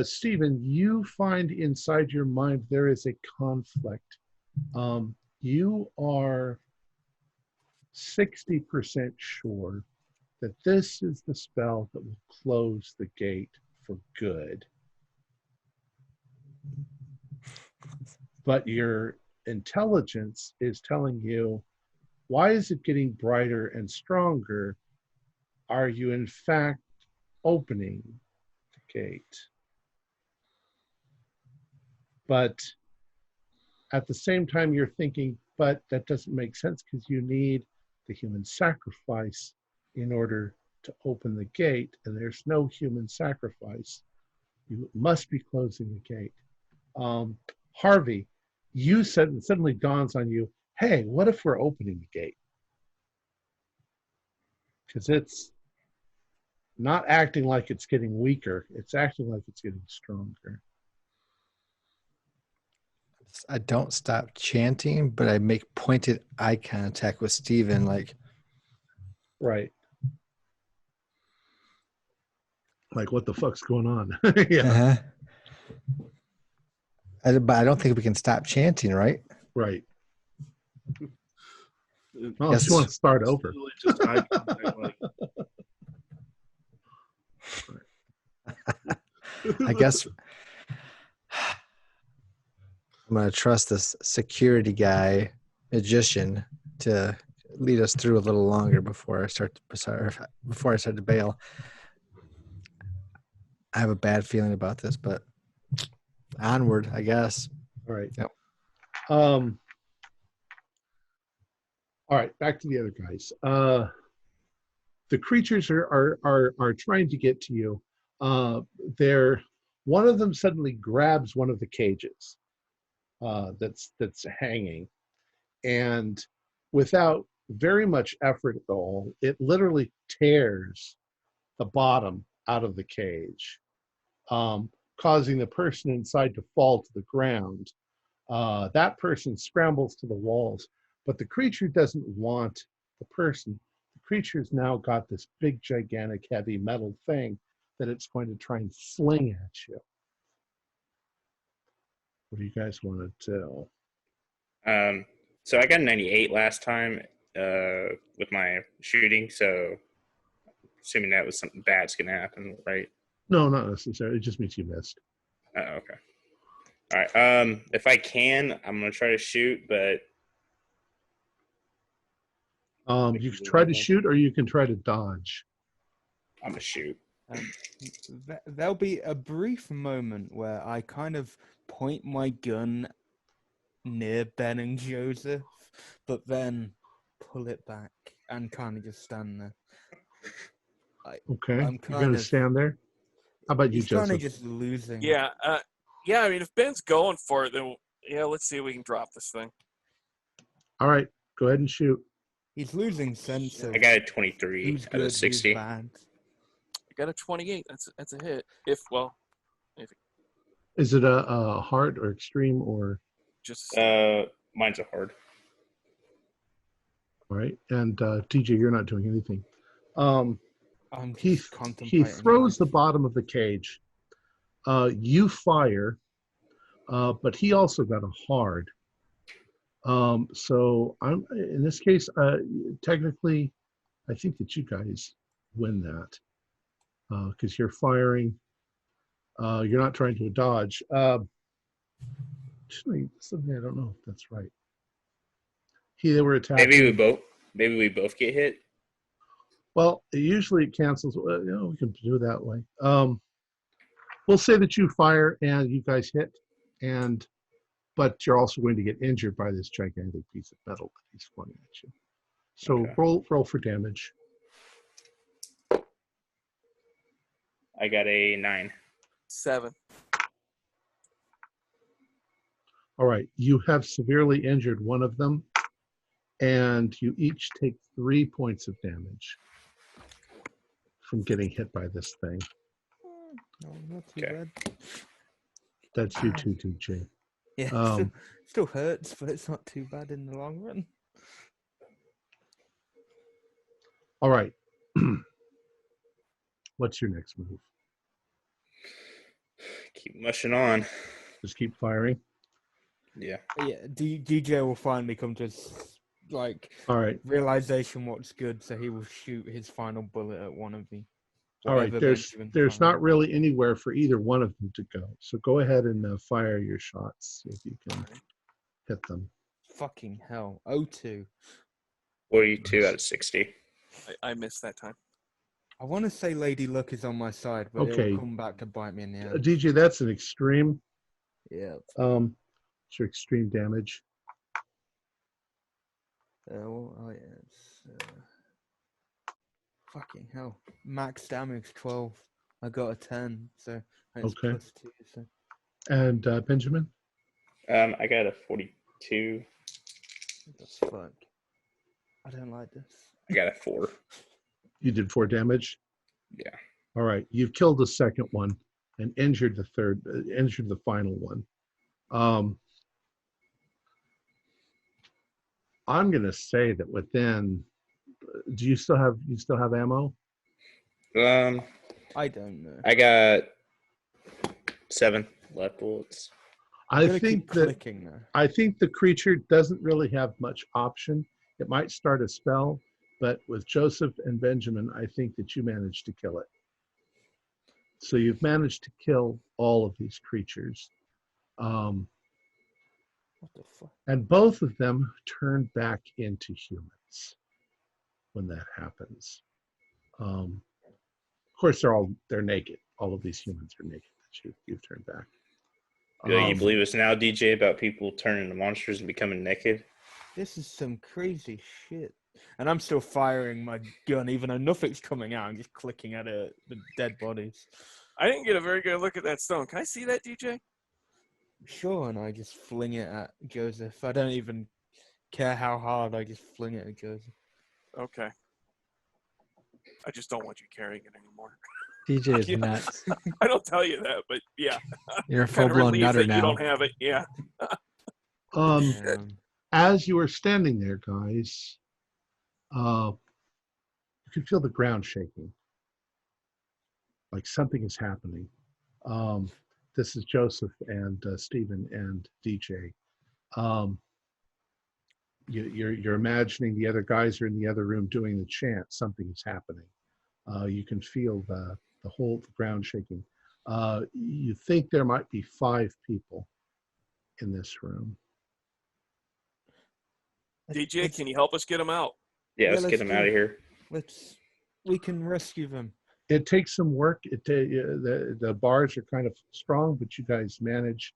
[SPEAKER 1] Stephen, you find inside your mind there is a conflict. You are 60% sure that this is the spell that will close the gate for good. But your intelligence is telling you, why is it getting brighter and stronger? Are you in fact opening the gate? But at the same time, you're thinking, but that doesn't make sense because you need the human sacrifice in order to open the gate, and there's no human sacrifice. You must be closing the gate. Harvey, you said, it suddenly dawns on you, hey, what if we're opening the gate? Because it's not acting like it's getting weaker, it's acting like it's getting stronger.
[SPEAKER 3] I don't stop chanting, but I make pointed eye contact with Steven, like,
[SPEAKER 1] Right. Like, what the fuck's going on? Yeah,
[SPEAKER 3] uh-huh. But I don't think we can stop chanting, right?
[SPEAKER 1] right.
[SPEAKER 6] It-
[SPEAKER 1] Well,
[SPEAKER 3] Yes.
[SPEAKER 1] if you want to start
[SPEAKER 6] it's
[SPEAKER 1] over.
[SPEAKER 6] literally just eye contact, like,
[SPEAKER 3] I guess I'm going to trust this security guy, magician, to lead us through a little longer before I start to bail. I have a bad feeling about this, but onward, I guess.
[SPEAKER 1] All right.
[SPEAKER 3] Yep.
[SPEAKER 1] All right, back to the other guys. The creatures are trying to get to you. One of them suddenly grabs one of the cages that's hanging, and without very much effort at all, it literally tears the bottom out of the cage, causing the person inside to fall to the ground. That person scrambles to the walls, but the creature doesn't want the person. The creature's now got this big, gigantic, heavy metal thing that it's going to try and fling at you. What do you guys want to do?
[SPEAKER 4] So I got a 98 last time with my shooting, so assuming that was something bad's gonna happen, right?
[SPEAKER 1] No, not necessarily. It just means you missed.
[SPEAKER 4] Oh, okay. All right. If I can, I'm gonna try to shoot, but
[SPEAKER 1] You can try to shoot, or you can try to dodge.
[SPEAKER 4] I'm gonna shoot.
[SPEAKER 2] There'll be a brief moment where I kind of point my gun near Ben and Joseph, but then pull it back and kind of just stand there.
[SPEAKER 1] Okay,
[SPEAKER 2] I'm
[SPEAKER 1] you're
[SPEAKER 2] kind
[SPEAKER 1] going to
[SPEAKER 2] of
[SPEAKER 1] stand there. How about you,
[SPEAKER 2] he's kind of
[SPEAKER 1] Joseph?
[SPEAKER 2] just losing.
[SPEAKER 5] Yeah, yeah. I mean, if Ben's going for it, then yeah, let's see if we can drop this thing.
[SPEAKER 1] All right, go ahead and shoot.
[SPEAKER 2] He's losing sense of
[SPEAKER 4] I got a 23
[SPEAKER 2] who's
[SPEAKER 4] out
[SPEAKER 2] good,
[SPEAKER 4] of 60.
[SPEAKER 2] who's bad.
[SPEAKER 5] I got a 28. That's a hit. If
[SPEAKER 1] Is it a hard or extreme or?
[SPEAKER 5] just
[SPEAKER 4] Mine's a hard.
[SPEAKER 1] All right, and TJ, you're not doing anything.
[SPEAKER 2] I'm
[SPEAKER 1] He
[SPEAKER 2] just contemplating.
[SPEAKER 1] throws the bottom of the cage. You fire, but he also got a hard. So I'm in this case. Technically, I think that you guys win that because you're firing. You're not trying to dodge. Actually, something I don't know if that's right. They were attacking.
[SPEAKER 4] Maybe we both get hit.
[SPEAKER 1] Well, usually it cancels. We can do it that way. We'll say that you fire and you guys hit, but you're also going to get injured by this gigantic piece of metal that he's pointing at you. So
[SPEAKER 4] Okay.
[SPEAKER 1] roll for damage.
[SPEAKER 4] I got a 9.
[SPEAKER 5] 7.
[SPEAKER 1] All right, you have severely injured one of them, and you each take 3 points of damage from getting hit by this thing.
[SPEAKER 2] No, not too
[SPEAKER 4] Okay.
[SPEAKER 2] bad.
[SPEAKER 1] That's you too, DJ.
[SPEAKER 2] Yeah, still hurts, but it's not too bad in the long run.
[SPEAKER 1] All right. What's your next move?
[SPEAKER 4] Keep mushing on.
[SPEAKER 1] Just keep firing.
[SPEAKER 4] Yeah.
[SPEAKER 2] Yeah, DJ will finally come to
[SPEAKER 1] All right.
[SPEAKER 2] realization what's good, so he will shoot his final bullet at one of the.
[SPEAKER 1] All right.
[SPEAKER 2] whatever
[SPEAKER 1] There's
[SPEAKER 2] Benjamin's
[SPEAKER 1] not
[SPEAKER 2] firing.
[SPEAKER 1] really anywhere for either one of them to go. So go ahead and fire your shots. See if you can hit them.
[SPEAKER 2] Fucking hell. 0-2.
[SPEAKER 4] 42 out of 60.
[SPEAKER 5] I missed that time.
[SPEAKER 2] I want to say Lady Luck is on my side, but
[SPEAKER 1] Okay.
[SPEAKER 2] it'll come back to bite me in the ass.
[SPEAKER 1] DJ, that's an extreme.
[SPEAKER 2] Yeah.
[SPEAKER 1] It's your extreme damage.
[SPEAKER 2] Fucking hell. Max damage 12. I got a 10, so it's
[SPEAKER 1] Okay.
[SPEAKER 2] plus 2. So.
[SPEAKER 1] And Benjamin?
[SPEAKER 4] I got a 42.
[SPEAKER 2] What the fuck? I don't like this.
[SPEAKER 4] I got a 4.
[SPEAKER 1] You did 4 damage?
[SPEAKER 4] Yeah.
[SPEAKER 1] All right. You've killed the second one and injured the final one. I'm going to say that within, do you still have ammo?
[SPEAKER 2] I don't know.
[SPEAKER 4] I got 7 left bullets.
[SPEAKER 1] I
[SPEAKER 2] Gonna
[SPEAKER 1] think
[SPEAKER 2] keep
[SPEAKER 1] that
[SPEAKER 2] clicking though.
[SPEAKER 1] I think the creature doesn't really have much option. It might start a spell, but with Joseph and Benjamin, I think that you managed to kill it. So you've managed to kill all of these creatures.
[SPEAKER 2] What the fuck?
[SPEAKER 1] And both of them turn back into humans when that happens. Of course, they're naked. All of these humans are naked that you've turned back.
[SPEAKER 4] You believe us now, DJ, about people turning into monsters and becoming naked?
[SPEAKER 2] This is some crazy shit. And I'm still firing my gun, even though nothing's coming out. I'm just clicking at the dead bodies.
[SPEAKER 5] I didn't get a very good look at that stone. Can I see that, DJ?
[SPEAKER 2] Sure, and I just fling it at Joseph. I don't even care how hard. I just fling it at Joseph.
[SPEAKER 5] Okay. I just don't want you carrying it anymore.
[SPEAKER 3] DJ is
[SPEAKER 5] Yeah.
[SPEAKER 3] nuts.
[SPEAKER 5] I don't tell you that, but yeah.
[SPEAKER 3] You're a
[SPEAKER 5] Kinda
[SPEAKER 3] full-blown
[SPEAKER 5] relieved
[SPEAKER 3] nutter
[SPEAKER 5] that You
[SPEAKER 3] now.
[SPEAKER 5] don't have it. Yeah.
[SPEAKER 1] As you are standing there, guys, you can feel the ground shaking. Like something is happening. this is Joseph and Stephen and DJ. You're imagining the other guys are in the other room doing the chant. Something is happening. You can feel the whole ground shaking. You think there might be 5 people in this room.
[SPEAKER 5] DJ, can you help us get them out?
[SPEAKER 4] Yeah, let's
[SPEAKER 2] let's
[SPEAKER 4] get them out of here.
[SPEAKER 2] We can rescue them.
[SPEAKER 1] It takes some work. The bars are kind of strong, but you guys manage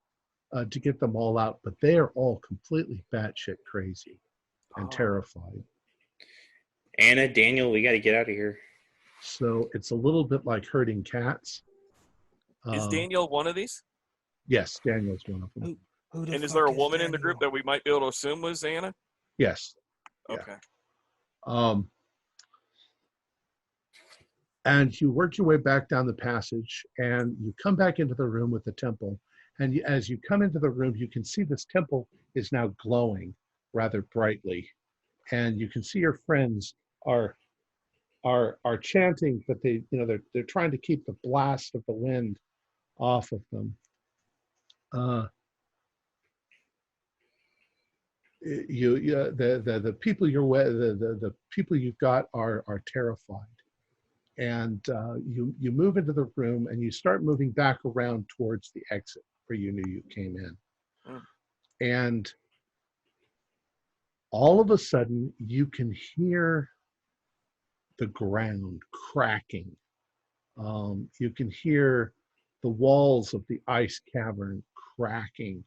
[SPEAKER 1] to get them all out. But they are all completely batshit crazy and terrified.
[SPEAKER 4] Anna, Daniel, we got to get out of here.
[SPEAKER 1] So it's a little bit like herding cats.
[SPEAKER 5] Is Daniel one of these?
[SPEAKER 1] Yes, Daniel's one of them.
[SPEAKER 5] And is there a woman in the group that we might be able to assume was Anna?
[SPEAKER 1] Yes.
[SPEAKER 5] Okay.
[SPEAKER 1] Yeah. And you work your way back down the passage, and you come back into the room with the temple. And as you come into the room, you can see this temple is now glowing rather brightly, and you can see your friends are chanting, but they're trying to keep the blast of the wind off of them. The people you're with, the people you've got are terrified. And you move into the room and you start moving back around towards the exit where you knew you came in. And all of a sudden you can hear the ground cracking. You can hear the walls of the ice cavern cracking.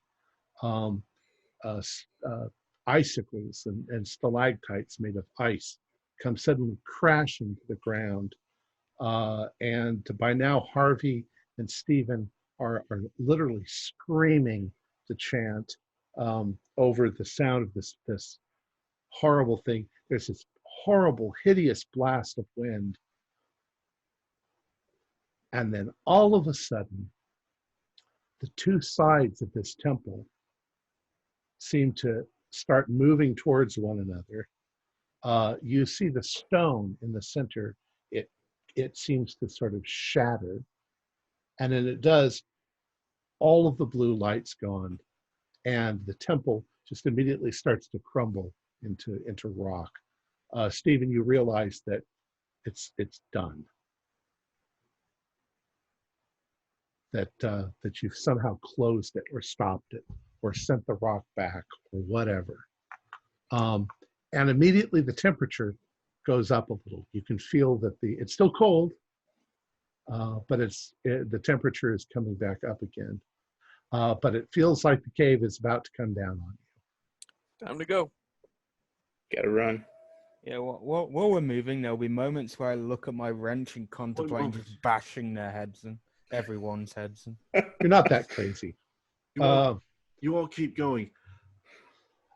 [SPEAKER 1] Icicles and stalactites made of ice come suddenly crashing to the ground. And by now, Harvey and Stephen are literally screaming the chant over the sound of this horrible thing. There's this horrible, hideous blast of wind. And then all of a sudden, the 2 sides of this temple seem to start moving towards one another. You see the stone in the center. It seems to sort of shatter. And then it does, all of the blue light's gone. And the temple just immediately starts to crumble into rock. Stephen, you realize that it's done. That you've somehow closed it or stopped it or sent the rock back or whatever. And immediately the temperature goes up a little. You can feel that it's still cold, but the temperature is coming back up again. But it feels like the cave is about to come down on you.
[SPEAKER 5] Time to go.
[SPEAKER 4] Gotta run.
[SPEAKER 2] Yeah, while we're moving, there'll be moments where I look at my wrench and contemplate just bashing their heads in, everyone's heads in.
[SPEAKER 1] You're not that crazy.
[SPEAKER 6] You all keep going.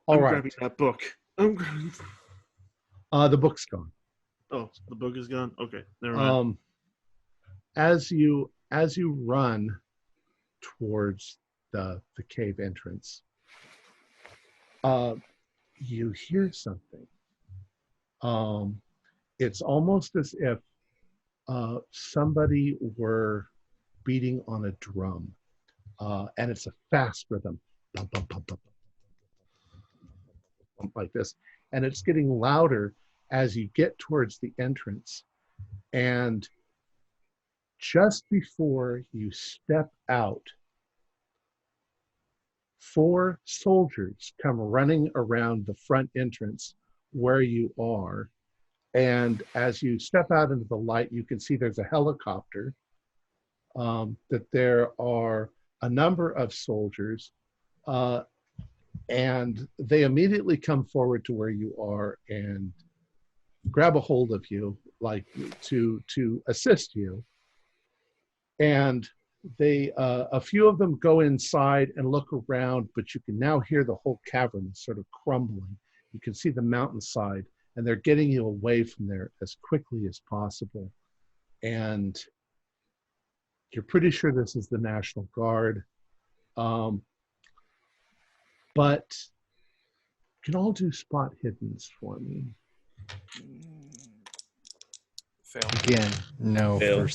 [SPEAKER 1] All right.
[SPEAKER 6] Grabbing that book.
[SPEAKER 1] The book's gone.
[SPEAKER 6] Oh, the book is gone? Okay, never mind.
[SPEAKER 1] As you run towards the cave entrance, you hear something. It's almost as if somebody were beating on a drum, and it's a fast rhythm, bum, bum, bum, bum, bum, like this, and it's getting louder as you get towards the entrance. And just before you step out, 4 soldiers come running around the front entrance where you are. And as you step out into the light, you can see there's a helicopter, that there are a number of soldiers, and they immediately come forward to where you are and grab a hold of you, like to assist you. And they, a few of them go inside and look around, but you can now hear the whole cavern sort of crumbling. You can see the mountainside, and they're getting you away from there as quickly as possible. And you're pretty sure this is the National Guard. But you can all do spot hiddens for me.
[SPEAKER 5] Fail.
[SPEAKER 3] Again, no.
[SPEAKER 4] Bill.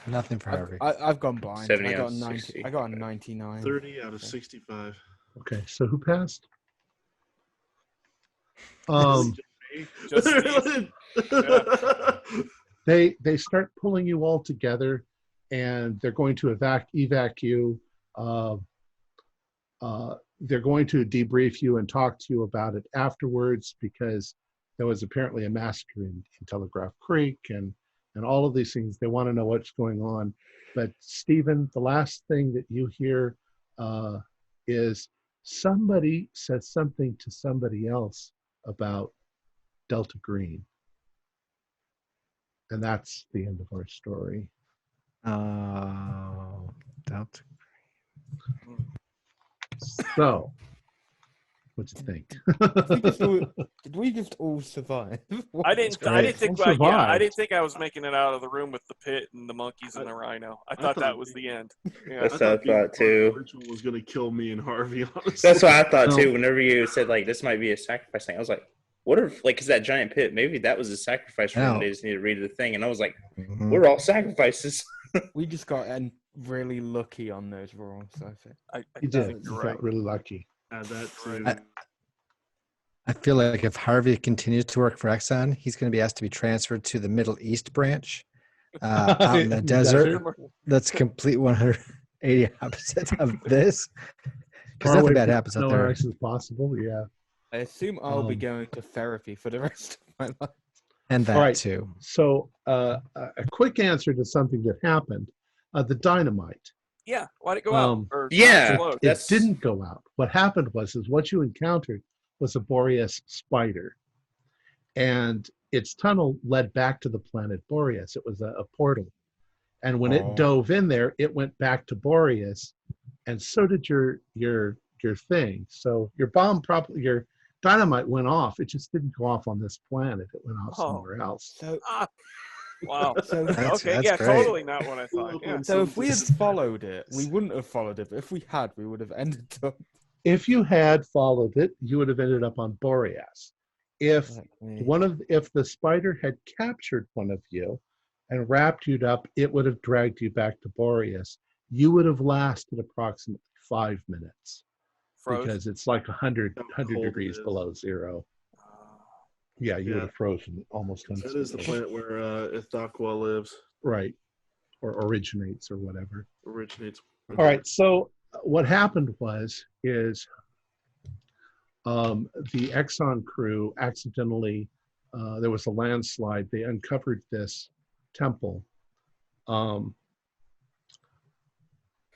[SPEAKER 3] Nothing for Harvey.
[SPEAKER 2] I've gone blind.
[SPEAKER 4] 70
[SPEAKER 2] I got
[SPEAKER 4] out
[SPEAKER 2] a
[SPEAKER 4] of
[SPEAKER 2] 90.
[SPEAKER 4] 60.
[SPEAKER 2] I got a 99.
[SPEAKER 6] 30 out of 65.
[SPEAKER 1] Okay, so who passed?
[SPEAKER 5] Just Steve.
[SPEAKER 1] They start pulling you all together, and they're going to evac you. They're going to debrief you and talk to you about it afterwards, because there was apparently a massacre in Telegraph Creek and all of these things. They want to know what's going on. But Stephen, the last thing that you hear is somebody said something to somebody else about Delta Green. And that's the end of our story.
[SPEAKER 3] Oh, Delta.
[SPEAKER 1] So, what do you think?
[SPEAKER 2] Did we just all survive?
[SPEAKER 5] I didn't think.
[SPEAKER 1] All
[SPEAKER 5] I
[SPEAKER 1] survived.
[SPEAKER 5] didn't think I was making it out of the room with the pit and the monkeys and the rhino. I thought that was the end. Yeah.
[SPEAKER 4] That's what I thought too.
[SPEAKER 6] The ritual was going to kill me and Harvey, honestly.
[SPEAKER 4] That's what I thought
[SPEAKER 1] No.
[SPEAKER 4] too. Whenever you said like this might be a sacrifice thing, I was like, what if like because that giant pit, maybe that was a sacrifice for them.
[SPEAKER 3] No.
[SPEAKER 4] They just need to read the thing, and I was like,
[SPEAKER 3] Mhm.
[SPEAKER 4] we're all sacrifices.
[SPEAKER 2] We just got really lucky on those rolls, I think.
[SPEAKER 5] I
[SPEAKER 1] You
[SPEAKER 5] think
[SPEAKER 1] did. You
[SPEAKER 5] you're
[SPEAKER 1] got
[SPEAKER 5] right.
[SPEAKER 1] really lucky.
[SPEAKER 6] Add that to
[SPEAKER 3] I- I feel like if Harvey continues to work for Exxon, he's going to be asked to be transferred to the Middle East branch out in the desert. That's complete 180 opposite of this. Because
[SPEAKER 1] Far away
[SPEAKER 3] nothing bad
[SPEAKER 1] from
[SPEAKER 3] happens out
[SPEAKER 1] nowhere
[SPEAKER 3] there.
[SPEAKER 1] else is possible. Yeah.
[SPEAKER 2] I assume I'll be
[SPEAKER 1] Um,
[SPEAKER 2] going to therapy for the rest of my life.
[SPEAKER 3] And that
[SPEAKER 1] All right.
[SPEAKER 3] too.
[SPEAKER 1] So, a quick answer to something that happened: the dynamite.
[SPEAKER 5] Yeah. Why'd it go out?
[SPEAKER 1] Um,
[SPEAKER 5] Or
[SPEAKER 4] yeah.
[SPEAKER 5] explode?
[SPEAKER 1] It didn't go out. What happened was what you encountered was a Boreas spider, and its tunnel led back to the planet Boreas. It was a portal, and when it dove in there, it went back to Boreas, and so did your thing. So your dynamite went off. It just didn't go off on this planet. It went off somewhere else.
[SPEAKER 2] So,
[SPEAKER 5] Wow.
[SPEAKER 2] so,
[SPEAKER 3] That's
[SPEAKER 5] Yeah,
[SPEAKER 3] great.
[SPEAKER 5] totally not what I thought. Yeah.
[SPEAKER 2] so if we had followed it, we wouldn't have followed it. But if we had, we would have ended up.
[SPEAKER 1] If you had followed it, you would have ended up on Boreas. If if the spider had captured one of you and wrapped you up, it would have dragged you back to Boreas. You would have lasted approximately 5 minutes
[SPEAKER 5] Froze.
[SPEAKER 1] because it's like 100
[SPEAKER 6] How cold it
[SPEAKER 1] degrees
[SPEAKER 6] is.
[SPEAKER 1] below zero. Yeah, you
[SPEAKER 6] Yeah.
[SPEAKER 1] would have frozen almost
[SPEAKER 6] That
[SPEAKER 1] instantly.
[SPEAKER 6] is the planet where Ithaqua lives,
[SPEAKER 1] Right, or originates or whatever.
[SPEAKER 6] originates.
[SPEAKER 1] All right. So what happened is the Exxon crew accidentally, there was a landslide. They uncovered this temple.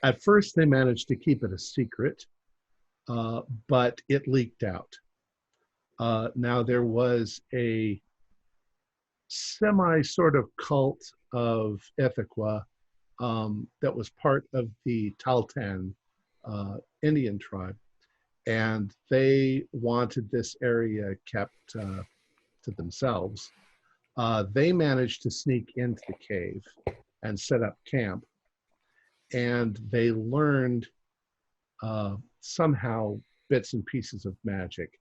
[SPEAKER 1] At first, they managed to keep it a secret, but it leaked out. Now there was a semi sort of cult of Ithaqua that was part of the Taltan Indian tribe, and they wanted this area kept to themselves. They managed to sneak into the cave and set up camp, and they learned somehow bits and pieces of magic.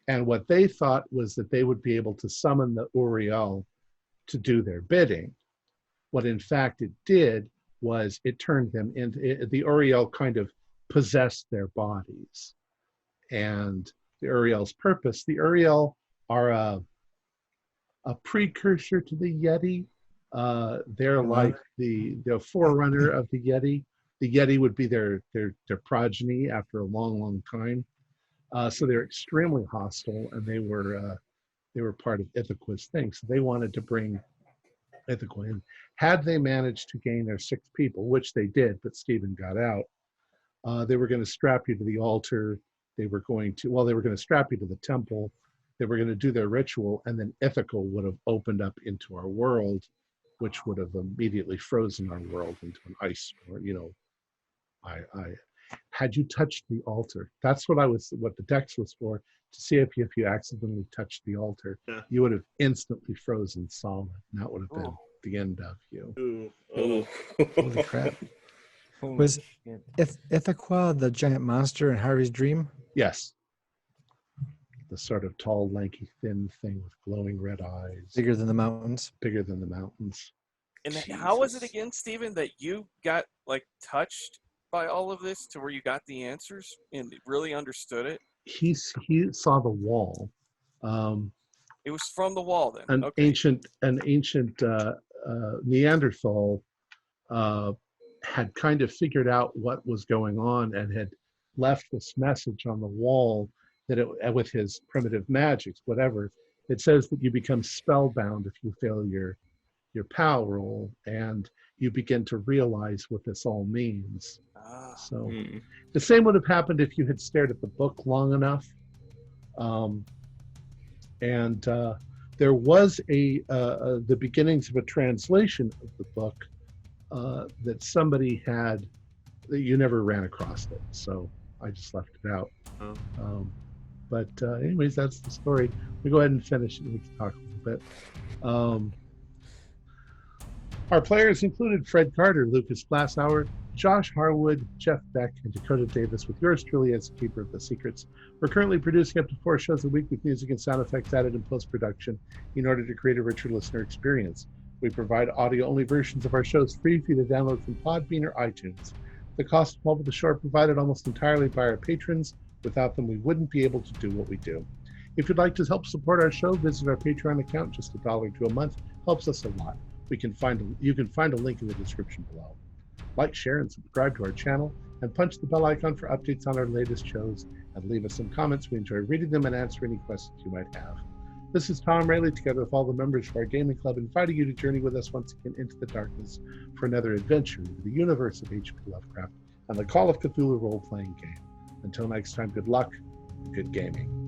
[SPEAKER 1] And what they thought was that they would be able to summon the Uriel to do their bidding. What in fact it did was it turned them into, the Uriel kind of possessed their bodies. And the Uriel's purpose, the Uriel are a precursor to the Yeti. They're like the forerunner of the Yeti. The Yeti would be their progeny after a long, long time. So they're extremely hostile, and they were part of Ithaqua's thing. So they wanted to bring Ithaqua in. Had they managed to gain their 6 people, which they did, but Stephen got out, they were going to strap you to the altar. They were going to strap you to the temple. They were going to do their ritual, and then Ithaqua would have opened up into our world, which would have immediately frozen our world into an ice storm. Had you touched the altar, that's what the dex was for, to see if you accidentally touched the altar, you would have instantly frozen solid, and that would have been the end of you.
[SPEAKER 6] Ooh.
[SPEAKER 3] Holy crap. Was Ithaqua the giant monster in Harvey's dream?
[SPEAKER 1] Yes. the sort of tall, lanky, thin thing with glowing red eyes,
[SPEAKER 3] Bigger than the mountains.
[SPEAKER 1] bigger than the mountains.
[SPEAKER 5] And how was it
[SPEAKER 6] Jesus.
[SPEAKER 5] again, Stephen, that you got like touched by all of this to where you got the answers and really understood it?
[SPEAKER 1] He saw the wall.
[SPEAKER 5] It was from the wall then.
[SPEAKER 1] An
[SPEAKER 5] Okay.
[SPEAKER 1] ancient Neanderthal had kind of figured out what was going on and had left this message on the wall that with his primitive magics, whatever. It says that you become spellbound if you fail your POW roll, and you begin to realize what this all means.
[SPEAKER 5] Ah.
[SPEAKER 1] So the same would have happened if you had stared at the book long enough. There was the beginnings of a translation of the book that somebody had, that you never ran across it, so I just left it out. But anyways, that's the story. We go ahead and finish it and we can talk a little bit. Our players included Fred Carter, Lucas Glassauer, Josh Harwood, Jeff Beck, and Dakota Davis, with yours truly as Keeper of the Secrets. We're currently producing up to 4 shows a week with music and sound effects added in post-production in order to create a richer listener experience. We provide audio-only versions of our shows free for you to download from Podbean or iTunes. The cost of all of the show are provided almost entirely by our patrons. Without them, we wouldn't be able to do what we do. If you'd like to help support our show, visit our Patreon account. Just $1 a month helps us a lot. You can find a link in the description below. Like, share, and subscribe to our channel, and punch the bell icon for updates on our latest shows, and leave us some comments. We enjoy reading them and answering any questions you might have. This is Tom Rayleigh, together with all the members of our gaming club, inviting you to journey with us once again into the darkness for another adventure into the universe of H.P. Lovecraft and the Call of Cthulhu role-playing game. Until next time, good luck, good gaming.